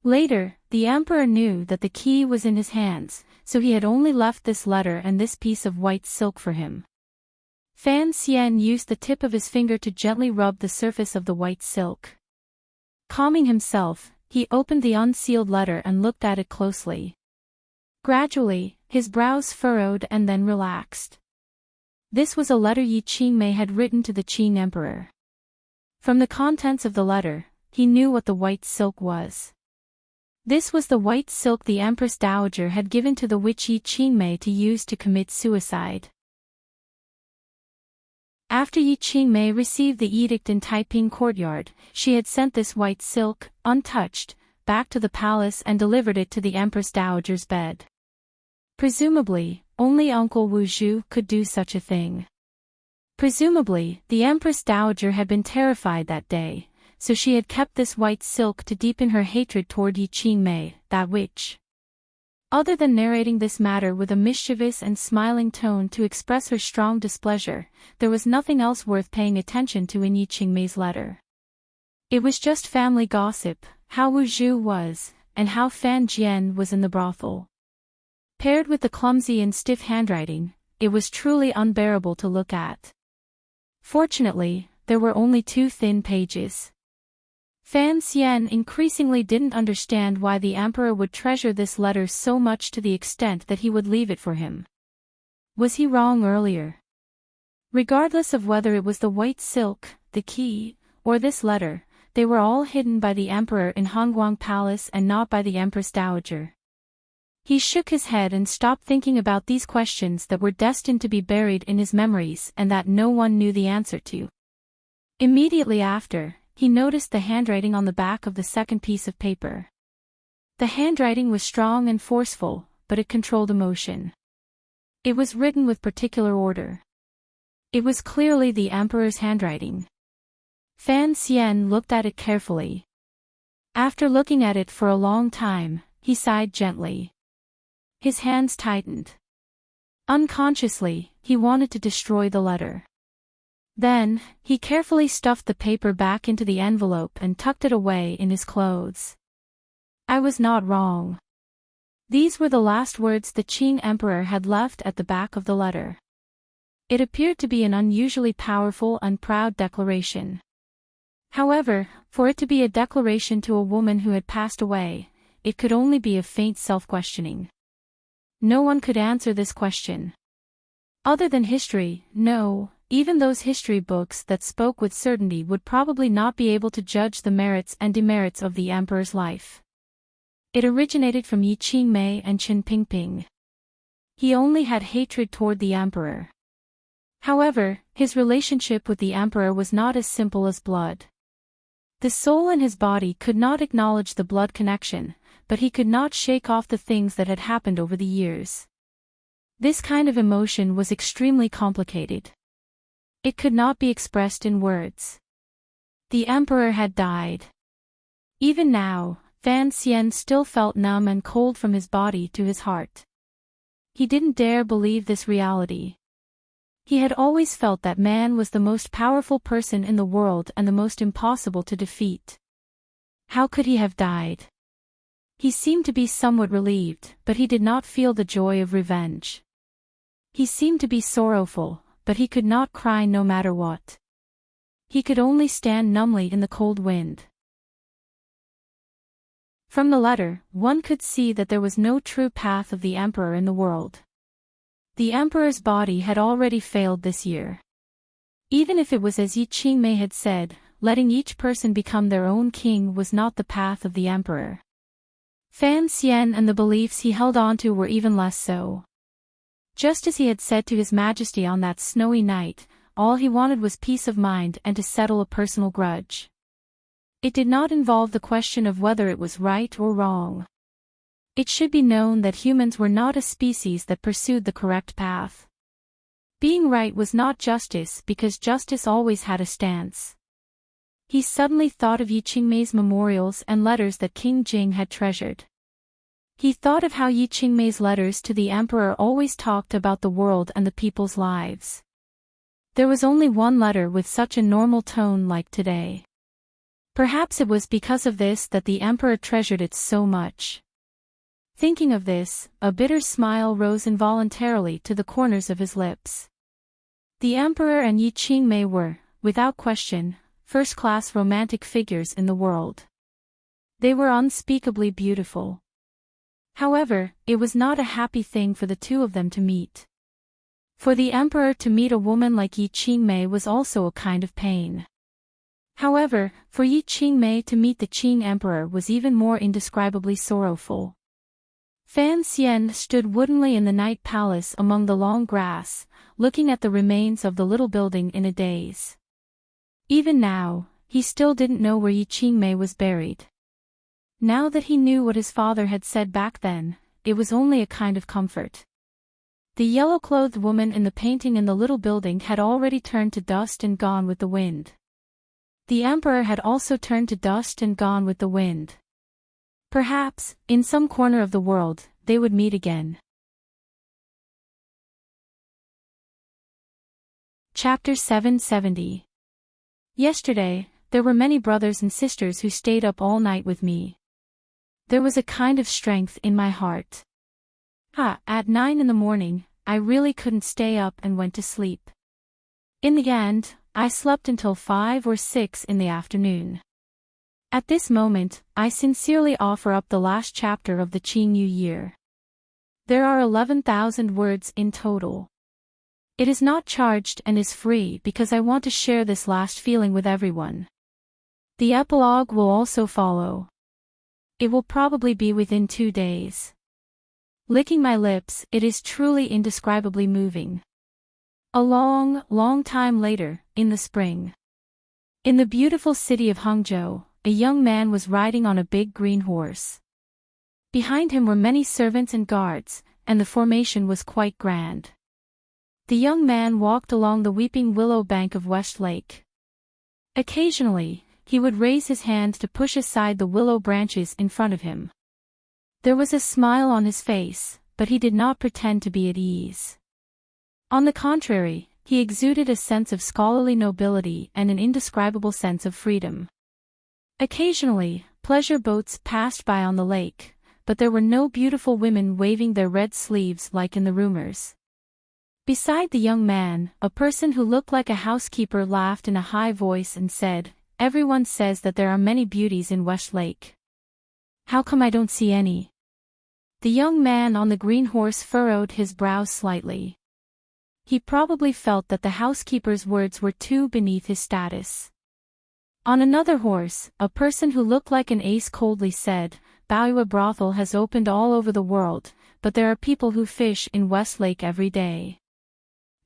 Later, the emperor knew that the key was in his hands, so he had only left this letter and this piece of white silk for him. Fan Xian used the tip of his finger to gently rub the surface of the white silk. Calming himself, he opened the unsealed letter and looked at it closely. Gradually, his brows furrowed and then relaxed. This was a letter Yi Qingmei had written to the Qing emperor. From the contents of the letter, he knew what the white silk was. This was the white silk the Empress Dowager had given to the witch Yi Qingmei to use to commit suicide. After Yi Qingmei received the edict in Taiping courtyard, she had sent this white silk, untouched, back to the palace and delivered it to the Empress Dowager's bed. Presumably, only Uncle Wu Zhu could do such a thing. Presumably, the Empress Dowager had been terrified that day, so she had kept this white silk to deepen her hatred toward Yi Qingmei, that witch. Other than narrating this matter with a mischievous and smiling tone to express her strong displeasure, there was nothing else worth paying attention to in Yi Qingmei's letter. It was just family gossip, how Wu Zhu was, and how Fan Jian was in the brothel. Paired with the clumsy and stiff handwriting, it was truly unbearable to look at. Fortunately, there were only 2 thin pages. Fan Xian increasingly didn't understand why the emperor would treasure this letter so much to the extent that he would leave it for him. Was he wrong earlier? Regardless of whether it was the white silk, the key, or this letter, they were all hidden by the emperor in Hongguang Palace and not by the Empress Dowager. He shook his head and stopped thinking about these questions that were destined to be buried in his memories and that no one knew the answer to. Immediately after, he noticed the handwriting on the back of the second piece of paper. The handwriting was strong and forceful, but it controlled emotion. It was written with particular order. It was clearly the emperor's handwriting. Fan Xian looked at it carefully. After looking at it for a long time, he sighed gently. His hands tightened. Unconsciously, he wanted to destroy the letter. Then, he carefully stuffed the paper back into the envelope and tucked it away in his clothes. I was not wrong. These were the last words the Qing emperor had left at the back of the letter. It appeared to be an unusually powerful and proud declaration. However, for it to be a declaration to a woman who had passed away, it could only be of faint self-questioning. No one could answer this question. Other than history, no. Even those history books that spoke with certainty would probably not be able to judge the merits and demerits of the emperor's life. It originated from Yi Qingmei and Chen Pingping. He only had hatred toward the emperor. However, his relationship with the emperor was not as simple as blood. The soul in his body could not acknowledge the blood connection, but he could not shake off the things that had happened over the years. This kind of emotion was extremely complicated. It could not be expressed in words. The emperor had died. Even now, Fan Xian still felt numb and cold from his body to his heart. He didn't dare believe this reality. He had always felt that man was the most powerful person in the world and the most impossible to defeat. How could he have died? He seemed to be somewhat relieved, but he did not feel the joy of revenge. He seemed to be sorrowful, but he could not cry no matter what. He could only stand numbly in the cold wind. From the letter, one could see that there was no true path of the emperor in the world. The emperor's body had already failed this year. Even if it was as Yi Qingmei had said, letting each person become their own king was not the path of the emperor. Fan Xian and the beliefs he held onto were even less so. Just as he had said to His Majesty on that snowy night, all he wanted was peace of mind and to settle a personal grudge. It did not involve the question of whether it was right or wrong. It should be known that humans were not a species that pursued the correct path. Being right was not justice because justice always had a stance. He suddenly thought of Yi Qingmei's memorials and letters that King Jing had treasured. He thought of how Yi Qingmei's letters to the emperor always talked about the world and the people's lives. There was only one letter with such a normal tone like today. Perhaps it was because of this that the emperor treasured it so much. Thinking of this, a bitter smile rose involuntarily to the corners of his lips. The emperor and Yi Qingmei were, without question, first-class romantic figures in the world. They were unspeakably beautiful. However, it was not a happy thing for the two of them to meet. For the emperor to meet a woman like Yi Qingmei was also a kind of pain. However, for Yi Qingmei to meet the Qing emperor was even more indescribably sorrowful. Fan Xian stood woodenly in the night palace among the long grass, looking at the remains of the little building in a daze. Even now, he still didn't know where Yi Qingmei was buried. Now that he knew what his father had said back then, it was only a kind of comfort. The yellow-clothed woman in the painting in the little building had already turned to dust and gone with the wind. The emperor had also turned to dust and gone with the wind. Perhaps, in some corner of the world, they would meet again. Chapter 770. Yesterday, there were many brothers and sisters who stayed up all night with me. There was a kind of strength in my heart. At 9 in the morning, I really couldn't stay up and went to sleep. In the end, I slept until 5 or 6 in the afternoon. At this moment, I sincerely offer up the last chapter of the Qing New Year. There are 11,000 words in total. It is not charged and is free because I want to share this last feeling with everyone. The epilogue will also follow. It will probably be within 2 days. Licking my lips, it is truly indescribably moving. A long, long time later, in the spring. In the beautiful city of Hangzhou, a young man was riding on a big green horse. Behind him were many servants and guards, and the formation was quite grand. The young man walked along the weeping willow bank of West Lake. Occasionally, he would raise his hand to push aside the willow branches in front of him. There was a smile on his face, but he did not pretend to be at ease. On the contrary, he exuded a sense of scholarly nobility and an indescribable sense of freedom. Occasionally, pleasure boats passed by on the lake, but there were no beautiful women waving their red sleeves like in the rumors. Beside the young man, a person who looked like a housekeeper laughed in a high voice and said, "Everyone says that there are many beauties in Westlake. How come I don't see any?" The young man on the green horse furrowed his brows slightly. He probably felt that the housekeeper's words were too beneath his status. On another horse, a person who looked like an ace coldly said, "Baoyue brothel has opened all over the world, but there are people who fish in Westlake every day.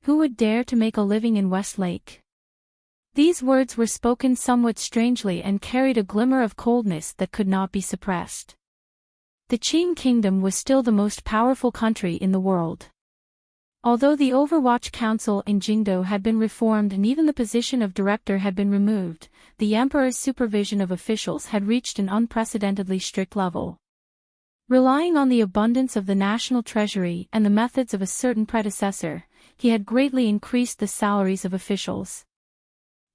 Who would dare to make a living in Westlake?" These words were spoken somewhat strangely and carried a glimmer of coldness that could not be suppressed. The Qing kingdom was still the most powerful country in the world. Although the Overwatch Council in Jingdo had been reformed and even the position of director had been removed, the emperor's supervision of officials had reached an unprecedentedly strict level. Relying on the abundance of the national treasury and the methods of a certain predecessor, he had greatly increased the salaries of officials.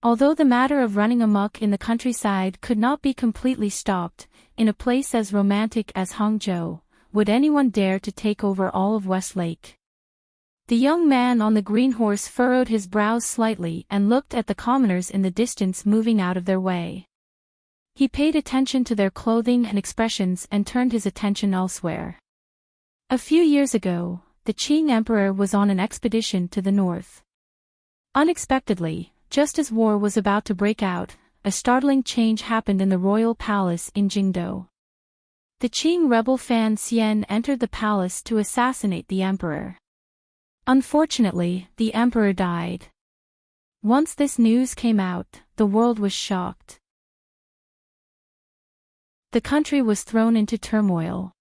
Although the matter of running amok in the countryside could not be completely stopped, in a place as romantic as Hangzhou, would anyone dare to take over all of Westlake? The young man on the green horse furrowed his brows slightly and looked at the commoners in the distance moving out of their way. He paid attention to their clothing and expressions and turned his attention elsewhere. A few years ago, the Qing emperor was on an expedition to the north. Unexpectedly, just as war was about to break out, a startling change happened in the royal palace in Jingdo. The Qing rebel Fan Xian entered the palace to assassinate the emperor. Unfortunately, the emperor died. Once this news came out, the world was shocked. The country was thrown into turmoil.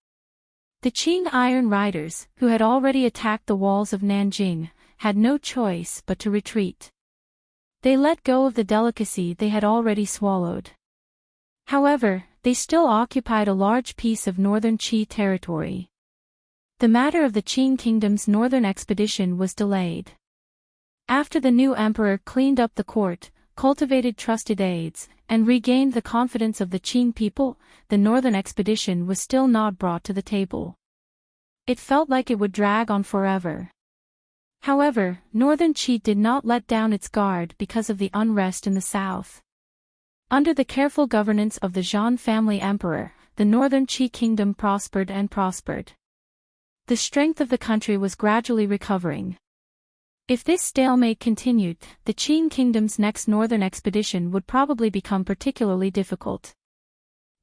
The Qing Iron Riders, who had already attacked the walls of Nanjing, had no choice but to retreat. They let go of the delicacy they had already swallowed. However, they still occupied a large piece of northern Qi territory. The matter of the Qing kingdom's northern expedition was delayed. After the new emperor cleaned up the court, cultivated trusted aides, and regained the confidence of the Qing people, the northern expedition was still not brought to the table. It felt like it would drag on forever. However, northern Qi did not let down its guard because of the unrest in the south. Under the careful governance of the Zhan family emperor, the northern Qi kingdom prospered and prospered. The strength of the country was gradually recovering. If this stalemate continued, the Qing kingdom's next northern expedition would probably become particularly difficult.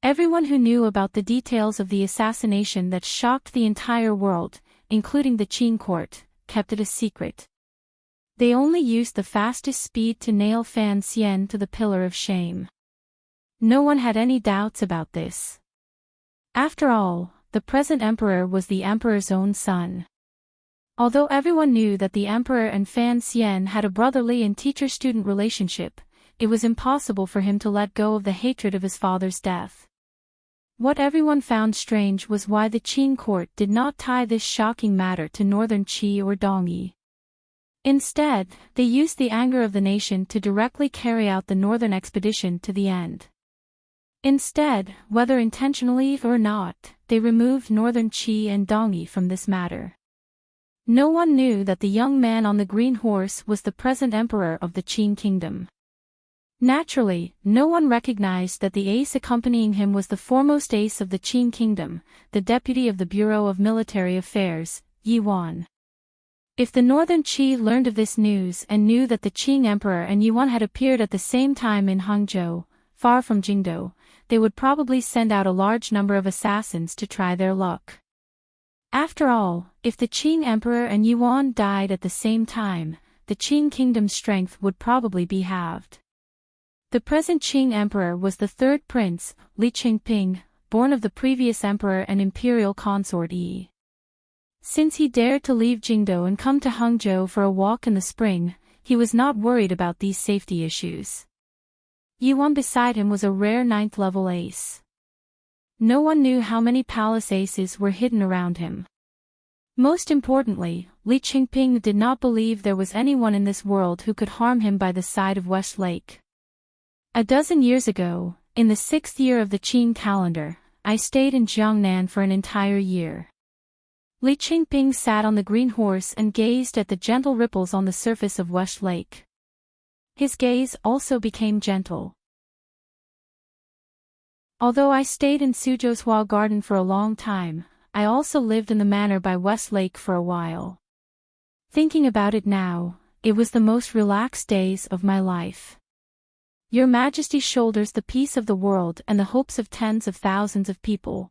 Everyone who knew about the details of the assassination that shocked the entire world, including the Qing court, kept it a secret. They only used the fastest speed to nail Fan Xian to the pillar of shame. No one had any doubts about this. After all, the present emperor was the emperor's own son. Although everyone knew that the emperor and Fan Xian had a brotherly and teacher-student relationship, it was impossible for him to let go of the hatred of his father's death. What everyone found strange was why the Qing court did not tie this shocking matter to northern Qi or Dongyi. Instead, they used the anger of the nation to directly carry out the northern expedition to the end. Instead, whether intentionally or not, they removed northern Qi and Dongyi from this matter. No one knew that the young man on the green horse was the present emperor of the Qing kingdom. Naturally, no one recognized that the ace accompanying him was the foremost ace of the Qing kingdom, the deputy of the Bureau of Military Affairs, Yuan. If the northern Qi learned of this news and knew that the Qing emperor and Yuan had appeared at the same time in Hangzhou, far from Jingdou, they would probably send out a large number of assassins to try their luck. After all, if the Qing emperor and Yuan died at the same time, the Qing kingdom's strength would probably be halved. The present Qing emperor was the third prince, Li Qingping, born of the previous emperor and imperial consort Yi. Since he dared to leave Jingdou and come to Hangzhou for a walk in the spring, he was not worried about these safety issues. Yuan beside him was a rare 9th-level ace. No one knew how many palace aces were hidden around him. Most importantly, Li Qingping did not believe there was anyone in this world who could harm him by the side of West Lake. A dozen years ago, in the 6th year of the Qing calendar, I stayed in Jiangnan for an entire year. Li Qingping sat on the green horse and gazed at the gentle ripples on the surface of West Lake. His gaze also became gentle. Although I stayed in Suzhouhua Garden for a long time, I also lived in the manor by West Lake for a while. Thinking about it now, it was the most relaxed days of my life. Your Majesty shoulders the peace of the world and the hopes of tens of thousands of people.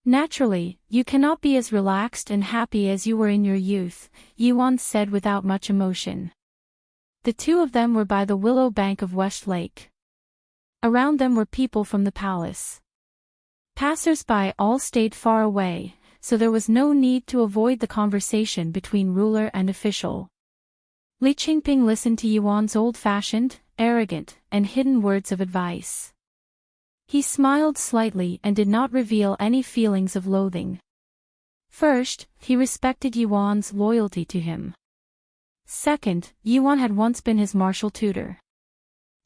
Naturally, you cannot be as relaxed and happy as you were in your youth, Yuan said without much emotion. The two of them were by the willow bank of West Lake. Around them were people from the palace. Passers-by all stayed far away, so there was no need to avoid the conversation between ruler and official. Li Qingping listened to Yuan's old-fashioned, arrogant, and hidden words of advice. He smiled slightly and did not reveal any feelings of loathing. First, he respected Yuan's loyalty to him. Second, Yuan had once been his martial tutor.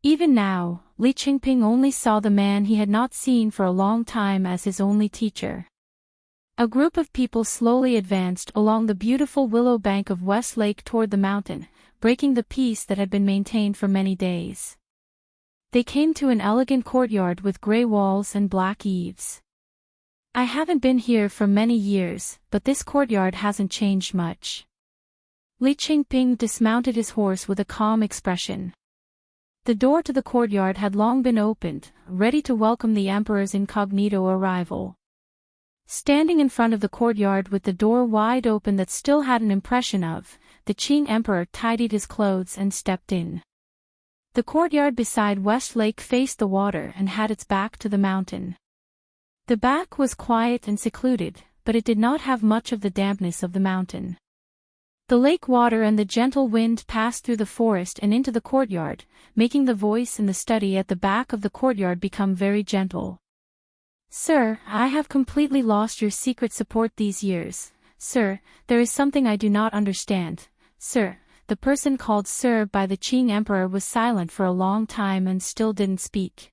Even now, Li Qingping only saw the man he had not seen for a long time as his only teacher. A group of people slowly advanced along the beautiful willow bank of West Lake toward the mountain, breaking the peace that had been maintained for many days. They came to an elegant courtyard with gray walls and black eaves. I haven't been here for many years, but this courtyard hasn't changed much. Li Qingping dismounted his horse with a calm expression. The door to the courtyard had long been opened, ready to welcome the emperor's incognito arrival. Standing in front of the courtyard with the door wide open that still had an impression of, the Qing emperor tidied his clothes and stepped in. The courtyard beside West Lake faced the water and had its back to the mountain. The back was quiet and secluded, but it did not have much of the dampness of the mountain. The lake water and the gentle wind passed through the forest and into the courtyard, making the voice in the study at the back of the courtyard become very gentle. Sir, I have completely lost your secret support these years. Sir, there is something I do not understand. Sir, the person called Sir by the Qing Emperor was silent for a long time and still didn't speak.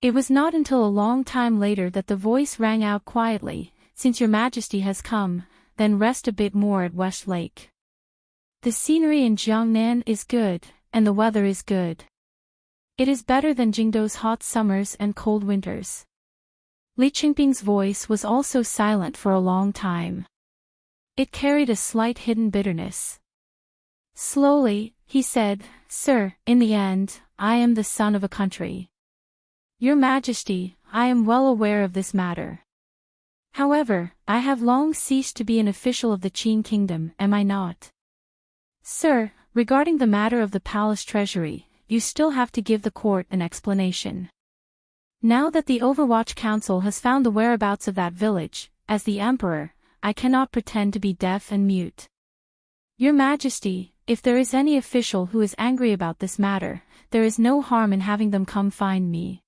It was not until a long time later that the voice rang out quietly, "Since your Majesty has come, then rest a bit more at West Lake. The scenery in Jiangnan is good, and the weather is good. It is better than Jingdo's hot summers and cold winters." Li Qingping's voice was also silent for a long time. It carried a slight hidden bitterness. Slowly, he said, "Sir, in the end, I am the son of a country. Your Majesty, I am well aware of this matter. However, I have long ceased to be an official of the Qin kingdom, am I not? Sir, regarding the matter of the palace treasury, you still have to give the court an explanation. Now that the Overwatch Council has found the whereabouts of that village, as the Emperor, I cannot pretend to be deaf and mute. Your Majesty, if there is any official who is angry about this matter, there is no harm in having them come find me.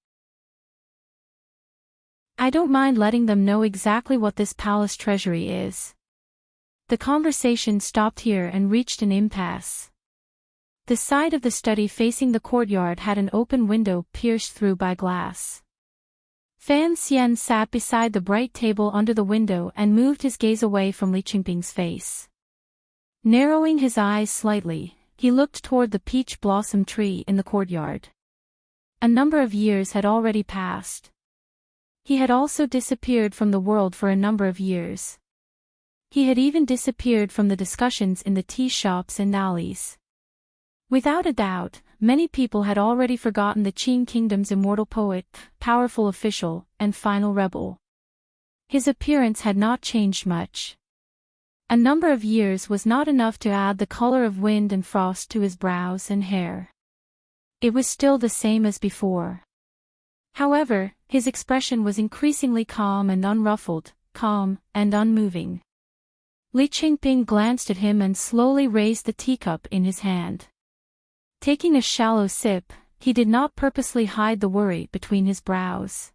I don't mind letting them know exactly what this palace treasury is." The conversation stopped here and reached an impasse. The side of the study facing the courtyard had an open window pierced through by glass. Fan Xian sat beside the bright table under the window and moved his gaze away from Li Qingping's face. Narrowing his eyes slightly, he looked toward the peach blossom tree in the courtyard. A number of years had already passed. He had also disappeared from the world for a number of years. He had even disappeared from the discussions in the tea shops and alleys. Without a doubt, many people had already forgotten the Qin kingdom's immortal poet, powerful official, and final rebel. His appearance had not changed much. A number of years was not enough to add the color of wind and frost to his brows and hair. It was still the same as before. However, his expression was increasingly calm and unruffled, calm and unmoving. Li Qingping glanced at him and slowly raised the teacup in his hand. Taking a shallow sip, he did not purposely hide the worry between his brows.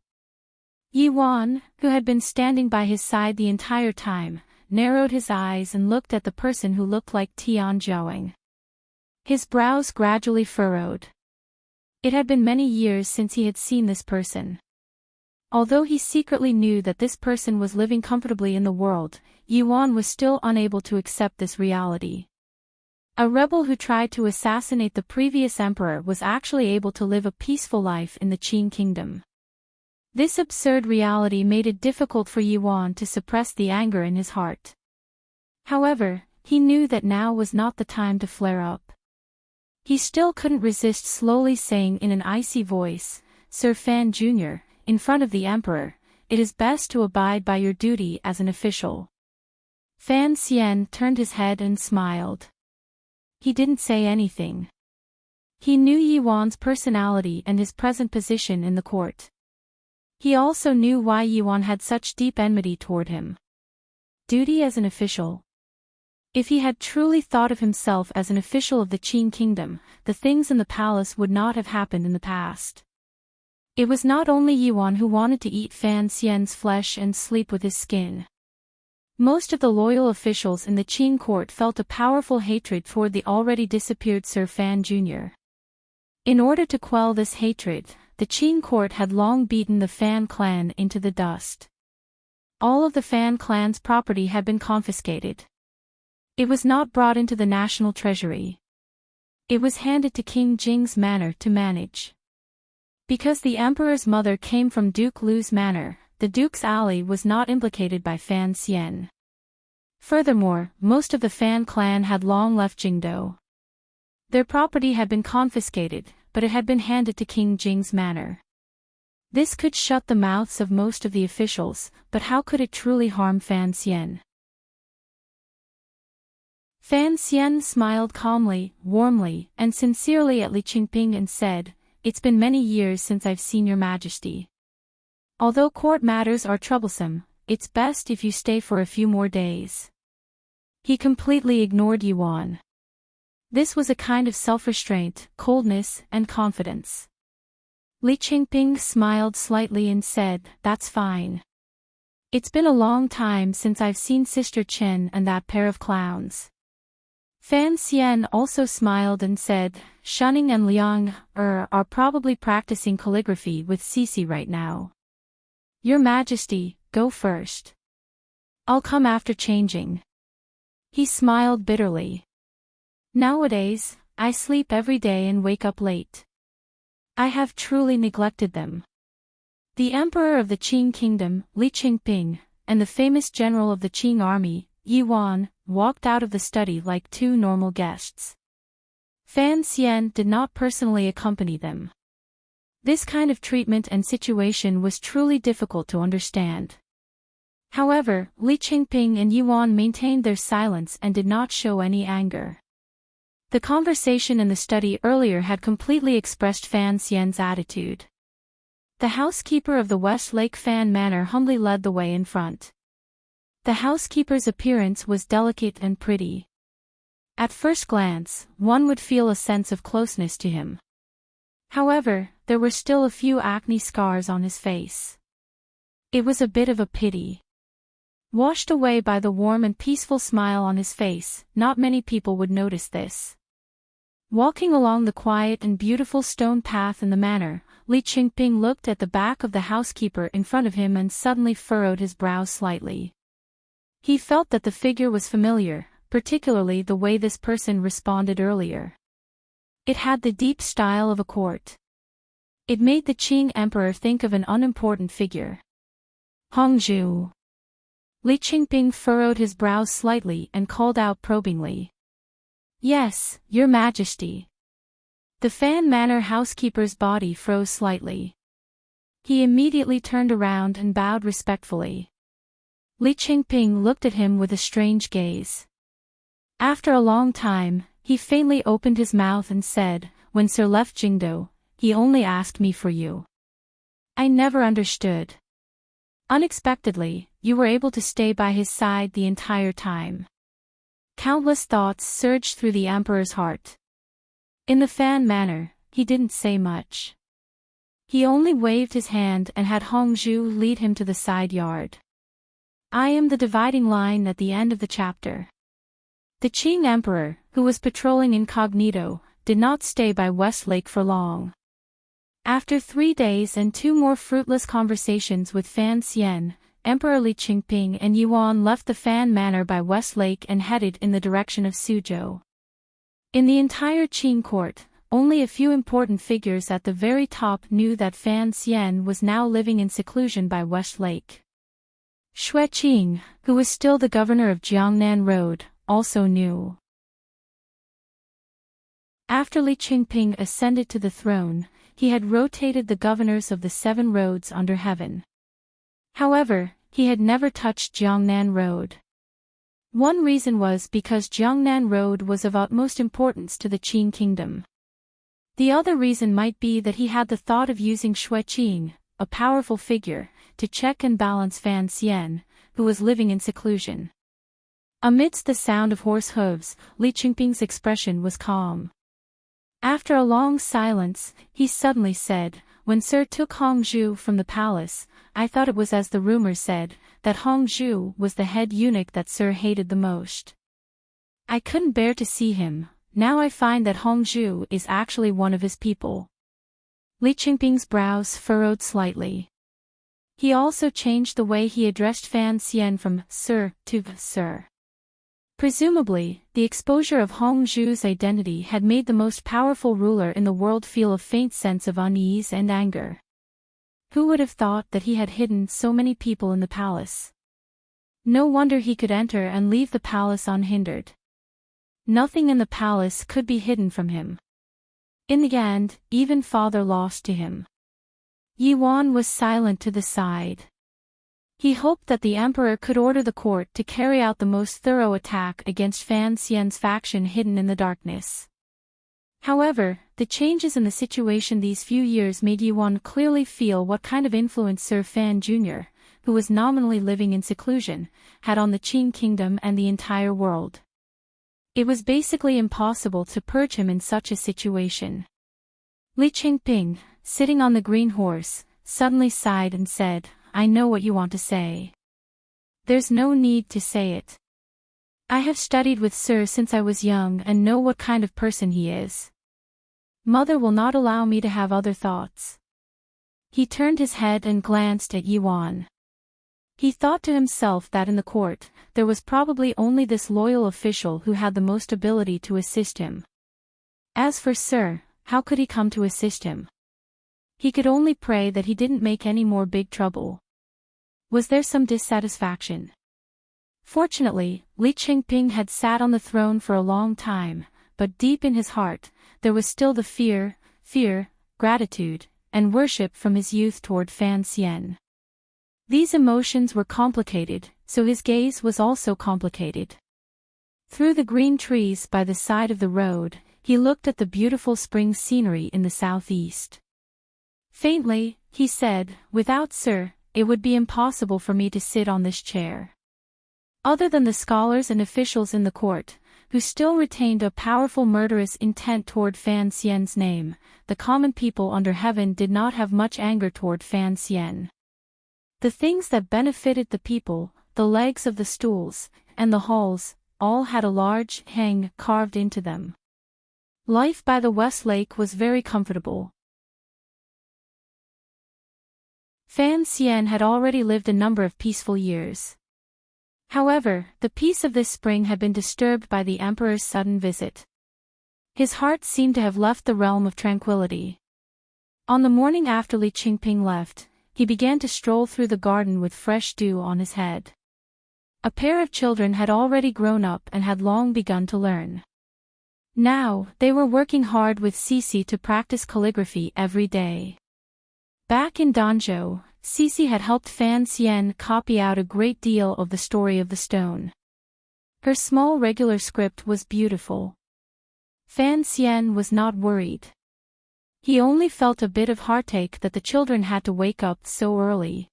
Yi Wan, who had been standing by his side the entire time, narrowed his eyes and looked at the person who looked like Tian Zhaoing. His brows gradually furrowed. It had been many years since he had seen this person. Although he secretly knew that this person was living comfortably in the world, Yi Wan was still unable to accept this reality. A rebel who tried to assassinate the previous emperor was actually able to live a peaceful life in the Qin kingdom. This absurd reality made it difficult for Yi Wan to suppress the anger in his heart. However, he knew that now was not the time to flare up. He still couldn't resist slowly saying in an icy voice, "Sir Fan Jr., in front of the emperor, it is best to abide by your duty as an official." Fan Xian turned his head and smiled. He didn't say anything. He knew Yi Wan's personality and his present position in the court. He also knew why Yi Wan had such deep enmity toward him. Duty as an official. If he had truly thought of himself as an official of the Qin kingdom, the things in the palace would not have happened in the past. It was not only Yi Wan who wanted to eat Fan Xian's flesh and sleep with his skin. Most of the loyal officials in the Qin court felt a powerful hatred toward the already disappeared Sir Fan Jr. In order to quell this hatred, the Qin court had long beaten the Fan clan into the dust. All of the Fan clan's property had been confiscated. It was not brought into the national treasury. It was handed to King Jing's manor to manage. Because the emperor's mother came from Duke Lu's manor, the Duke's ally was not implicated by Fan Xian. Furthermore, most of the Fan clan had long left Jingdo. Their property had been confiscated, but it had been handed to King Jing's manor. This could shut the mouths of most of the officials, but how could it truly harm Fan Xian? Fan Xian smiled calmly, warmly, and sincerely at Li Qingping and said, "It's been many years since I've seen your Majesty. Although court matters are troublesome, it's best if you stay for a few more days. He completely ignored Yuan. This was a kind of self-restraint, coldness, and confidence. Li Qingping smiled slightly and said, "That's fine. It's been a long time since I've seen Sister Chen and that pair of clowns." Fan Xian also smiled and said, "Shunning and Liang are probably practicing calligraphy with Cece right now. Your Majesty, go first. I'll come after changing." He smiled bitterly. "Nowadays, I sleep every day and wake up late. I have truly neglected them." The Emperor of the Qing Kingdom, Li Qingping, and the famous general of the Qing army, Yuan, walked out of the study like two normal guests. Fan Xian did not personally accompany them. This kind of treatment and situation was truly difficult to understand. However, Li Qingping and Yuan maintained their silence and did not show any anger. The conversation in the study earlier had completely expressed Fan Xian's attitude. The housekeeper of the West Lake Fan Manor humbly led the way in front. The housekeeper's appearance was delicate and pretty. At first glance, one would feel a sense of closeness to him. However, there were still a few acne scars on his face. It was a bit of a pity. Washed away by the warm and peaceful smile on his face, not many people would notice this. Walking along the quiet and beautiful stone path in the manor, Li Qingping looked at the back of the housekeeper in front of him and suddenly furrowed his brows slightly. He felt that the figure was familiar, particularly the way this person responded earlier. It had the deep style of a court. It made the Qing emperor think of an unimportant figure. Hongzhu. Li Qingping furrowed his brows slightly and called out probingly. "Yes, Your Majesty." The Fan Manor housekeeper's body froze slightly. He immediately turned around and bowed respectfully. Li Qingping looked at him with a strange gaze. After a long time, he faintly opened his mouth and said, "When Sir left Jingdo, he only asked me for you. I never understood. Unexpectedly, you were able to stay by his side the entire time." Countless thoughts surged through the emperor's heart. In the Fan Manor, he didn't say much. He only waved his hand and had Hongzhu lead him to the side yard. I am the dividing line at the end of the chapter. The Qing emperor, who was patrolling incognito, did not stay by Westlake for long. After 3 days and 2 more fruitless conversations with Fan Xian, Emperor Li Qingping and Yuan left the Fan Manor by Westlake and headed in the direction of Suzhou. In the entire Qing court, only a few important figures at the very top knew that Fan Xian was now living in seclusion by Westlake. Xue Qing, who was still the governor of Jiangnan Road, also knew. After Li Qingping ascended to the throne, he had rotated the governors of the 7 roads under heaven. However, he had never touched Jiangnan Road. One reason was because Jiangnan Road was of utmost importance to the Qing kingdom. The other reason might be that he had the thought of using Xue Qing, a powerful figure, to check and balance Fan Xian, who was living in seclusion. Amidst the sound of horse hooves, Li Qingping's expression was calm. After a long silence, he suddenly said, "When Sir took Hongzhu from the palace, I thought it was as the rumor said, that Hongzhu was the head eunuch that Sir hated the most. I couldn't bear to see him. Now I find that Hongzhu is actually one of his people." Li Qingping's brows furrowed slightly. He also changed the way he addressed Fan Xian from Sir to Sir. Presumably, the exposure of Hongzhu's identity had made the most powerful ruler in the world feel a faint sense of unease and anger. Who would have thought that he had hidden so many people in the palace? No wonder he could enter and leave the palace unhindered. Nothing in the palace could be hidden from him. In the end, even father lost to him. Yuan was silent to the side. He hoped that the emperor could order the court to carry out the most thorough attack against Fan Xian's faction hidden in the darkness. However, the changes in the situation these few years made Yuan clearly feel what kind of influence Sir Fan Jr., who was nominally living in seclusion, had on the Qin kingdom and the entire world. It was basically impossible to purge him in such a situation. Li Qingping, sitting on the green horse, suddenly sighed and said, "I know what you want to say. There's no need to say it. I have studied with Sir since I was young and know what kind of person he is. Mother will not allow me to have other thoughts." He turned his head and glanced at Yuan. He thought to himself that in the court, there was probably only this loyal official who had the most ability to assist him. As for Sir, how could he come to assist him? He could only pray that he didn't make any more big trouble. Was there some dissatisfaction? Fortunately, Li Qingping had sat on the throne for a long time, but deep in his heart, there was still the fear, gratitude, and worship from his youth toward Fan Xian. These emotions were complicated, so his gaze was also complicated. Through the green trees by the side of the road, he looked at the beautiful spring scenery in the southeast. Faintly, he said, "Without Sir, it would be impossible for me to sit on this chair." Other than the scholars and officials in the court, who still retained a powerful murderous intent toward Fan Xian's name, the common people under heaven did not have much anger toward Fan Xian. The things that benefited the people, the legs of the stools, and the halls, all had a large hang carved into them. Life by the West Lake was very comfortable. Fan Xian had already lived a number of peaceful years. However, the peace of this spring had been disturbed by the emperor's sudden visit. His heart seemed to have left the realm of tranquility. On the morning after Li Qingping left, he began to stroll through the garden with fresh dew on his head. A pair of children had already grown up and had long begun to learn. Now, they were working hard with Cici to practice calligraphy every day. Back in Danzhou, Cici had helped Fan Xian copy out a great deal of the story of the stone. Her small regular script was beautiful. Fan Xian was not worried. He only felt a bit of heartache that the children had to wake up so early.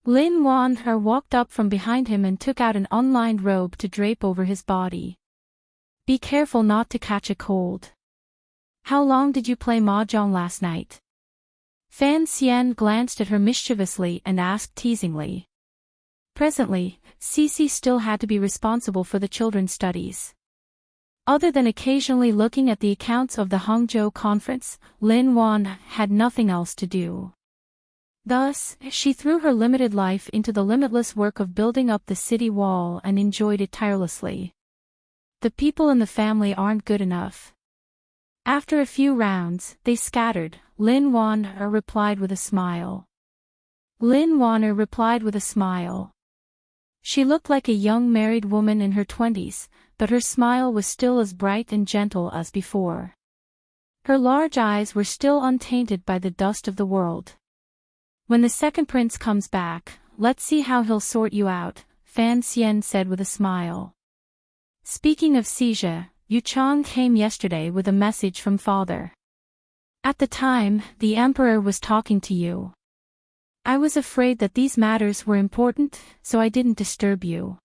Lin Wan walked up from behind him and took out an unlined robe to drape over his body. "Be careful not to catch a cold. How long did you play mahjong last night?" Fan Xian glanced at her mischievously and asked teasingly. Presently, Cici still had to be responsible for the children's studies. Other than occasionally looking at the accounts of the Hangzhou conference, Lin Wan had nothing else to do. Thus, she threw her limited life into the limitless work of building up the city wall and enjoyed it tirelessly. The people in the family aren't good enough. After a few rounds, they scattered. Lin Wan replied with a smile. She looked like a young married woman in her 20s, but her smile was still as bright and gentle as before. Her large eyes were still untainted by the dust of the world. "When the second prince comes back, let's see how he'll sort you out," Fan Xian said with a smile. "Speaking of Xijia, Yu Chang came yesterday with a message from father. At the time, the emperor was talking to you. I was afraid that these matters were important, so I didn't disturb you."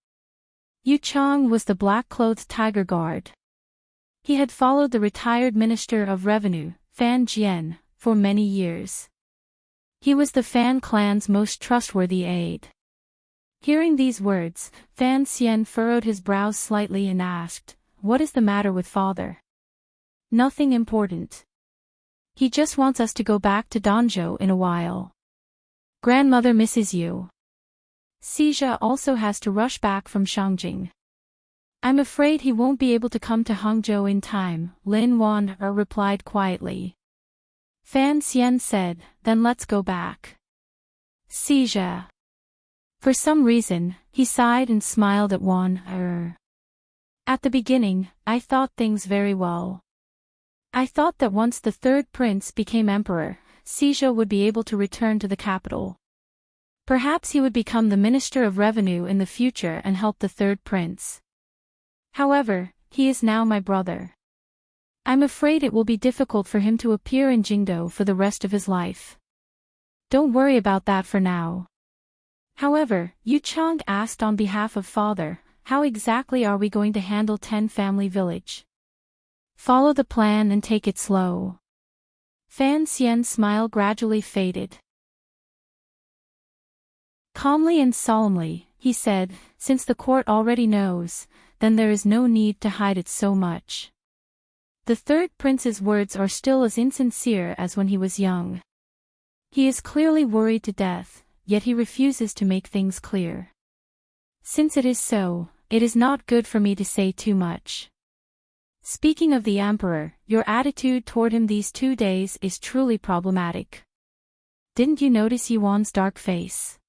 Yu Chang was the black-clothed tiger guard. He had followed the retired Minister of Revenue, Fan Jian, for many years. He was the Fan clan's most trustworthy aide. Hearing these words, Fan Xian furrowed his brows slightly and asked, "What is the matter with father?" "Nothing important. He just wants us to go back to Danzhou in a while. Grandmother misses you. Xijia also has to rush back from Shangjing. I'm afraid he won't be able to come to Hangzhou in time," Lin Wan replied quietly. Fan Xian said, "Then let's go back." Xijia. For some reason, he sighed and smiled at Wan. At the beginning, I thought things very well. I thought that once the third prince became emperor, Xijia would be able to return to the capital. Perhaps he would become the Minister of Revenue in the future and help the third prince. However, he is now my brother. I'm afraid it will be difficult for him to appear in Jingdou for the rest of his life. Don't worry about that for now. However, Yu Chang asked on behalf of father, how exactly are we going to handle 10 family village? Follow the plan and take it slow. Fan Xian's smile gradually faded. Calmly and solemnly, he said, since the court already knows, then there is no need to hide it so much. The third prince's words are still as insincere as when he was young. He is clearly worried to death, yet he refuses to make things clear. Since it is so, it is not good for me to say too much. Speaking of the emperor, your attitude toward him these 2 days is truly problematic. Didn't you notice Yuan's dark face?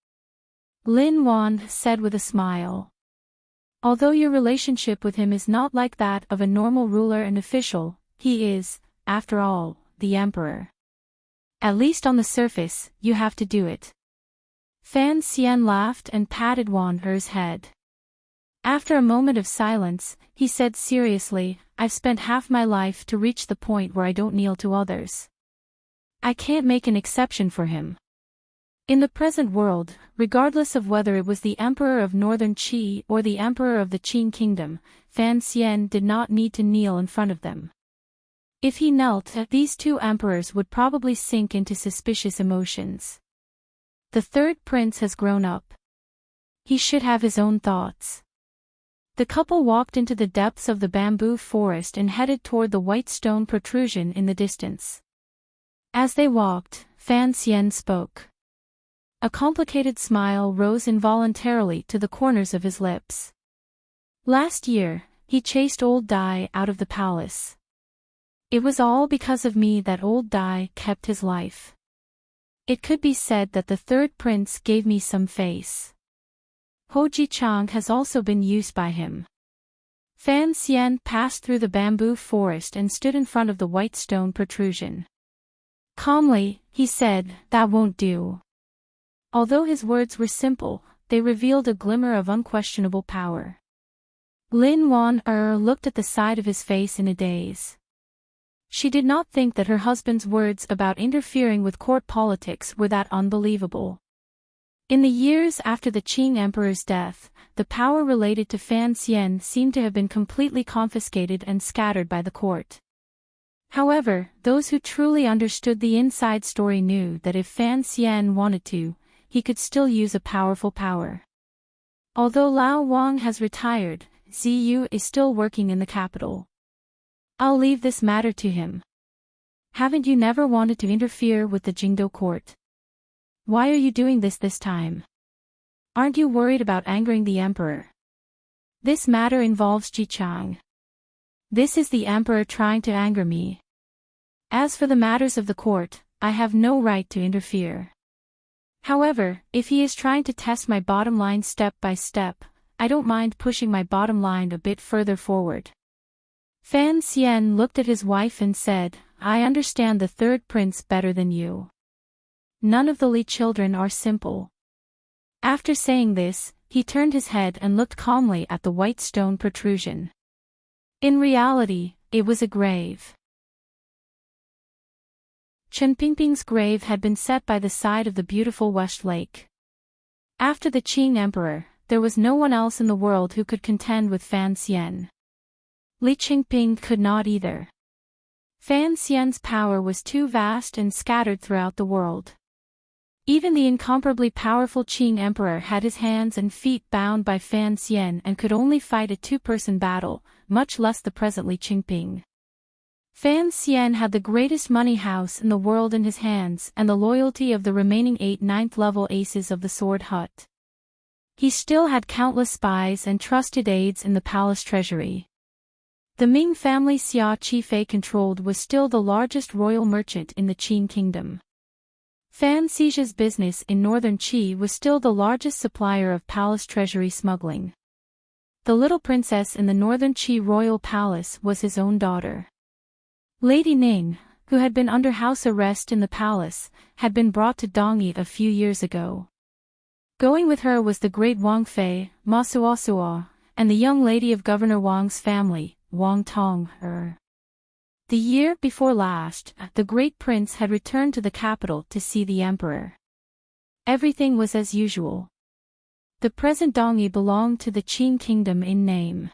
Lin Wan said with a smile. Although your relationship with him is not like that of a normal ruler and official, he is, after all, the emperor. At least on the surface, you have to do it. Fan Xian laughed and patted Wan Er's head. After a moment of silence, he said seriously, I've spent half my life to reach the point where I don't kneel to others. I can't make an exception for him. In the present world, regardless of whether it was the emperor of northern Qi or the emperor of the Qing kingdom, Fan Xian did not need to kneel in front of them. If he knelt, these 2 emperors would probably sink into suspicious emotions. The third prince has grown up. He should have his own thoughts. The couple walked into the depths of the bamboo forest and headed toward the white stone protrusion in the distance. As they walked, Fan Xian spoke. A complicated smile rose involuntarily to the corners of his lips. Last year, he chased old Dai out of the palace. It was all because of me that old Dai kept his life. It could be said that the third prince gave me some face. Ho Ji Chang has also been used by him. Fan Xian passed through the bamboo forest and stood in front of the white stone protrusion. Calmly, he said, that won't do. Although his words were simple, they revealed a glimmer of unquestionable power. Lin Wan looked at the side of his face in a daze. She did not think that her husband's words about interfering with court politics were that unbelievable. In the years after the Qing emperor's death, the power related to Fan Xian seemed to have been completely confiscated and scattered by the court. However, those who truly understood the inside story knew that if Fan Xian wanted to, he could still use a powerful power. Although Lao Wang has retired, Ziyu is still working in the capital. I'll leave this matter to him. Haven't you never wanted to interfere with the Jingdo court? Why are you doing this time? Aren't you worried about angering the emperor? This matter involves Ji Chang. This is the emperor trying to anger me. As for the matters of the court, I have no right to interfere. However, if he is trying to test my bottom line step by step, I don't mind pushing my bottom line a bit further forward. Fan Xian looked at his wife and said, I understand the third prince better than you. None of the Li children are simple. After saying this, he turned his head and looked calmly at the white stone protrusion. In reality, it was a grave. Chen Pingping's grave had been set by the side of the beautiful West Lake. After the Qing emperor, there was no one else in the world who could contend with Fan Xian. Li Qingping could not either. Fan Xian's power was too vast and scattered throughout the world. Even the incomparably powerful Qing emperor had his hands and feet bound by Fan Xian and could only fight a 2-person battle, much less the present Li Qingping. Fan Xian had the greatest money house in the world in his hands and the loyalty of the remaining 8 ninth-level aces of the Sword Hut. He still had countless spies and trusted aides in the palace treasury. The Ming family Xia Qifei controlled was still the largest royal merchant in the Qin kingdom. Fan Xija's business in northern Qi was still the largest supplier of palace treasury smuggling. The little princess in the northern Qi royal palace was his own daughter. Lady Ning, who had been under house arrest in the palace, had been brought to Dongyi a few years ago. Going with her was the great Wang Fei, Ma Suosua, and the young lady of Governor Wang's family, Wang Tong. The year before last, the great prince had returned to the capital to see the emperor. Everything was as usual. The present Dongyi belonged to the Qing kingdom in name.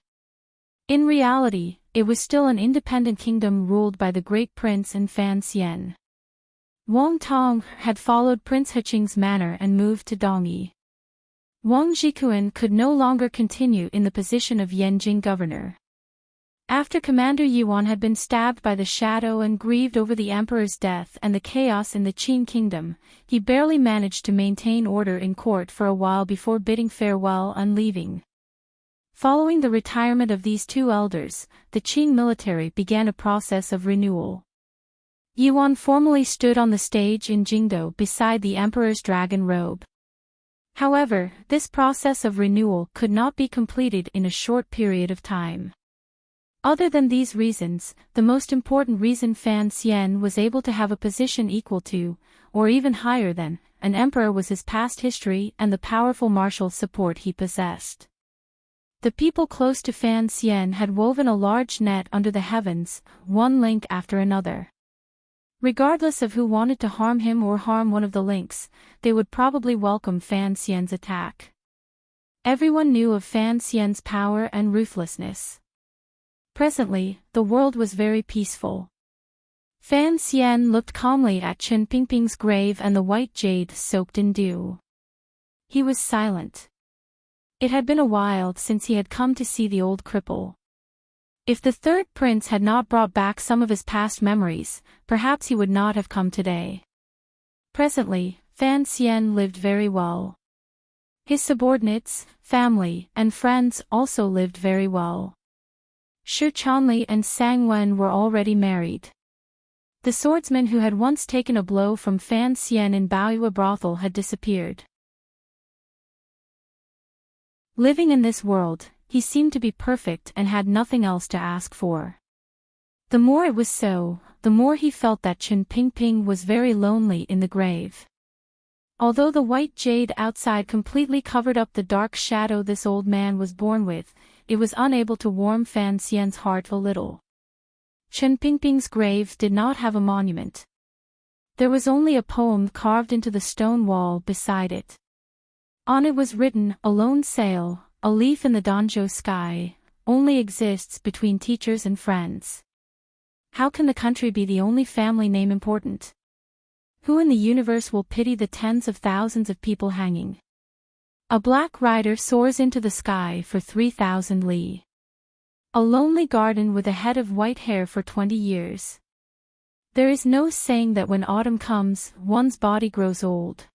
In reality, it was still an independent kingdom ruled by the great prince and Fan Xian. Wang Tong had followed Prince Heching's manor and moved to Dongyi. Wang Jikuan could no longer continue in the position of Yanjing governor. After Commander Yuan had been stabbed by the shadow and grieved over the emperor's death and the chaos in the Qing kingdom, he barely managed to maintain order in court for a while before bidding farewell and leaving. Following the retirement of these two elders, the Qing military began a process of renewal. Yuan formally stood on the stage in Jingdo beside the emperor's dragon robe. However, this process of renewal could not be completed in a short period of time. Other than these reasons, the most important reason Fan Xian was able to have a position equal to, or even higher than, an emperor was his past history and the powerful martial support he possessed. The people close to Fan Xian had woven a large net under the heavens, one link after another. Regardless of who wanted to harm him or harm one of the links, they would probably welcome Fan Xian's attack. Everyone knew of Fan Xian's power and ruthlessness. Presently, the world was very peaceful. Fan Xian looked calmly at Chen Pingping's grave and the white jade soaked in dew. He was silent. It had been a while since he had come to see the old cripple. If the third prince had not brought back some of his past memories, perhaps he would not have come today. Presently, Fan Xian lived very well. His subordinates, family, and friends also lived very well. Shi Chanli and Sang Wen were already married. The swordsman who had once taken a blow from Fan Xian in Baoyue brothel had disappeared. Living in this world, he seemed to be perfect and had nothing else to ask for. The more it was so, the more he felt that Chen Pingping was very lonely in the grave. Although the white jade outside completely covered up the dark shadow this old man was born with, it was unable to warm Fan Xian's heart a little. Chen Pingping's grave did not have a monument. There was only a poem carved into the stone wall beside it. On it was written, "A lone sail, a leaf in the Danzhou sky, only exists between teachers and friends. How can the country be the only family name important? Who in the universe will pity the tens of thousands of people hanging? A black rider soars into the sky for 3,000 li. A lonely garden with a head of white hair for 20 years. There is no saying that when autumn comes, one's body grows old.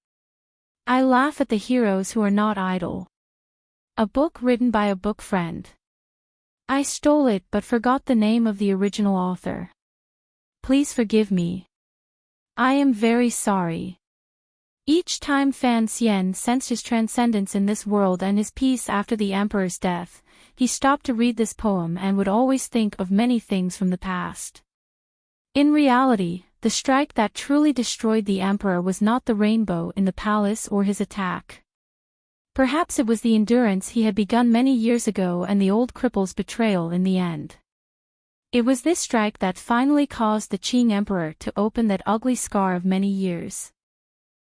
I laugh at the heroes who are not idle." A book written by a book friend. I stole it but forgot the name of the original author. Please forgive me. I am very sorry. Each time Fan Xian sensed his transcendence in this world and his peace after the emperor's death, he stopped to read this poem and would always think of many things from the past. In reality, the strike that truly destroyed the emperor was not the rainbow in the palace or his attack. Perhaps it was the endurance he had begun many years ago and the old cripple's betrayal in the end. It was this strike that finally caused the Qing emperor to open that ugly scar of many years.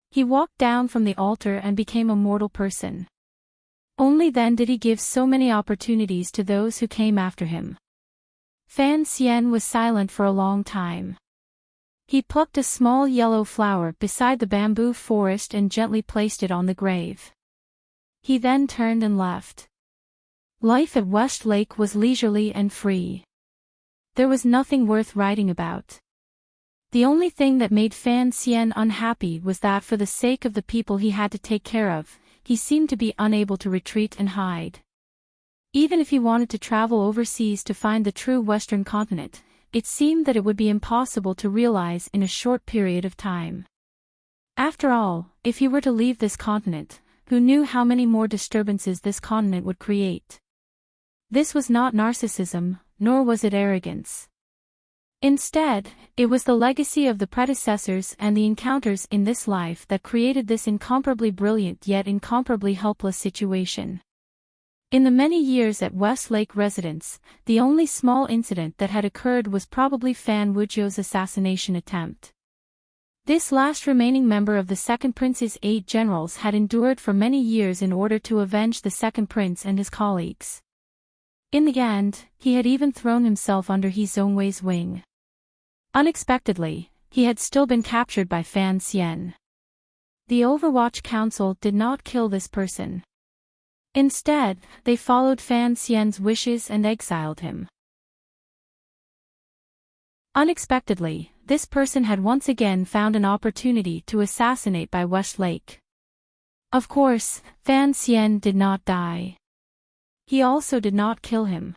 He walked down from the altar and became a mortal person. Only then did he give so many opportunities to those who came after him. Fan Xian was silent for a long time. He plucked a small yellow flower beside the bamboo forest and gently placed it on the grave. He then turned and left. Life at Westlake was leisurely and free. There was nothing worth writing about. The only thing that made Fan Xian unhappy was that for the sake of the people he had to take care of, he seemed to be unable to retreat and hide. Even if he wanted to travel overseas to find the true Western continent, it seemed that it would be impossible to realize in a short period of time. After all, if he were to leave this continent, who knew how many more disturbances this continent would create? This was not narcissism, nor was it arrogance. Instead, it was the legacy of the predecessors and the encounters in this life that created this incomparably brilliant yet incomparably helpless situation. In the many years at Westlake residence, the only small incident that had occurred was probably Fan Wuzhou's assassination attempt. This last remaining member of the second prince's 8 generals had endured for many years in order to avenge the second prince and his colleagues. In the end, he had even thrown himself under He Zhongwei's wing. Unexpectedly, he had still been captured by Fan Xian. The Overwatch Council did not kill this person. Instead, they followed Fan Xian's wishes and exiled him. Unexpectedly, this person had once again found an opportunity to assassinate by Westlake. Of course, Fan Xian did not die. He also did not kill him.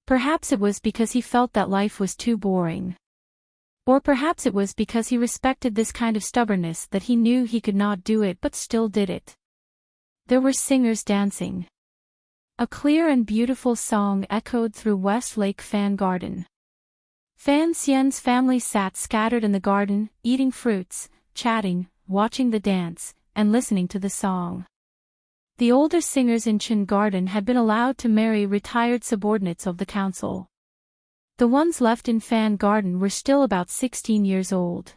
Perhaps it was because he felt that life was too boring. Or perhaps it was because he respected this kind of stubbornness that he knew he could not do it but still did it. There were singers dancing. A clear and beautiful song echoed through Westlake Fan Garden. Fan Xian's family sat scattered in the garden, eating fruits, chatting, watching the dance, and listening to the song. The older singers in Chen Garden had been allowed to marry retired subordinates of the council. The ones left in Fan Garden were still about 16 years old.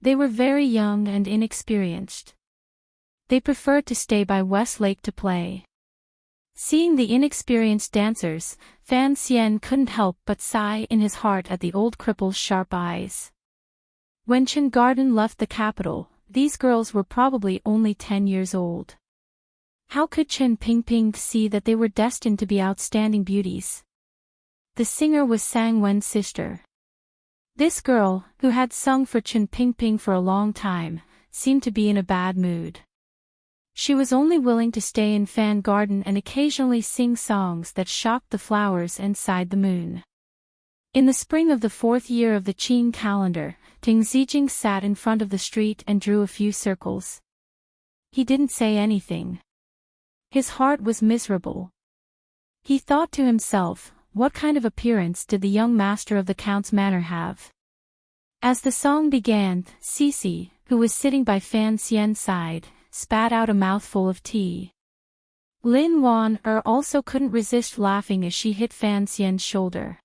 They were very young and inexperienced. They preferred to stay by Westlake to play. Seeing the inexperienced dancers, Fan Xian couldn't help but sigh in his heart at the old cripple's sharp eyes. When Chen Garden left the capital, these girls were probably only 10 years old. How could Chen Pingping see that they were destined to be outstanding beauties? The singer was Sang Wen's sister. This girl, who had sung for Chen Pingping for a long time, seemed to be in a bad mood. She was only willing to stay in Fan Garden and occasionally sing songs that shocked the flowers and sighed the moon. In the spring of the 4th year of the Qin calendar, Ting Zijing sat in front of the street and drew a few circles. He didn't say anything. His heart was miserable. He thought to himself, what kind of appearance did the young master of the Count's manor have? As the song began, Cece, who was sitting by Fan Xian's side, spat out a mouthful of tea. Lin Wan also couldn't resist laughing as she hit Fan Xian's shoulder.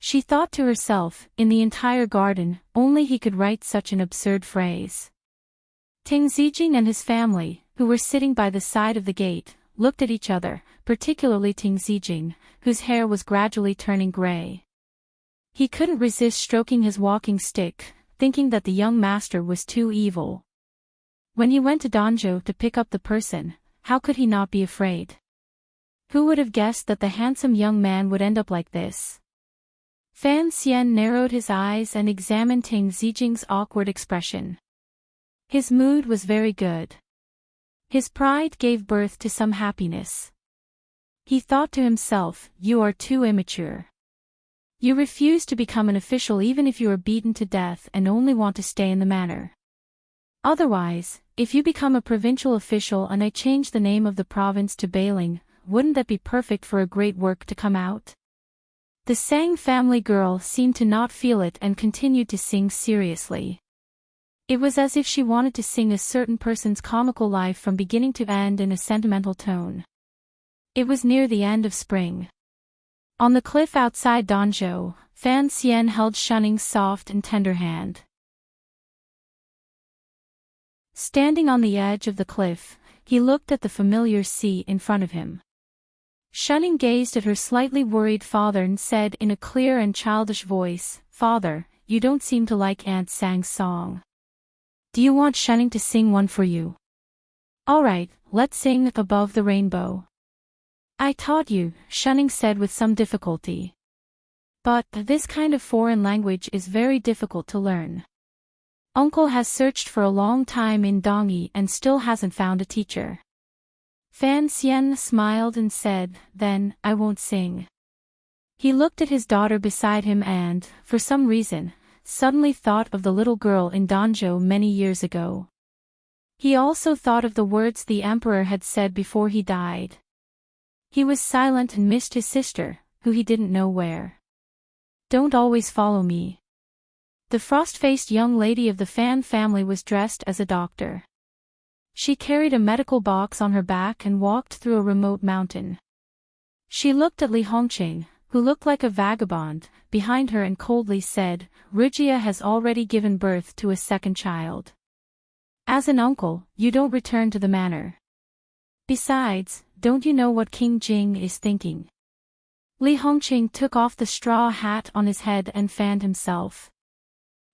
She thought to herself, in the entire garden, only he could write such an absurd phrase. Ting Zijing and his family, who were sitting by the side of the gate, looked at each other, particularly Ting Zijing, whose hair was gradually turning gray. He couldn't resist stroking his walking stick, thinking that the young master was too evil. When he went to Danzhou to pick up the person, how could he not be afraid? Who would have guessed that the handsome young man would end up like this? Fan Xian narrowed his eyes and examined Ting Zijing's awkward expression. His mood was very good. His pride gave birth to some happiness. He thought to himself, you are too immature. You refuse to become an official even if you are beaten to death and only want to stay in the manor. Otherwise, if you become a provincial official and I change the name of the province to Bailing, wouldn't that be perfect for a great work to come out? The Sang family girl seemed to not feel it and continued to sing seriously. It was as if she wanted to sing a certain person's comical life from beginning to end in a sentimental tone. It was near the end of spring. On the cliff outside Danzhou, Fan Xian held Shuning's soft and tender hand. Standing on the edge of the cliff, he looked at the familiar sea in front of him. Shunning gazed at her slightly worried father and said in a clear and childish voice, "Father, you don't seem to like Aunt Sang's song. Do you want Shunning to sing one for you?" "All right, let's sing Above the Rainbow." "I taught you," Shunning said with some difficulty. "But this kind of foreign language is very difficult to learn. Uncle has searched for a long time in Dongyi and still hasn't found a teacher." Fan Xian smiled and said, "Then, I won't sing." He looked at his daughter beside him and, for some reason, suddenly thought of the little girl in Danzhou many years ago. He also thought of the words the emperor had said before he died. He was silent and missed his sister, who he didn't know where. "Don't always follow me." The frost-faced young lady of the Fan family was dressed as a doctor. She carried a medical box on her back and walked through a remote mountain. She looked at Li Hongqing, who looked like a vagabond, behind her and coldly said, "Rugia has already given birth to a second child. As an uncle, you don't return to the manor. Besides, don't you know what King Jing is thinking?" Li Hongqing took off the straw hat on his head and fanned himself.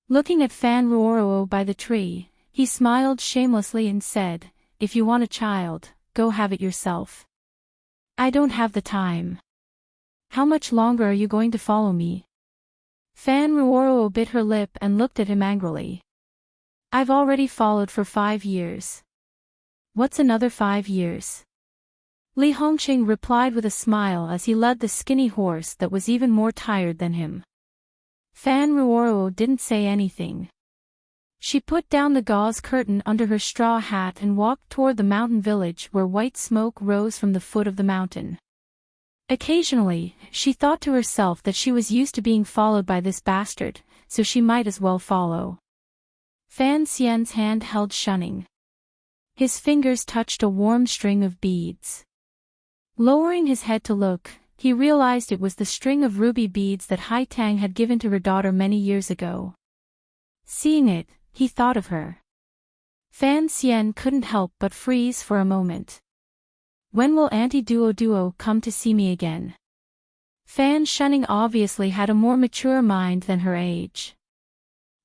Looking at Fan Ruoruo by the tree, he smiled shamelessly and said, "If you want a child, go have it yourself. I don't have the time. How much longer are you going to follow me?" Fan Ruoruo bit her lip and looked at him angrily. "I've already followed for 5 years. What's another 5 years?" Li Hongqing replied with a smile as he led the skinny horse that was even more tired than him. Fan Ruoruo didn't say anything. She put down the gauze curtain under her straw hat and walked toward the mountain village where white smoke rose from the foot of the mountain. Occasionally, she thought to herself that she was used to being followed by this bastard, so she might as well follow. Fan Xian's hand held shunning. His fingers touched a warm string of beads. Lowering his head to look, he realized it was the string of ruby beads that Hai Tang had given to her daughter many years ago. Seeing it, he thought of her. Fan Xian couldn't help but freeze for a moment. When will Auntie Duo come to see me again? Fan Shunning obviously had a more mature mind than her age.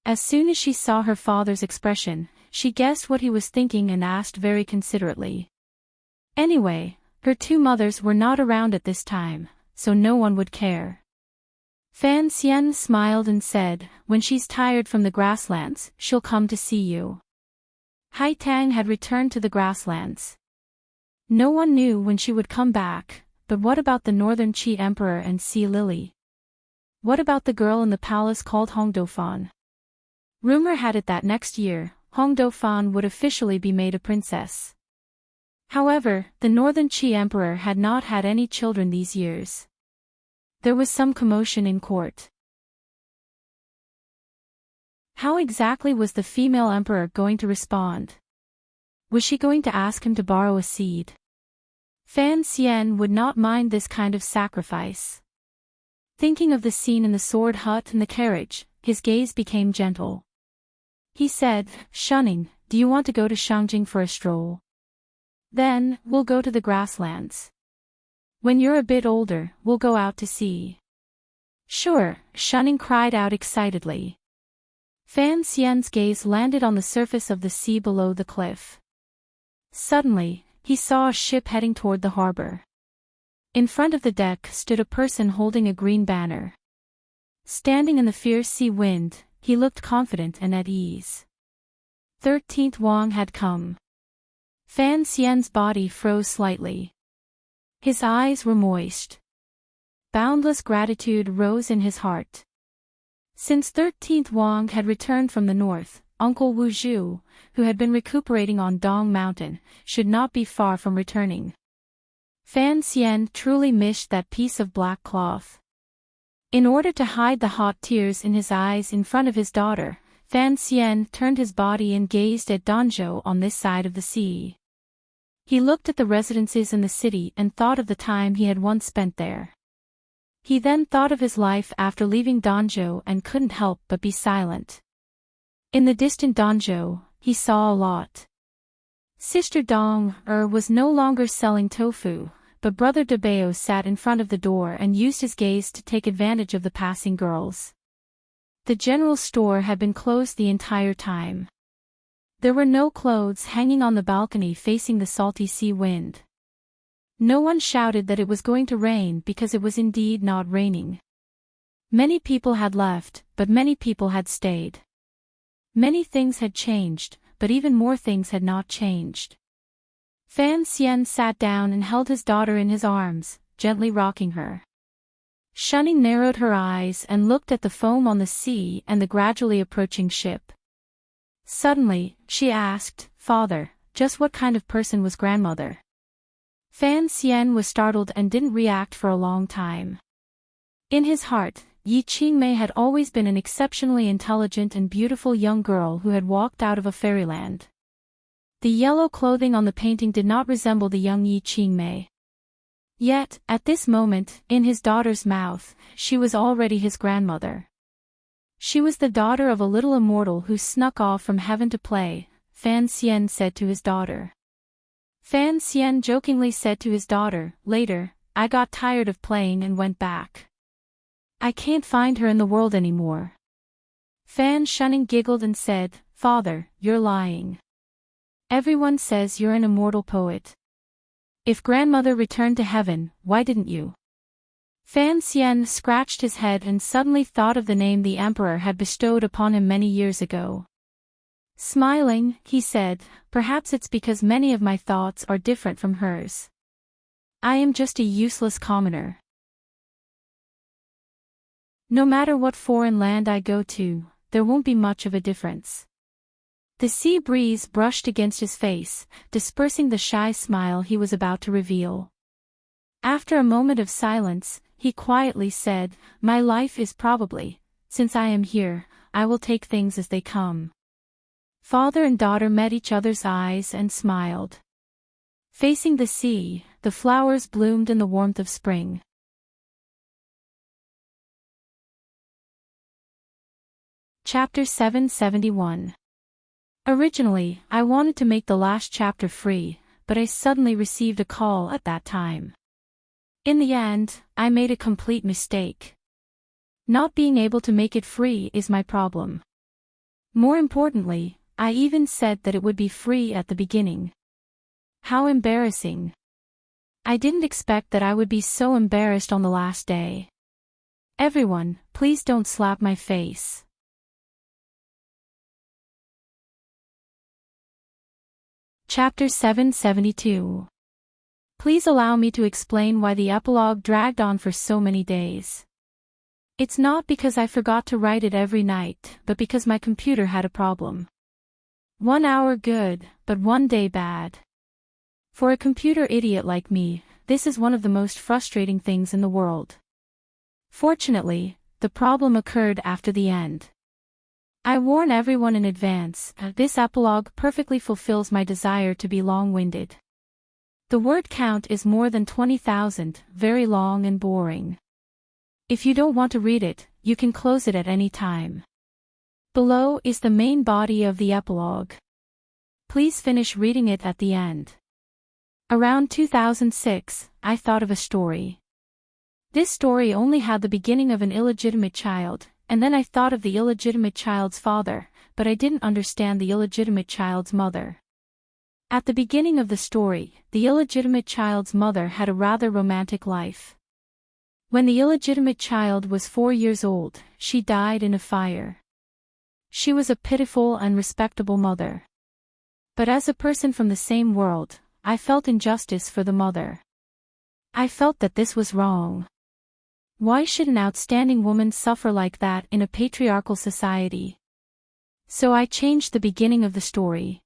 As soon as she saw her father's expression, she guessed what he was thinking and asked very considerately. Anyway, her two mothers were not around at this time, so no one would care. Fan Xian smiled and said, "When she's tired from the grasslands, she'll come to see you." Hai Tang had returned to the grasslands. No one knew when she would come back, but what about the Northern Qi Emperor and Sea Lily? What about the girl in the palace called Hong Dauphin? Rumor had it that next year, Hong Dauphin would officially be made a princess. However, the Northern Qi Emperor had not had any children these years. There was some commotion in court. How exactly was the female emperor going to respond? Was she going to ask him to borrow a seed? Fan Xian would not mind this kind of sacrifice. Thinking of the scene in the sword hut and the carriage, his gaze became gentle. He said, "Shunning, do you want to go to Shangjing for a stroll? Then, we'll go to the grasslands. When you're a bit older, we'll go out to sea." "Sure," Shunning cried out excitedly. Fan Xian's gaze landed on the surface of the sea below the cliff. Suddenly, he saw a ship heading toward the harbor. In front of the deck stood a person holding a green banner. Standing in the fierce sea wind, he looked confident and at ease. 13th Wang had come. Fan Xian's body froze slightly. His eyes were moist. Boundless gratitude rose in his heart. Since 13th Wang had returned from the north, Uncle Wu Zhu, who had been recuperating on Dong Mountain, should not be far from returning. Fan Xian truly missed that piece of black cloth. In order to hide the hot tears in his eyes in front of his daughter, Fan Xian turned his body and gazed at Danzhou on this side of the sea. He looked at the residences in the city and thought of the time he had once spent there. He then thought of his life after leaving Danzhou and couldn't help but be silent. In the distant Danzhou, he saw a lot. Sister Dong was no longer selling tofu, but Brother Debao sat in front of the door and used his gaze to take advantage of the passing girls. The general store had been closed the entire time. There were no clothes hanging on the balcony facing the salty sea wind. No one shouted that it was going to rain because it was indeed not raining. Many people had left, but many people had stayed. Many things had changed, but even more things had not changed. Fan Xian sat down and held his daughter in his arms, gently rocking her. Shunning narrowed her eyes and looked at the foam on the sea and the gradually approaching ship. Suddenly, she asked, "Father, just what kind of person was grandmother?" Fan Xian was startled and didn't react for a long time. In his heart, Yi Qingmei had always been an exceptionally intelligent and beautiful young girl who had walked out of a fairyland. The yellow clothing on the painting did not resemble the young Yi Qingmei. Yet, at this moment, in his daughter's mouth, she was already his grandmother. She was the daughter of a little immortal who snuck off from heaven to play, Fan Xian said to his daughter. Fan Xian jokingly said to his daughter, later, I got tired of playing and went back. I can't find her in the world anymore. Fan Shunning giggled and said, Father, you're lying. Everyone says you're an immortal poet. If grandmother returned to heaven, why didn't you? Fan Xian scratched his head and suddenly thought of the name the emperor had bestowed upon him many years ago. Smiling, he said, perhaps it's because many of my thoughts are different from hers. I am just a useless commoner. No matter what foreign land I go to, there won't be much of a difference. The sea breeze brushed against his face, dispersing the shy smile he was about to reveal. After a moment of silence, he quietly said, My life is probably, since I am here, I will take things as they come. Father and daughter met each other's eyes and smiled. Facing the sea, the flowers bloomed in the warmth of spring. Chapter 771. Originally, I wanted to make the last chapter free, but I suddenly received a call at that time. In the end, I made a complete mistake. Not being able to make it free is my problem. More importantly, I even said that it would be free at the beginning. How embarrassing. I didn't expect that I would be so embarrassed on the last day. Everyone, please don't slap my face. Chapter 772. Please allow me to explain why the epilogue dragged on for so many days. It's not because I forgot to write it every night, but because my computer had a problem. 1 hour good, but 1 day bad. For a computer idiot like me, this is one of the most frustrating things in the world. Fortunately, the problem occurred after the end. I warn everyone in advance, this epilogue perfectly fulfills my desire to be long-winded. The word count is more than 20,000, very long and boring. If you don't want to read it, you can close it at any time. Below is the main body of the epilogue. Please finish reading it at the end. Around 2006, I thought of a story. This story only had the beginning of an illegitimate child, and then I thought of the illegitimate child's father, but I didn't understand the illegitimate child's mother. At the beginning of the story, the illegitimate child's mother had a rather romantic life. When the illegitimate child was 4 years old, she died in a fire. She was a pitiful and respectable mother. But as a person from the same world, I felt injustice for the mother. I felt that this was wrong. Why should an outstanding woman suffer like that in a patriarchal society? So I changed the beginning of the story.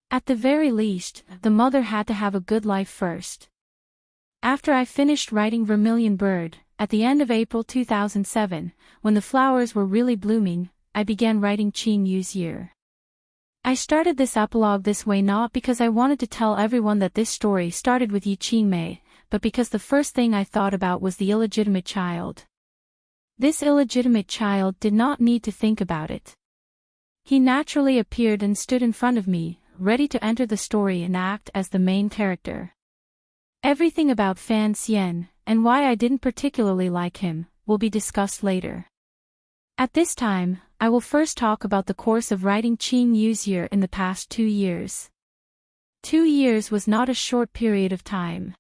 At the very least, the mother had to have a good life first. After I finished writing Vermilion Bird, at the end of April 2007, when the flowers were really blooming, I began writing Qin Yu's Year. I started this epilogue this way not because I wanted to tell everyone that this story started with Yi Qin Mei, but because the first thing I thought about was the illegitimate child. This illegitimate child did not need to think about it. He naturally appeared and stood in front of me, ready to enter the story and act as the main character. Everything about Fan Xian, and why I didn't particularly like him, will be discussed later. At this time, I will first talk about the course of writing Qin Yu's Year in the past 2 years. 2 years was not a short period of time.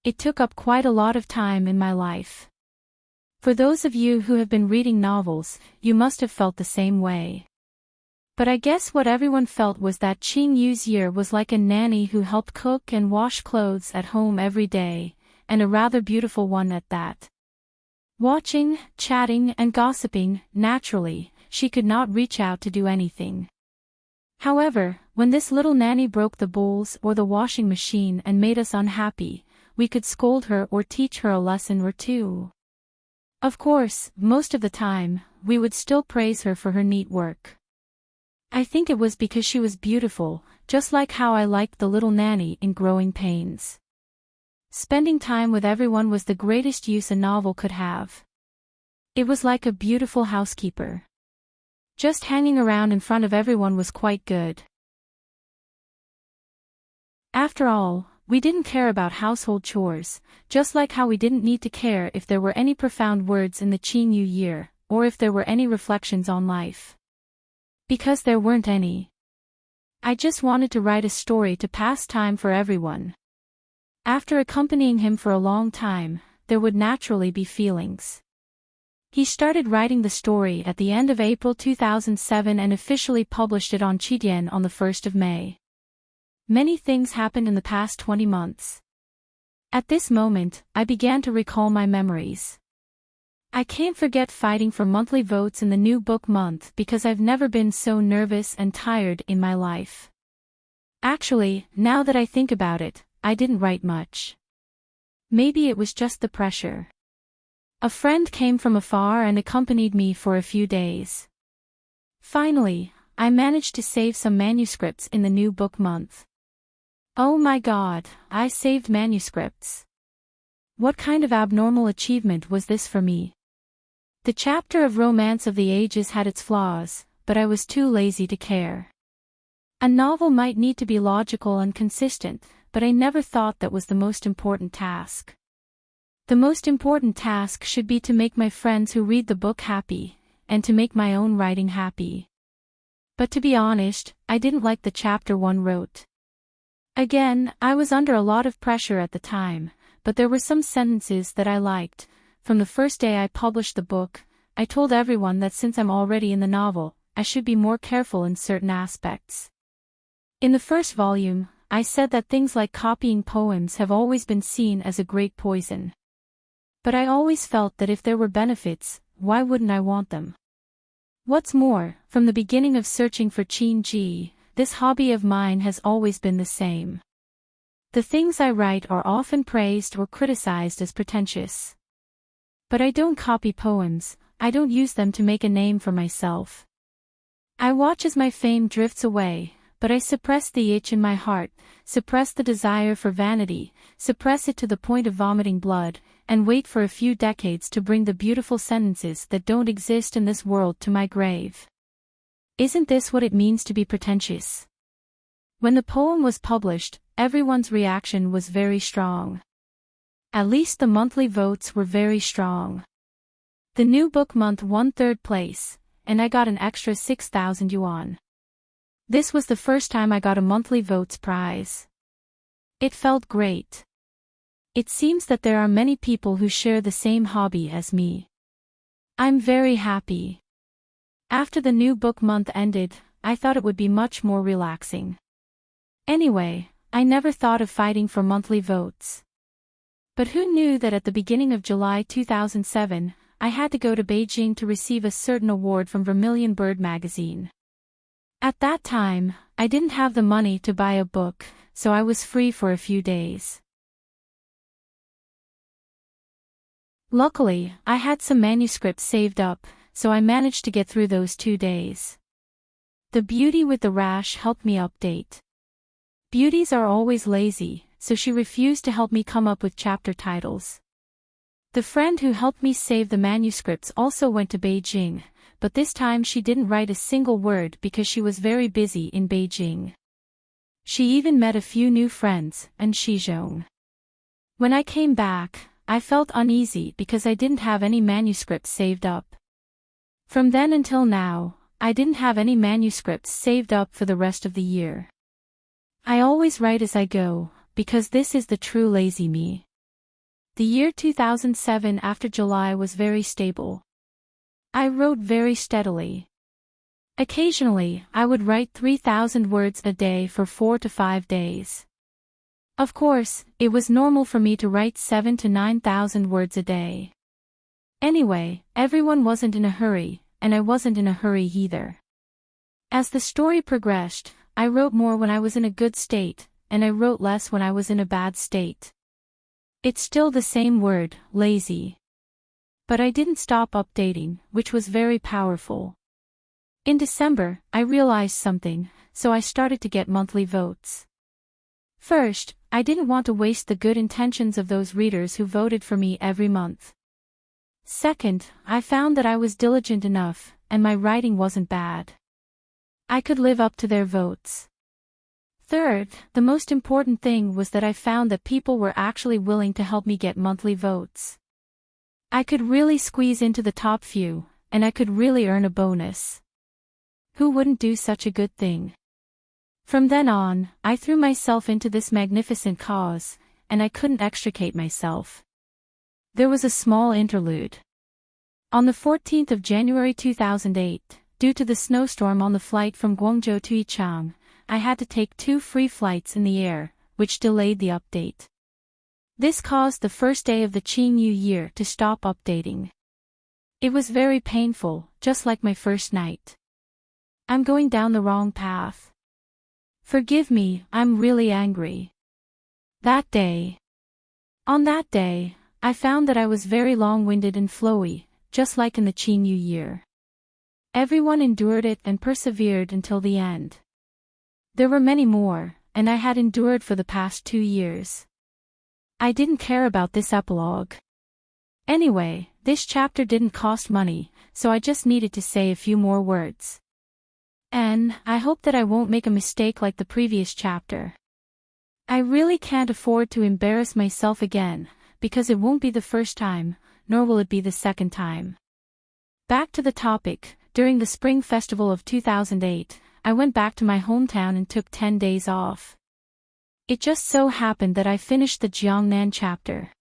It took up quite a lot of time in my life. For those of you who have been reading novels, you must have felt the same way. But I guess what everyone felt was that Qin Yu's Year was like a nanny who helped cook and wash clothes at home every day, and a rather beautiful one at that. Watching, chatting and gossiping, naturally, she could not reach out to do anything. However, when this little nanny broke the bowls or the washing machine and made us unhappy, we could scold her or teach her a lesson or two. Of course, most of the time, we would still praise her for her neat work. I think it was because she was beautiful, just like how I liked the little nanny in Growing Pains. Spending time with everyone was the greatest use a novel could have. It was like a beautiful housekeeper. Just hanging around in front of everyone was quite good. After all, we didn't care about household chores, just like how we didn't need to care if there were any profound words in the Qing New Year, or if there were any reflections on life. Because there weren't any. I just wanted to write a story to pass time for everyone. After accompanying him for a long time, there would naturally be feelings. He started writing the story at the end of April 2007 and officially published it on Qidian on the 1st of May. Many things happened in the past 20 months. At this moment, I began to recall my memories. I can't forget fighting for monthly votes in the new book month because I've never been so nervous and tired in my life. Actually, now that I think about it, I didn't write much. Maybe it was just the pressure. A friend came from afar and accompanied me for a few days. Finally, I managed to save some manuscripts in the new book month. Oh my God, I saved manuscripts. What kind of abnormal achievement was this for me? The chapter of Romance of the Ages had its flaws, but I was too lazy to care. A novel might need to be logical and consistent, but I never thought that was the most important task. The most important task should be to make my friends who read the book happy, and to make my own writing happy. But to be honest, I didn't like the chapter one wrote. Again, I was under a lot of pressure at the time, but there were some sentences that I liked. From the first day I published the book, I told everyone that since I'm already in the novel, I should be more careful in certain aspects. In the first volume, I said that things like copying poems have always been seen as a great poison. But I always felt that if there were benefits, why wouldn't I want them? What's more, from the beginning of searching for Qin Ji, this hobby of mine has always been the same. The things I write are often praised or criticized as pretentious. But I don't copy poems, I don't use them to make a name for myself. I watch as my fame drifts away, but I suppress the itch in my heart, suppress the desire for vanity, suppress it to the point of vomiting blood, and wait for a few decades to bring the beautiful sentences that don't exist in this world to my grave. Isn't this what it means to be pretentious? When the poem was published, everyone's reaction was very strong. At least the monthly votes were very strong. The new book month won 3rd place, and I got an extra 6,000 yuan. This was the first time I got a monthly votes prize. It felt great. It seems that there are many people who share the same hobby as me. I'm very happy. After the new book month ended, I thought it would be much more relaxing. Anyway, I never thought of fighting for monthly votes. But who knew that at the beginning of July 2007, I had to go to Beijing to receive a certain award from Vermilion Bird magazine. At that time, I didn't have the money to buy a book, so I was free for a few days. Luckily, I had some manuscripts saved up, so I managed to get through those 2 days. The beauty with the rash helped me update. Beauties are always lazy, so she refused to help me come up with chapter titles. The friend who helped me save the manuscripts also went to Beijing, but this time she didn't write a single word because she was very busy in Beijing. She even met a few new friends, and Shizhong. When I came back, I felt uneasy because I didn't have any manuscripts saved up. From then until now, I didn't have any manuscripts saved up for the rest of the year. I always write as I go, because this is the true lazy me. The year 2007 after July was very stable. I wrote very steadily. Occasionally, I would write 3,000 words a day for 4 to 5 days. Of course, it was normal for me to write 7 to 9,000 words a day. Anyway, everyone wasn't in a hurry, and I wasn't in a hurry either. As the story progressed, I wrote more when I was in a good state, and I wrote less when I was in a bad state. It's still the same word, lazy. But I didn't stop updating, which was very powerful. In December, I realized something, so I started to get monthly votes. First, I didn't want to waste the good intentions of those readers who voted for me every month. Second, I found that I was diligent enough, and my writing wasn't bad. I could live up to their votes. Third, the most important thing was that I found that people were actually willing to help me get monthly votes. I could really squeeze into the top few, and I could really earn a bonus. Who wouldn't do such a good thing? From then on, I threw myself into this magnificent cause, and I couldn't extricate myself. There was a small interlude. On the 14th of January 2008, due to the snowstorm on the flight from Guangzhou to Yichang, I had to take 2 free flights in the air, which delayed the update. This caused the first day of the Qing New Year to stop updating. It was very painful, just like my first night. I'm going down the wrong path. Forgive me, I'm really angry. On that day, I found that I was very long-winded and flowy, just like in the Qing New Year. Everyone endured it and persevered until the end. There were many more, and I had endured for the past 2 years. I didn't care about this epilogue. Anyway, this chapter didn't cost money, so I just needed to say a few more words. And I hope that I won't make a mistake like the previous chapter. I really can't afford to embarrass myself again, because it won't be the first time, nor will it be the second time. Back to the topic, during the Spring Festival of 2008, I went back to my hometown and took 10 days off. It just so happened that I finished the Jiangnan chapter.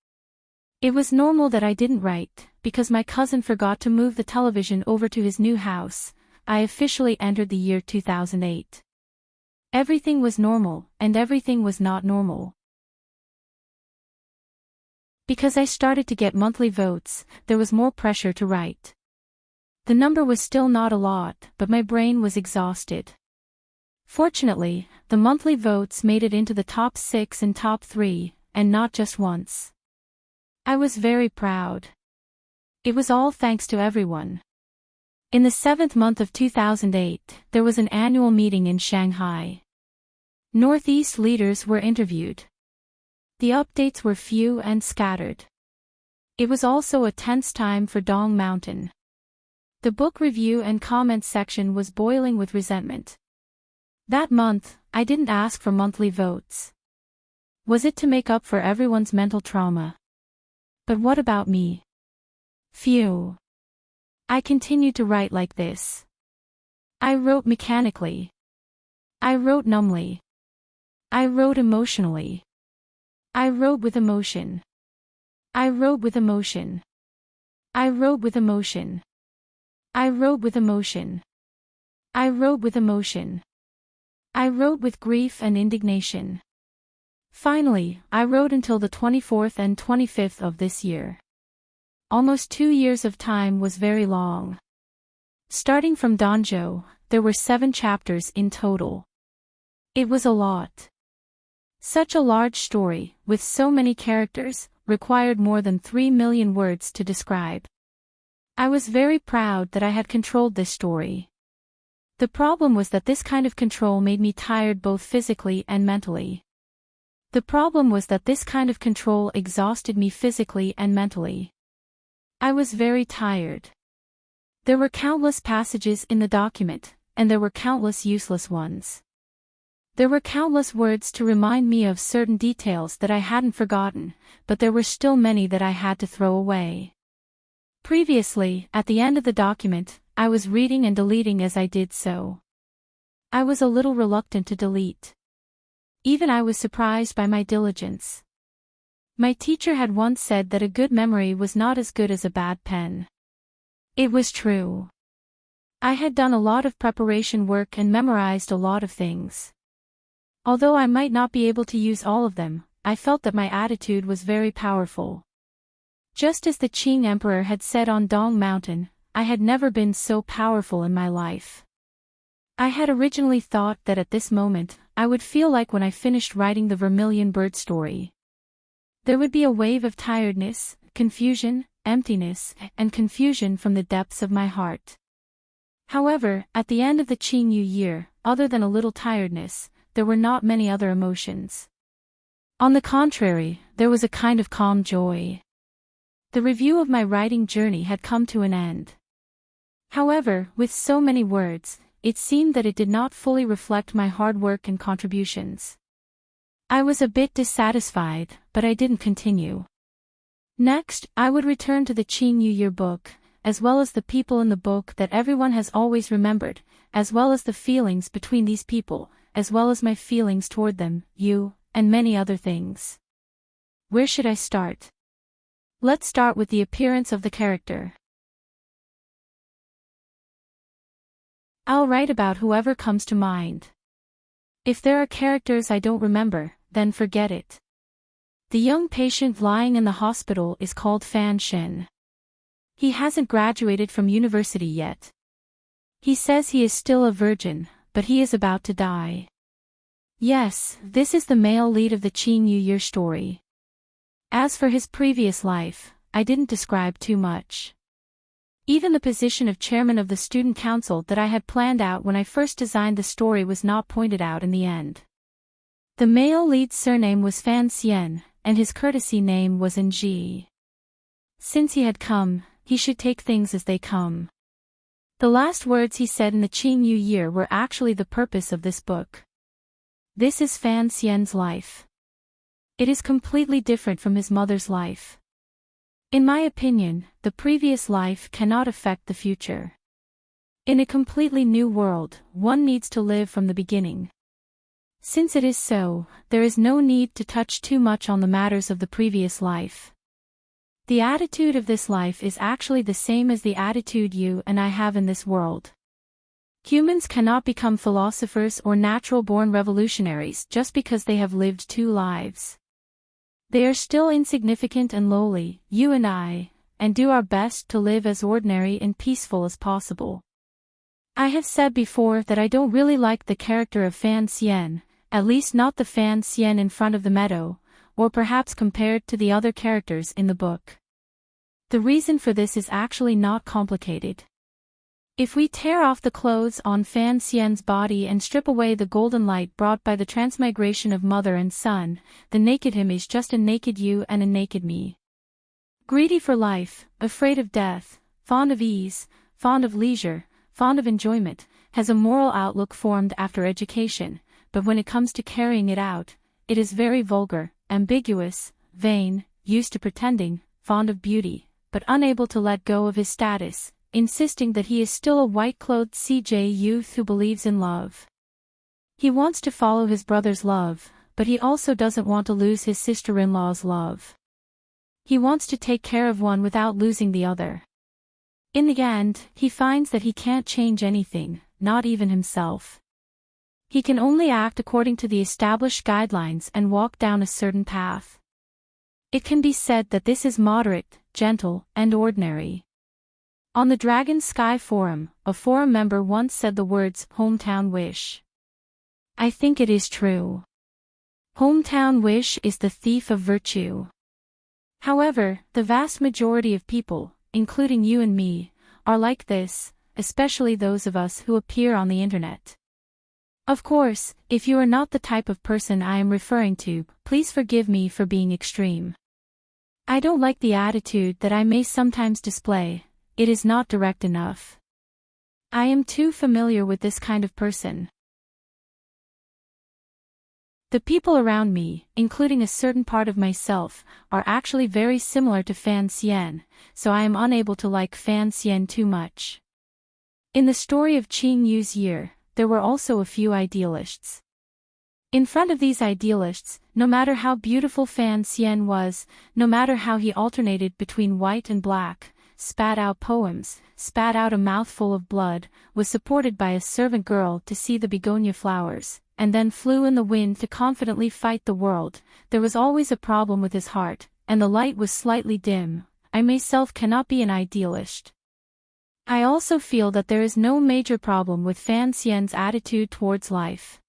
It was normal that I didn't write, because my cousin forgot to move the television over to his new house. I officially entered the year 2008. Everything was normal, and everything was not normal. Because I started to get monthly votes, there was more pressure to write. The number was still not a lot, but my brain was exhausted. Fortunately, the monthly votes made it into the top 6 and top 3, and not just once. I was very proud. It was all thanks to everyone. In the 7th month of 2008, there was an annual meeting in Shanghai. Northeast leaders were interviewed. The updates were few and scattered. It was also a tense time for Dong Mountain. The book review and comment section was boiling with resentment. That month, I didn't ask for monthly votes. Was it to make up for everyone's mental trauma? But what about me? Phew. I continued to write like this. I wrote mechanically. I wrote numbly. I wrote emotionally. I wrote with emotion. I wrote with emotion. I wrote with emotion. I wrote with emotion. I wrote with emotion. I wrote with grief and indignation. Finally, I wrote until the 24th and 25th of this year. Almost 2 years of time was very long. Starting from Danzhou, there were 7 chapters in total. It was a lot. Such a large story, with so many characters, required more than 3 million words to describe. I was very proud that I had controlled this story. The problem was that this kind of control made me tired both physically and mentally. The problem was that this kind of control exhausted me physically and mentally. I was very tired. There were countless passages in the document, and there were countless useless ones. There were countless words to remind me of certain details that I hadn't forgotten, but there were still many that I had to throw away. Previously, at the end of the document, I was reading and deleting as I did so. I was a little reluctant to delete. Even I was surprised by my diligence. My teacher had once said that a good memory was not as good as a bad pen. It was true. I had done a lot of preparation work and memorized a lot of things. Although I might not be able to use all of them, I felt that my attitude was very powerful. Just as the Qing Emperor had said on Dong Mountain, I had never been so powerful in my life. I had originally thought that at this moment, I would feel like when I finished writing the Vermilion Bird story. There would be a wave of tiredness, confusion, emptiness, and confusion from the depths of my heart. However, at the end of the Qing New Year, other than a little tiredness, there were not many other emotions. On the contrary, there was a kind of calm joy. The review of my writing journey had come to an end. However, with so many words, it seemed that it did not fully reflect my hard work and contributions. I was a bit dissatisfied, but I didn't continue. Next, I would return to the Qing New Year book, as well as the people in the book that everyone has always remembered, as well as the feelings between these people, as well as my feelings toward them, you, and many other things. Where should I start? Let's start with the appearance of the character. I'll write about whoever comes to mind. If there are characters I don't remember, then forget it. The young patient lying in the hospital is called Fan Shen. He hasn't graduated from university yet. He says he is still a virgin, but he is about to die. Yes, this is the male lead of the Qing New Year story. As for his previous life, I didn't describe too much. Even the position of chairman of the student council that I had planned out when I first designed the story was not pointed out in the end. The male lead's surname was Fan Xian, and his courtesy name was Enji. Since he had come, he should take things as they come. The last words he said in the Qing New Year were actually the purpose of this book. This is Fan Xian's life. It is completely different from his mother's life. In my opinion, the previous life cannot affect the future. In a completely new world, one needs to live from the beginning. Since it is so, there is no need to touch too much on the matters of the previous life. The attitude of this life is actually the same as the attitude you and I have in this world. Humans cannot become philosophers or natural-born revolutionaries just because they have lived two lives. They are still insignificant and lowly, you and I, and do our best to live as ordinary and peaceful as possible. I have said before that I don't really like the character of Fan Xian, at least not the Fan Xian in front of the meadow, or perhaps compared to the other characters in the book. The reason for this is actually not complicated. If we tear off the clothes on Fan Xian's body and strip away the golden light brought by the transmigration of mother and son, the naked him is just a naked you and a naked me. Greedy for life, afraid of death, fond of ease, fond of leisure, fond of enjoyment, has a moral outlook formed after education, but when it comes to carrying it out, it is very vulgar, ambiguous, vain, used to pretending, fond of beauty, but unable to let go of his status, insisting that he is still a white-clothed CJ youth who believes in love. He wants to follow his brother's love, but he also doesn't want to lose his sister-in-law's love. He wants to take care of one without losing the other. In the end, he finds that he can't change anything, not even himself. He can only act according to the established guidelines and walk down a certain path. It can be said that this is moderate, gentle, and ordinary. On the Dragon Sky Forum, a forum member once said the words, "hometown wish." I think it is true. Hometown wish is the thief of virtue. However, the vast majority of people, including you and me, are like this, especially those of us who appear on the internet. Of course, if you are not the type of person I am referring to, please forgive me for being extreme. I don't like the attitude that I may sometimes display. It is not direct enough. I am too familiar with this kind of person. The people around me, including a certain part of myself, are actually very similar to Fan Xian, so I am unable to like Fan Xian too much. In the story of Qing Yu's year, there were also a few idealists. In front of these idealists, no matter how beautiful Fan Xian was, no matter how he alternated between white and black, spat out poems, spat out a mouthful of blood, was supported by a servant girl to see the begonia flowers, and then flew in the wind to confidently fight the world, there was always a problem with his heart, and the light was slightly dim. I myself cannot be an idealist. I also feel that there is no major problem with Fan Xian's attitude towards life.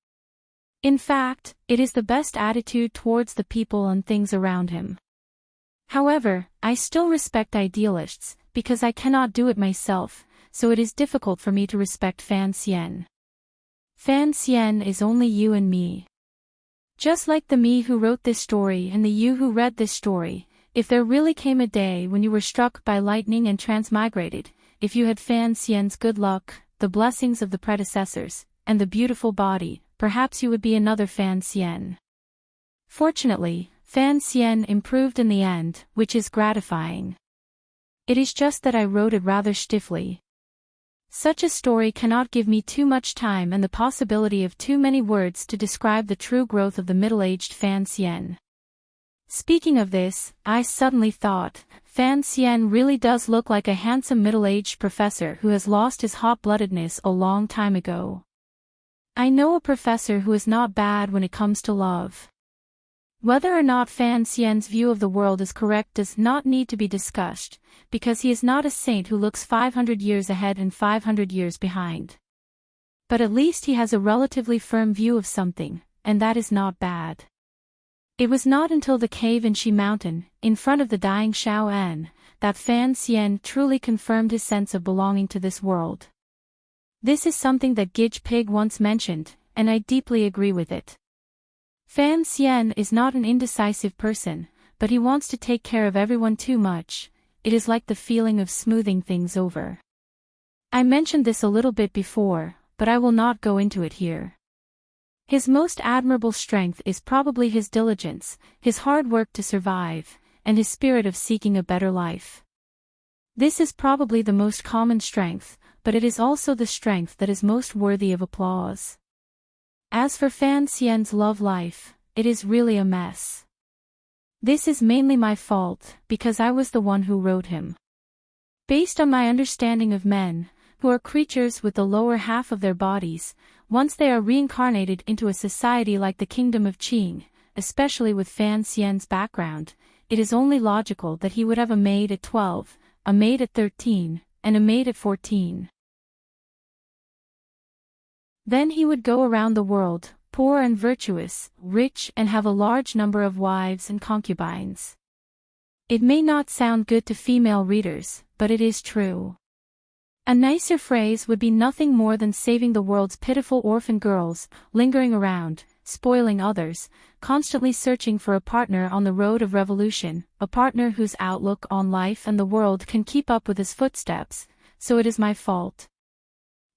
In fact, it is the best attitude towards the people and things around him. However, I still respect idealists, because I cannot do it myself, so it is difficult for me to respect Fan Xian. Fan Xian is only you and me. Just like the me who wrote this story and the you who read this story, if there really came a day when you were struck by lightning and transmigrated, if you had Fan Xian's good luck, the blessings of the predecessors, and the beautiful body, perhaps you would be another Fan Xian. Fortunately, Fan Xian improved in the end, which is gratifying. It is just that I wrote it rather stiffly. Such a story cannot give me too much time and the possibility of too many words to describe the true growth of the middle-aged Fan Xian. Speaking of this, I suddenly thought, Fan Xian really does look like a handsome middle-aged professor who has lost his hot-bloodedness a long time ago. I know a professor who is not bad when it comes to love. Whether or not Fan Xian's view of the world is correct does not need to be discussed, because he is not a saint who looks 500 years ahead and 500 years behind. But at least he has a relatively firm view of something, and that is not bad. It was not until the cave in Shi Mountain, in front of the dying Xiao An, that Fan Xian truly confirmed his sense of belonging to this world. This is something that Gidge Pig once mentioned, and I deeply agree with it. Fan Xian is not an indecisive person, but he wants to take care of everyone too much. It is like the feeling of smoothing things over. I mentioned this a little bit before, but I will not go into it here. His most admirable strength is probably his diligence, his hard work to survive, and his spirit of seeking a better life. This is probably the most common strength, but it is also the strength that is most worthy of applause. As for Fan Xian's love life, it is really a mess. This is mainly my fault, because I was the one who wrote him. Based on my understanding of men, who are creatures with the lower half of their bodies, once they are reincarnated into a society like the Kingdom of Qing, especially with Fan Xian's background, it is only logical that he would have a maid at 12, a maid at 13, and a maid at 14. Then he would go around the world, poor and virtuous, rich and have a large number of wives and concubines. It may not sound good to female readers, but it is true. A nicer phrase would be nothing more than saving the world's pitiful orphan girls, lingering around, spoiling others, constantly searching for a partner on the road of revolution, a partner whose outlook on life and the world can keep up with his footsteps, so it is my fault.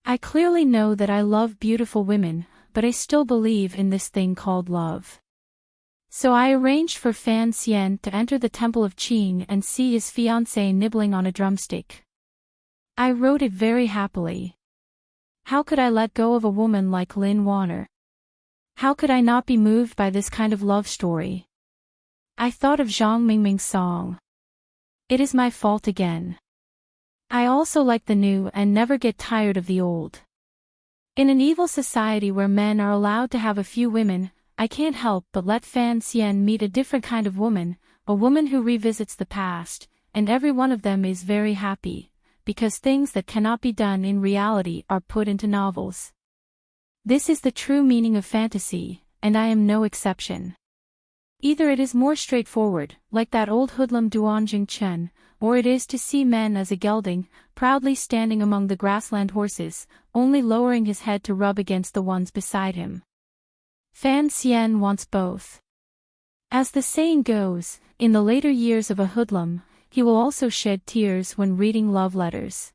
I clearly know that I love beautiful women, but I still believe in this thing called love. So I arranged for Fan Xian to enter the Temple of Qing and see his fiancée nibbling on a drumstick. I wrote it very happily. How could I let go of a woman like Lin Warner? How could I not be moved by this kind of love story? I thought of Zhang Mingming's song. It is my fault again. I also like the new and never get tired of the old. In an evil society where men are allowed to have a few women, I can't help but let Fan Xian meet a different kind of woman, a woman who revisits the past, and every one of them is very happy, because things that cannot be done in reality are put into novels. This is the true meaning of fantasy, and I am no exception. Either it is more straightforward, like that old hoodlum Duanjing Chen, or it is to see men as a gelding, proudly standing among the grassland horses, only lowering his head to rub against the ones beside him. Fan Xian wants both. As the saying goes, in the later years of a hoodlum, he will also shed tears when reading love letters.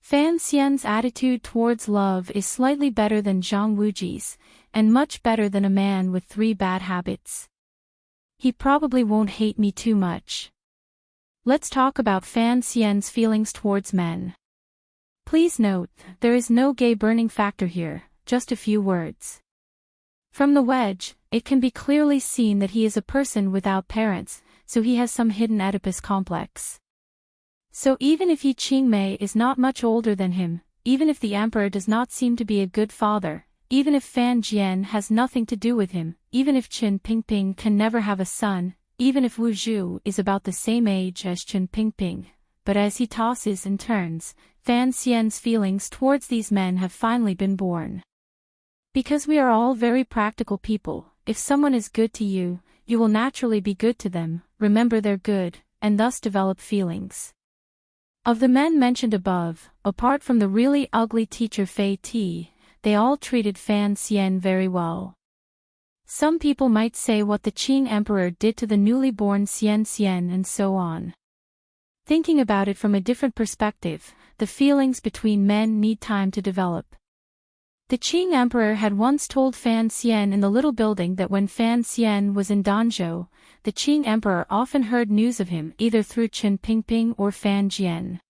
Fan Xian's attitude towards love is slightly better than Zhang Wuji's, and much better than a man with 3 bad habits. He probably won't hate me too much. Let's talk about Fan Xian's feelings towards men. Please note, there is no gay burning factor here, just a few words. From the wedge, it can be clearly seen that he is a person without parents, so he has some hidden Oedipus complex. So even if Yi Qingmei is not much older than him, even if the emperor does not seem to be a good father, even if Fan Jian has nothing to do with him, even if Qin Pingping can never have a son, even if Wu Zhu is about the same age as Qin Pingping, but as he tosses and turns, Fan Xian's feelings towards these men have finally been born. Because we are all very practical people, if someone is good to you, you will naturally be good to them, remember they're good, and thus develop feelings. Of the men mentioned above, apart from the really ugly teacher Fei Ti, they all treated Fan Xian very well. Some people might say what the Qing emperor did to the newly born Xian and so on. Thinking about it from a different perspective, the feelings between men need time to develop. The Qing emperor had once told Fan Xian in the little building that when Fan Xian was in Danzhou, the Qing emperor often heard news of him either through Chen Pingping or Fan Jian.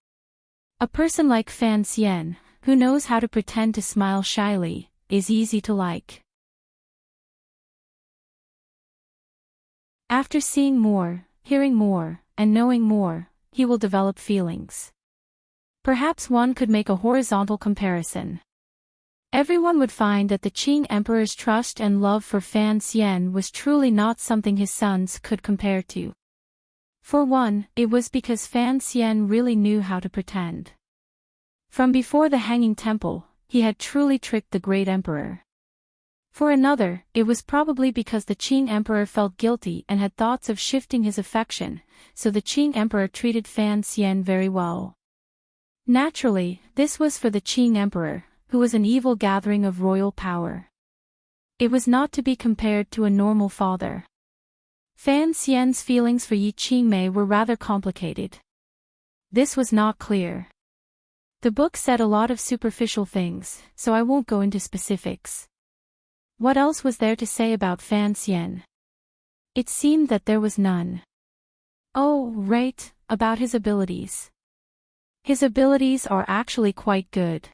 A person like Fan Xian, who knows how to pretend to smile shyly, is easy to like. After seeing more, hearing more, and knowing more, he will develop feelings. Perhaps one could make a horizontal comparison. Everyone would find that the Qing emperor's trust and love for Fan Xian was truly not something his sons could compare to. For one, it was because Fan Xian really knew how to pretend. From before the Hanging Temple, he had truly tricked the great emperor. For another, it was probably because the Qing emperor felt guilty and had thoughts of shifting his affection, so the Qing emperor treated Fan Xian very well. Naturally, this was for the Qing emperor, who was an evil gathering of royal power. It was not to be compared to a normal father. Fan Xian's feelings for Yi Qingmei were rather complicated. This was not clear. The book said a lot of superficial things, so I won't go into specifics. What else was there to say about Fan Xian? It seemed that there was none. Oh, right, about his abilities. His abilities are actually quite good.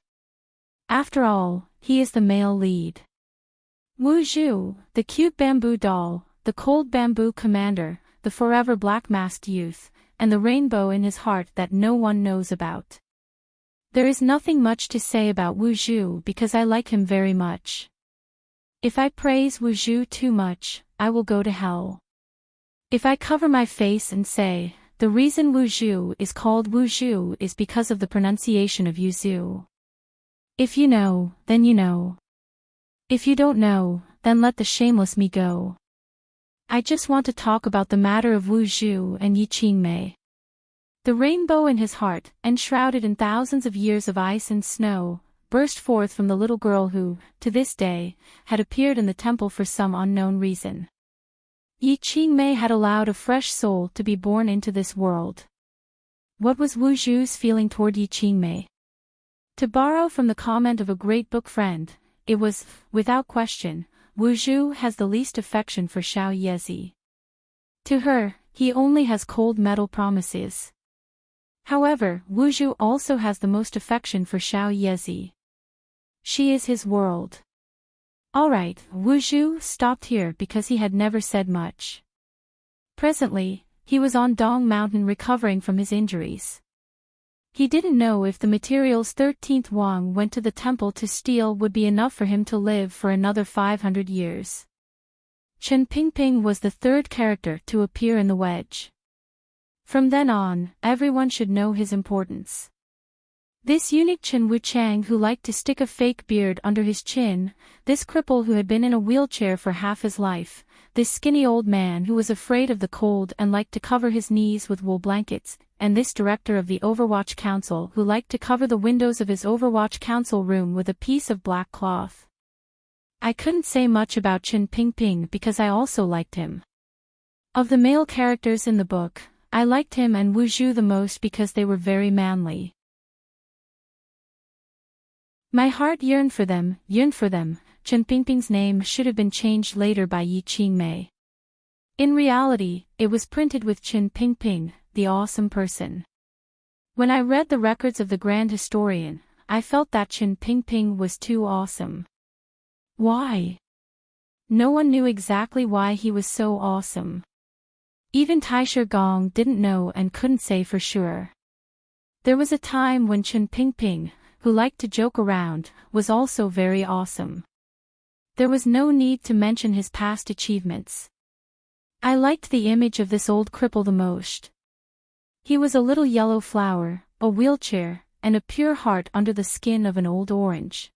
After all, he is the male lead. Wu Zhu, the cute bamboo doll, the cold bamboo commander, the forever black-masked youth, and the rainbow in his heart that no one knows about. There is nothing much to say about Wu Zhu because I like him very much. If I praise Wu Zhu too much, I will go to hell. If I cover my face and say, the reason Wu Zhu is called Wu Zhu is because of the pronunciation of Yu Zhu. If you know, then you know. If you don't know, then let the shameless me go. I just want to talk about the matter of Wu Zhu and Yi Qingmei. The rainbow in his heart, enshrouded in thousands of years of ice and snow, burst forth from the little girl who, to this day, had appeared in the temple for some unknown reason. Yi Qingmei had allowed a fresh soul to be born into this world. What was Wu Zhu's feeling toward Yi Qingmei? To borrow from the comment of a great book friend, it was, without question, Wu Zhu has the least affection for Xiao Yezi. To her, he only has cold metal promises. However, Wu Zhu also has the most affection for Xiao Yezi. She is his world. Alright, Wu Zhu stopped here because he had never said much. Presently, he was on Dong Mountain recovering from his injuries. He didn't know if the materials 13th Wang went to the temple to steal would be enough for him to live for another 500 years. Chen Pingping was the third character to appear in the wedge. From then on, everyone should know his importance. This eunuch Chen Wuchang who liked to stick a fake beard under his chin, this cripple who had been in a wheelchair for half his life, this skinny old man who was afraid of the cold and liked to cover his knees with wool blankets, and this director of the Overwatch Council who liked to cover the windows of his Overwatch Council room with a piece of black cloth. I couldn't say much about Chen Pingping because I also liked him. Of the male characters in the book, I liked him and Wu Zhu the most because they were very manly. My heart yearned for them. Chen Pingping's name should have been changed later by Yi Qingmei. In reality, it was printed with Chen Pingping, the awesome person. When I read the records of the Grand Historian, I felt that Chen Pingping was too awesome. Why? No one knew exactly why he was so awesome. Even Taisher Gong didn't know and couldn't say for sure. There was a time when Chen Pingping, who liked to joke around, was also very awesome. There was no need to mention his past achievements. I liked the image of this old cripple the most. He was a little yellow flower, a wheelchair, and a pure heart under the skin of an old orange.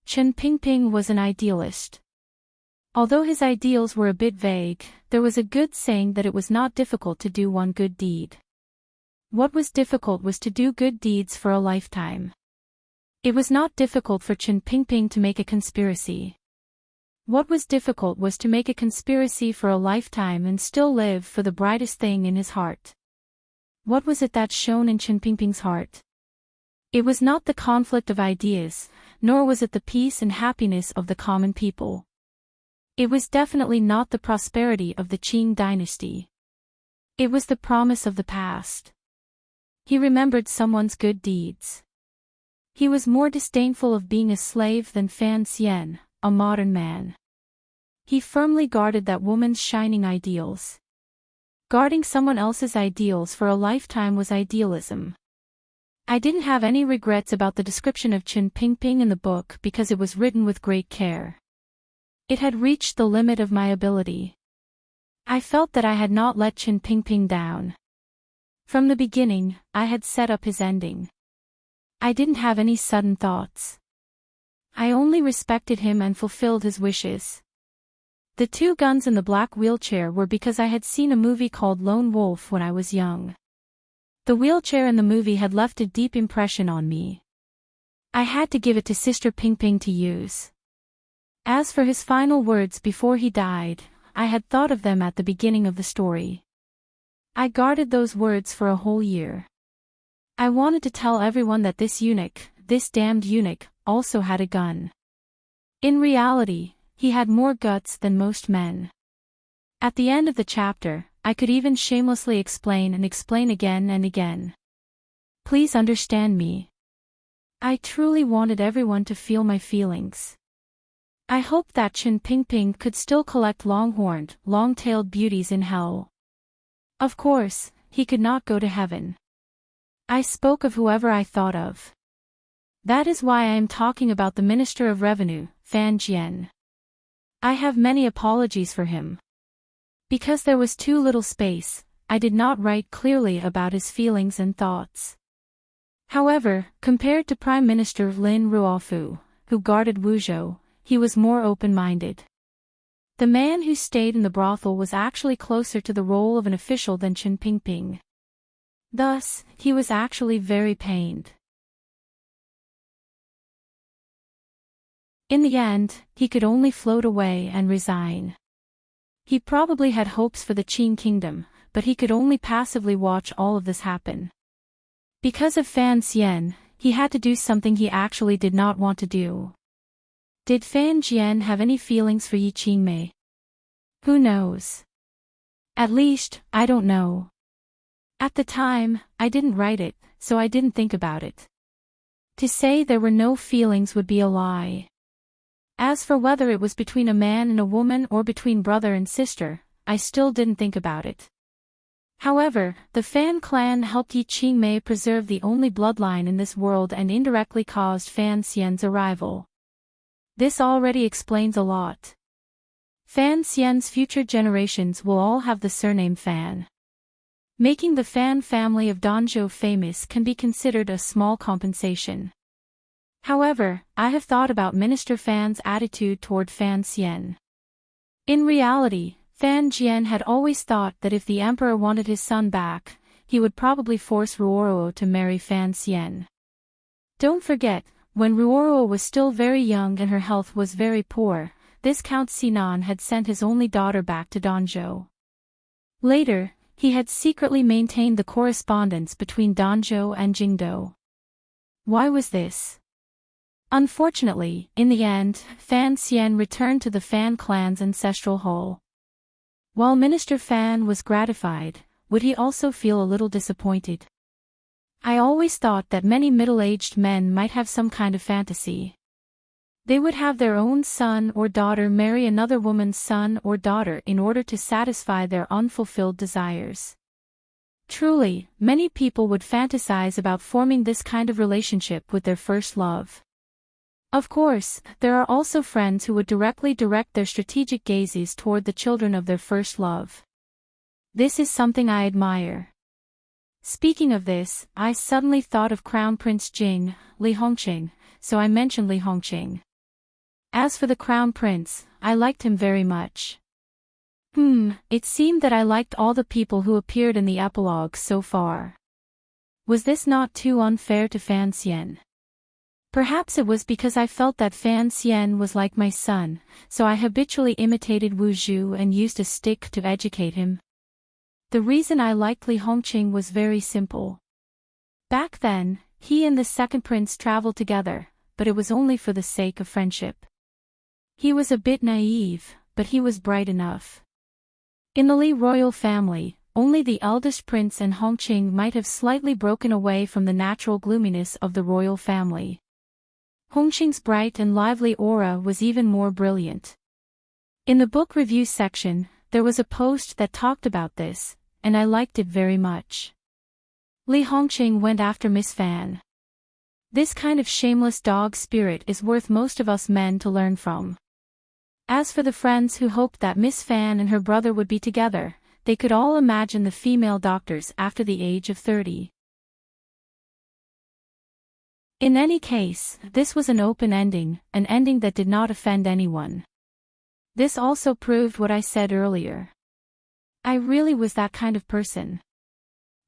Chen Pingping was an idealist. Although his ideals were a bit vague, there was a good saying that it was not difficult to do one good deed. What was difficult was to do good deeds for a lifetime. It was not difficult for Chen Pingping to make a conspiracy. What was difficult was to make a conspiracy for a lifetime and still live for the brightest thing in his heart. What was it that shone in Chen Pingping's heart? It was not the conflict of ideas, nor was it the peace and happiness of the common people. It was definitely not the prosperity of the Qing dynasty. It was the promise of the past. He remembered someone's good deeds. He was more disdainful of being a slave than Fan Xian, a modern man. He firmly guarded that woman's shining ideals. Guarding someone else's ideals for a lifetime was idealism. I didn't have any regrets about the description of Chen Pingping in the book because it was written with great care. It had reached the limit of my ability. I felt that I had not let Chen Pingping down. From the beginning, I had set up his ending. I didn't have any sudden thoughts. I only respected him and fulfilled his wishes. The 2 guns in the black wheelchair were because I had seen a movie called Lone Wolf when I was young. The wheelchair in the movie had left a deep impression on me. I had to give it to Sister Pingping to use. As for his final words before he died, I had thought of them at the beginning of the story. I guarded those words for a whole year. I wanted to tell everyone that this eunuch, this damned eunuch, also had a gun. In reality, he had more guts than most men. At the end of the chapter, I could even shamelessly explain and explain again and again. Please understand me. I truly wanted everyone to feel my feelings. I hoped that Chen Pingping could still collect long-horned, long-tailed beauties in hell. Of course, he could not go to heaven. I spoke of whoever I thought of. That is why I am talking about the Minister of Revenue, Fan Jian. I have many apologies for him. Because there was too little space, I did not write clearly about his feelings and thoughts. However, compared to Prime Minister Lin Ruofu, who guarded Wuzhou, he was more open-minded. The man who stayed in the brothel was actually closer to the role of an official than Chen Pingping. Thus, he was actually very pained. In the end, he could only float away and resign. He probably had hopes for the Qing kingdom, but he could only passively watch all of this happen. Because of Fan Xian, he had to do something he actually did not want to do. Did Fan Jian have any feelings for Yi Qingmei? Who knows? At least, I don't know. At the time, I didn't write it, so I didn't think about it. To say there were no feelings would be a lie. As for whether it was between a man and a woman or between brother and sister, I still didn't think about it. However, the Fan clan helped Yi Qingmei preserve the only bloodline in this world and indirectly caused Fan Xian's arrival. This already explains a lot. Fan Xian's future generations will all have the surname Fan. Making the Fan family of Danzhou famous can be considered a small compensation. However, I have thought about Minister Fan's attitude toward Fan Xian. In reality, Fan Jian had always thought that if the emperor wanted his son back, he would probably force Ruoruo to marry Fan Xian. Don't forget, when Ruoruo was still very young and her health was very poor, this Count Sinan had sent his only daughter back to Danzhou. Later, he had secretly maintained the correspondence between Danzhou and Jingdou. Why was this? Unfortunately, in the end, Fan Xian returned to the Fan clan's ancestral hall. While Minister Fan was gratified, would he also feel a little disappointed? I always thought that many middle-aged men might have some kind of fantasy. They would have their own son or daughter marry another woman's son or daughter in order to satisfy their unfulfilled desires. Truly, many people would fantasize about forming this kind of relationship with their first love. Of course, there are also friends who would directly direct their strategic gazes toward the children of their first love. This is something I admire. Speaking of this, I suddenly thought of Crown Prince Jing, Li Hongqing, so I mentioned Li Hongqing. As for the Crown Prince, I liked him very much. It seemed that I liked all the people who appeared in the epilogue so far. Was this not too unfair to Fan Xian? Perhaps it was because I felt that Fan Xian was like my son, so I habitually imitated Wu Zhu and used a stick to educate him. The reason I liked Li Hongqing was very simple. Back then, he and the second prince traveled together, but it was only for the sake of friendship. He was a bit naive, but he was bright enough. In the Li royal family, only the eldest prince and Hongqing might have slightly broken away from the natural gloominess of the royal family. Hongqing's bright and lively aura was even more brilliant. In the book review section, there was a post that talked about this, and I liked it very much. Li Hongqing went after Miss Fan. This kind of shameless dog spirit is worth most of us men to learn from. As for the friends who hoped that Miss Fan and her brother would be together, they could all imagine the female doctors after the age of 30. In any case, this was an open ending, an ending that did not offend anyone. This also proved what I said earlier. I really was that kind of person.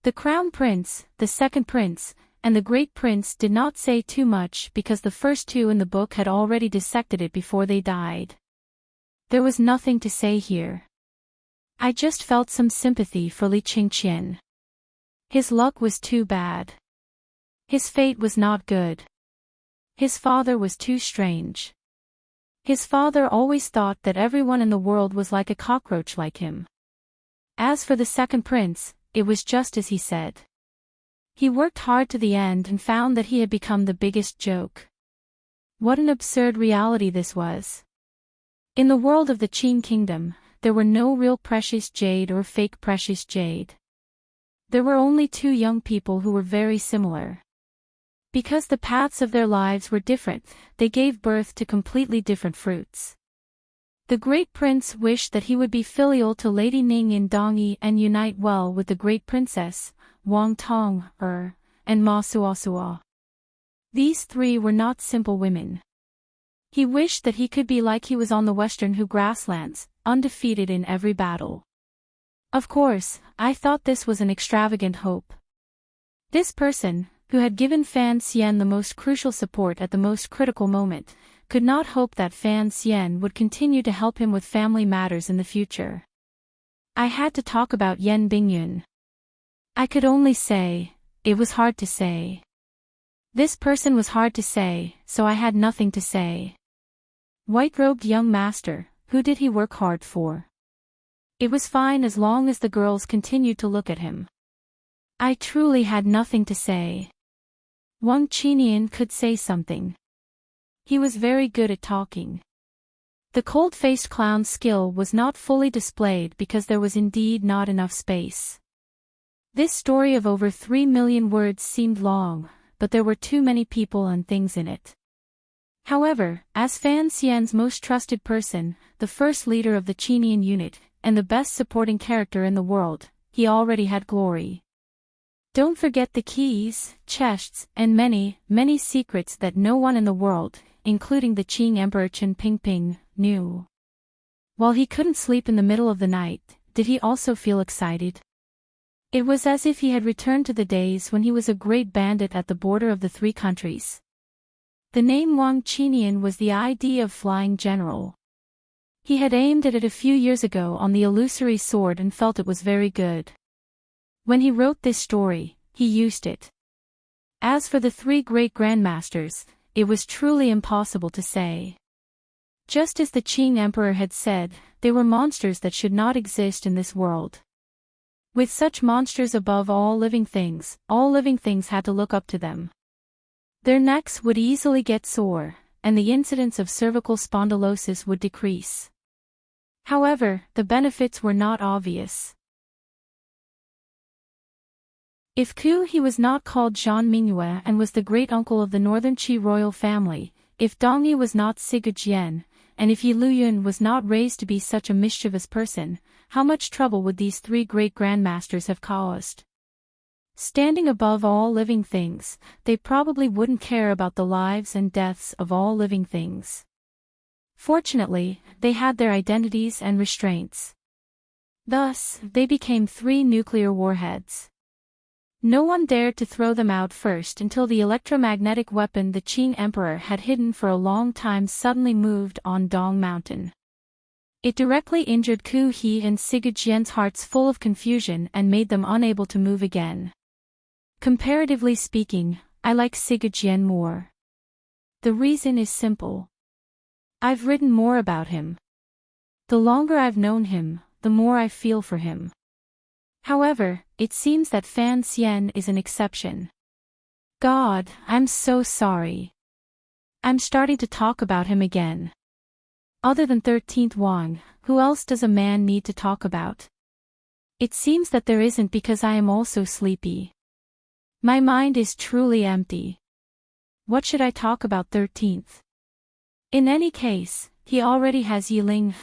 The Crown Prince, the second prince, and the Great Prince did not say too much because the first two in the book had already dissected it before they died. There was nothing to say here. I just felt some sympathy for Li Qingqian. His luck was too bad. His fate was not good. His father was too strange. His father always thought that everyone in the world was like a cockroach like him. As for the second prince, it was just as he said. He worked hard to the end and found that he had become the biggest joke. What an absurd reality this was. In the world of the Qin kingdom, there were no real precious jade or fake precious jade. There were only two young people who were very similar. Because the paths of their lives were different, they gave birth to completely different fruits. The great prince wished that he would be filial to Lady Ning in Dongyi and unite well with the great princess, Wang Tong, and Ma Suosua. These three were not simple women. He wished that he could be like he was on the Western Hu grasslands, undefeated in every battle. Of course, I thought this was an extravagant hope. This person, who had given Fan Xian the most crucial support at the most critical moment, could not hope that Fan Xian would continue to help him with family matters in the future. I had to talk about Yan Bingyun. I could only say, it was hard to say. This person was hard to say, so I had nothing to say. White-robed young master, who did he work hard for? It was fine as long as the girls continued to look at him. I truly had nothing to say. Wang Qinian could say something. He was very good at talking. The cold-faced clown's skill was not fully displayed because there was indeed not enough space. This story of over 3 million words seemed long, but there were too many people and things in it. However, as Fan Xian's most trusted person, the first leader of the Qinian unit, and the best supporting character in the world, he already had glory. Don't forget the keys, chests, and many, many secrets that no one in the world, including the Qing Emperor Chen Pingping, knew. While he couldn't sleep in the middle of the night, did he also feel excited? It was as if he had returned to the days when he was a great bandit at the border of the three countries. The name Wang Qinian was the idea of flying general. He had aimed at it a few years ago on the illusory sword and felt it was very good. When he wrote this story, he used it. As for the three great grandmasters, it was truly impossible to say. Just as the Qing emperor had said, they were monsters that should not exist in this world. With such monsters above all living things had to look up to them. Their necks would easily get sore, and the incidence of cervical spondylosis would decrease. However, the benefits were not obvious. If Ku he was not called Zhan Mingyue and was the great-uncle of the northern Qi royal family, if Dongyi was not Sigurjian, and if Yi Luyun was not raised to be such a mischievous person, how much trouble would these three great grandmasters have caused? Standing above all living things, they probably wouldn't care about the lives and deaths of all living things. Fortunately, they had their identities and restraints. Thus, they became three nuclear warheads. No one dared to throw them out first until the electromagnetic weapon the Qing Emperor had hidden for a long time suddenly moved on Dong Mountain. It directly injured Ku He and Sigurd-Jien's hearts full of confusion and made them unable to move again. Comparatively speaking, I like Sigurd-Jien more. The reason is simple. I've written more about him. The longer I've known him, the more I feel for him. However, it seems that Fan Xian is an exception. God, I'm so sorry. I'm starting to talk about him again. Other than 13th Wang, who else does a man need to talk about? It seems that there isn't because I am also sleepy. My mind is truly empty. What should I talk about 13th? In any case, he already has Yiling,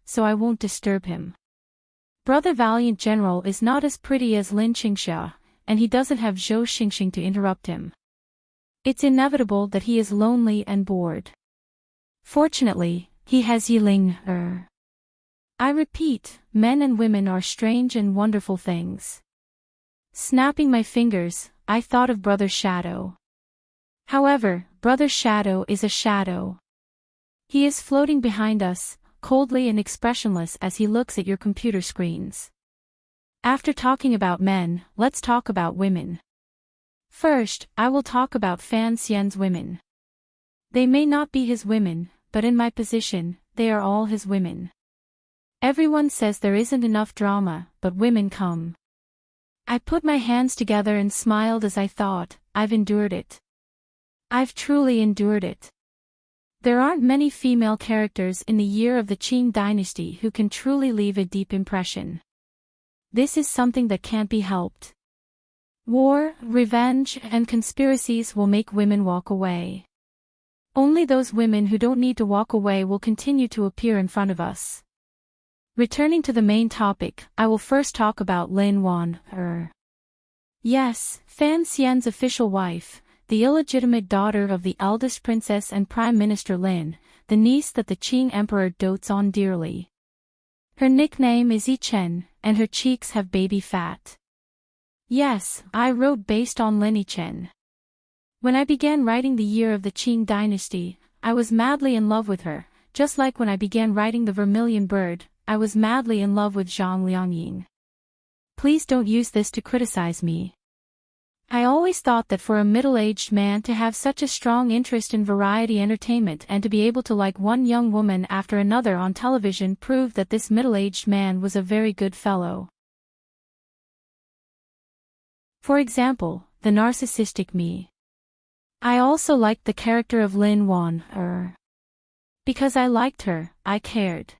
so I won't disturb him. Brother Valiant General is not as pretty as Lin Qingxia, and he doesn't have Zhou Xingxing to interrupt him. It's inevitable that he is lonely and bored. Fortunately, he has Yiling. I repeat, men and women are strange and wonderful things. Snapping my fingers, I thought of Brother Shadow. However, Brother Shadow is a shadow. He is floating behind us, coldly and expressionless as he looks at your computer screens. After talking about men, let's talk about women. First, I will talk about Fan Xian's women. They may not be his women, but in my position, they are all his women. Everyone says there isn't enough drama, but women come. I put my hands together and smiled as I thought, I've endured it. I've truly endured it. There aren't many female characters in the year of the Qing dynasty who can truly leave a deep impression. This is something that can't be helped. War, revenge, and conspiracies will make women walk away. Only those women who don't need to walk away will continue to appear in front of us. Returning to the main topic, I will first talk about Lin Wan. Yes, Fan Xian's official wife, the illegitimate daughter of the eldest princess and Prime Minister Lin, the niece that the Qing Emperor dotes on dearly. Her nickname is Yi Chen, and her cheeks have baby fat. Yes, I wrote based on Lin Yi Chen. When I began writing the year of the Qing dynasty, I was madly in love with her, just like when I began writing the Vermilion Bird, I was madly in love with Zhang Liangying. Please don't use this to criticize me. I always thought that for a middle-aged man to have such a strong interest in variety entertainment and to be able to like one young woman after another on television proved that this middle-aged man was a very good fellow. For example, the narcissistic me. I also liked the character of Lin Wan. Because I liked her, I cared.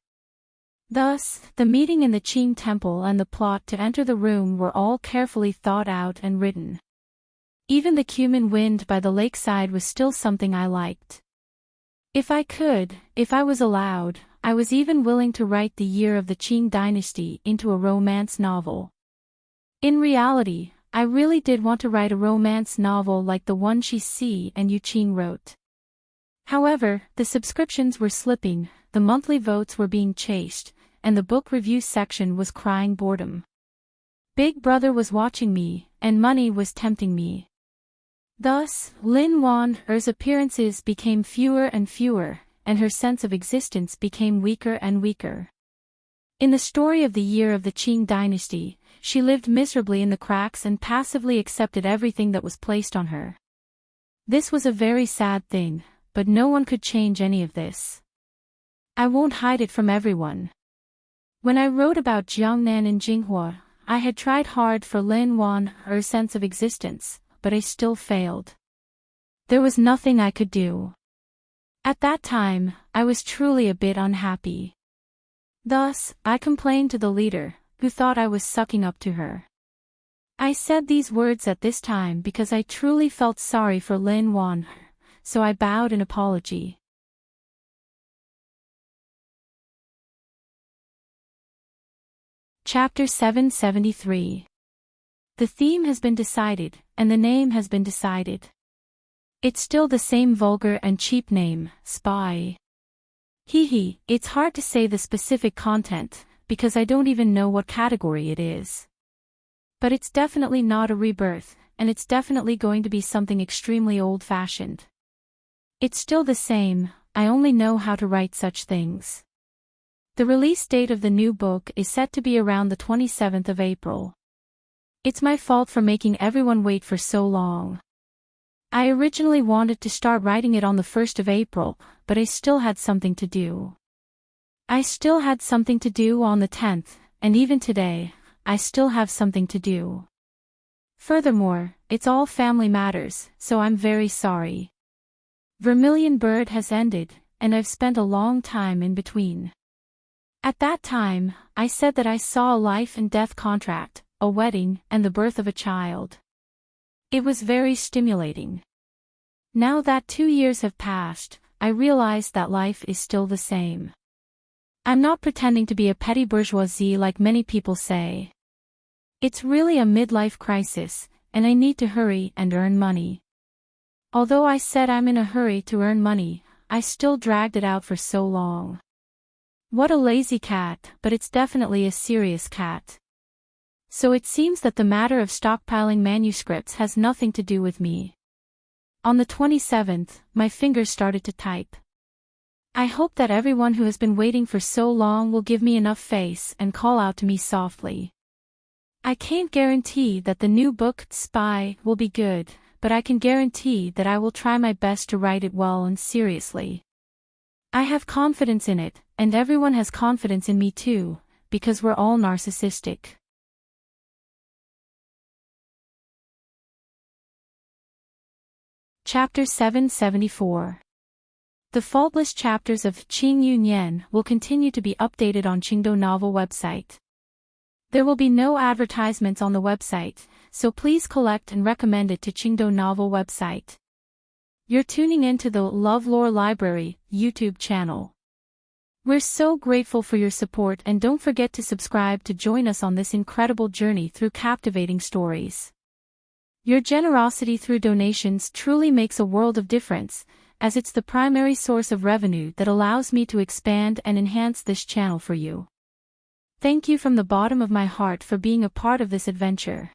Thus, the meeting in the Qing temple and the plot to enter the room were all carefully thought out and written. Even the cumin wind by the lakeside was still something I liked. If I could, if I was allowed, I was even willing to write the year of the Qing dynasty into a romance novel. In reality, I really did want to write a romance novel like the one Shi Si and Yu Qing wrote. However, the subscriptions were slipping, the monthly votes were being chased, and the book review section was crying boredom. Big Brother was watching me, and money was tempting me. Thus, Lin Wan's appearances became fewer and fewer, and her sense of existence became weaker and weaker. In the story of the year of the Qing dynasty, she lived miserably in the cracks and passively accepted everything that was placed on her. This was a very sad thing, but no one could change any of this. I won't hide it from everyone. When I wrote about Jiangnan and Jinghua, I had tried hard for Lin Wan's sense of existence, but I still failed. There was nothing I could do. At that time, I was truly a bit unhappy. Thus, I complained to the leader, who thought I was sucking up to her. I said these words at this time because I truly felt sorry for Lin Wan, so I bowed in apology. Chapter 773. The theme has been decided, and the name has been decided. It's still the same vulgar and cheap name, Spy. It's hard to say the specific content, because I don't even know what category it is. But it's definitely not a rebirth, and it's definitely going to be something extremely old-fashioned. It's still the same, I only know how to write such things. The release date of the new book is set to be around the 27th of April. It's my fault for making everyone wait for so long. I originally wanted to start writing it on the 1st of April, but I still had something to do. I still had something to do on the 10th, and even today, I still have something to do. Furthermore, it's all family matters, so I'm very sorry. Vermilion Bird has ended, and I've spent a long time in between. At that time, I said that I saw a life and death contract, a wedding, and the birth of a child. It was very stimulating. Now that 2 years have passed, I realize that life is still the same. I'm not pretending to be a petty bourgeoisie like many people say. It's really a midlife crisis, and I need to hurry and earn money. Although I said I'm in a hurry to earn money, I still dragged it out for so long. What a lazy cat, but it's definitely a serious cat. So it seems that the matter of stockpiling manuscripts has nothing to do with me. On the 27th, my fingers started to type. I hope that everyone who has been waiting for so long will give me enough face and call out to me softly. I can't guarantee that the new book, Spy, will be good, but I can guarantee that I will try my best to write it well and seriously. I have confidence in it, and everyone has confidence in me too, because we're all narcissistic. Chapter 774. The faultless chapters of Qing Yu Nian will continue to be updated on Qingdou Novel website. There will be no advertisements on the website, so please collect and recommend it to Qingdou Novel website. You're tuning in to the LoveLore Library YouTube channel. We're so grateful for your support, and don't forget to subscribe to join us on this incredible journey through captivating stories. Your generosity through donations truly makes a world of difference, as it's the primary source of revenue that allows me to expand and enhance this channel for you. Thank you from the bottom of my heart for being a part of this adventure.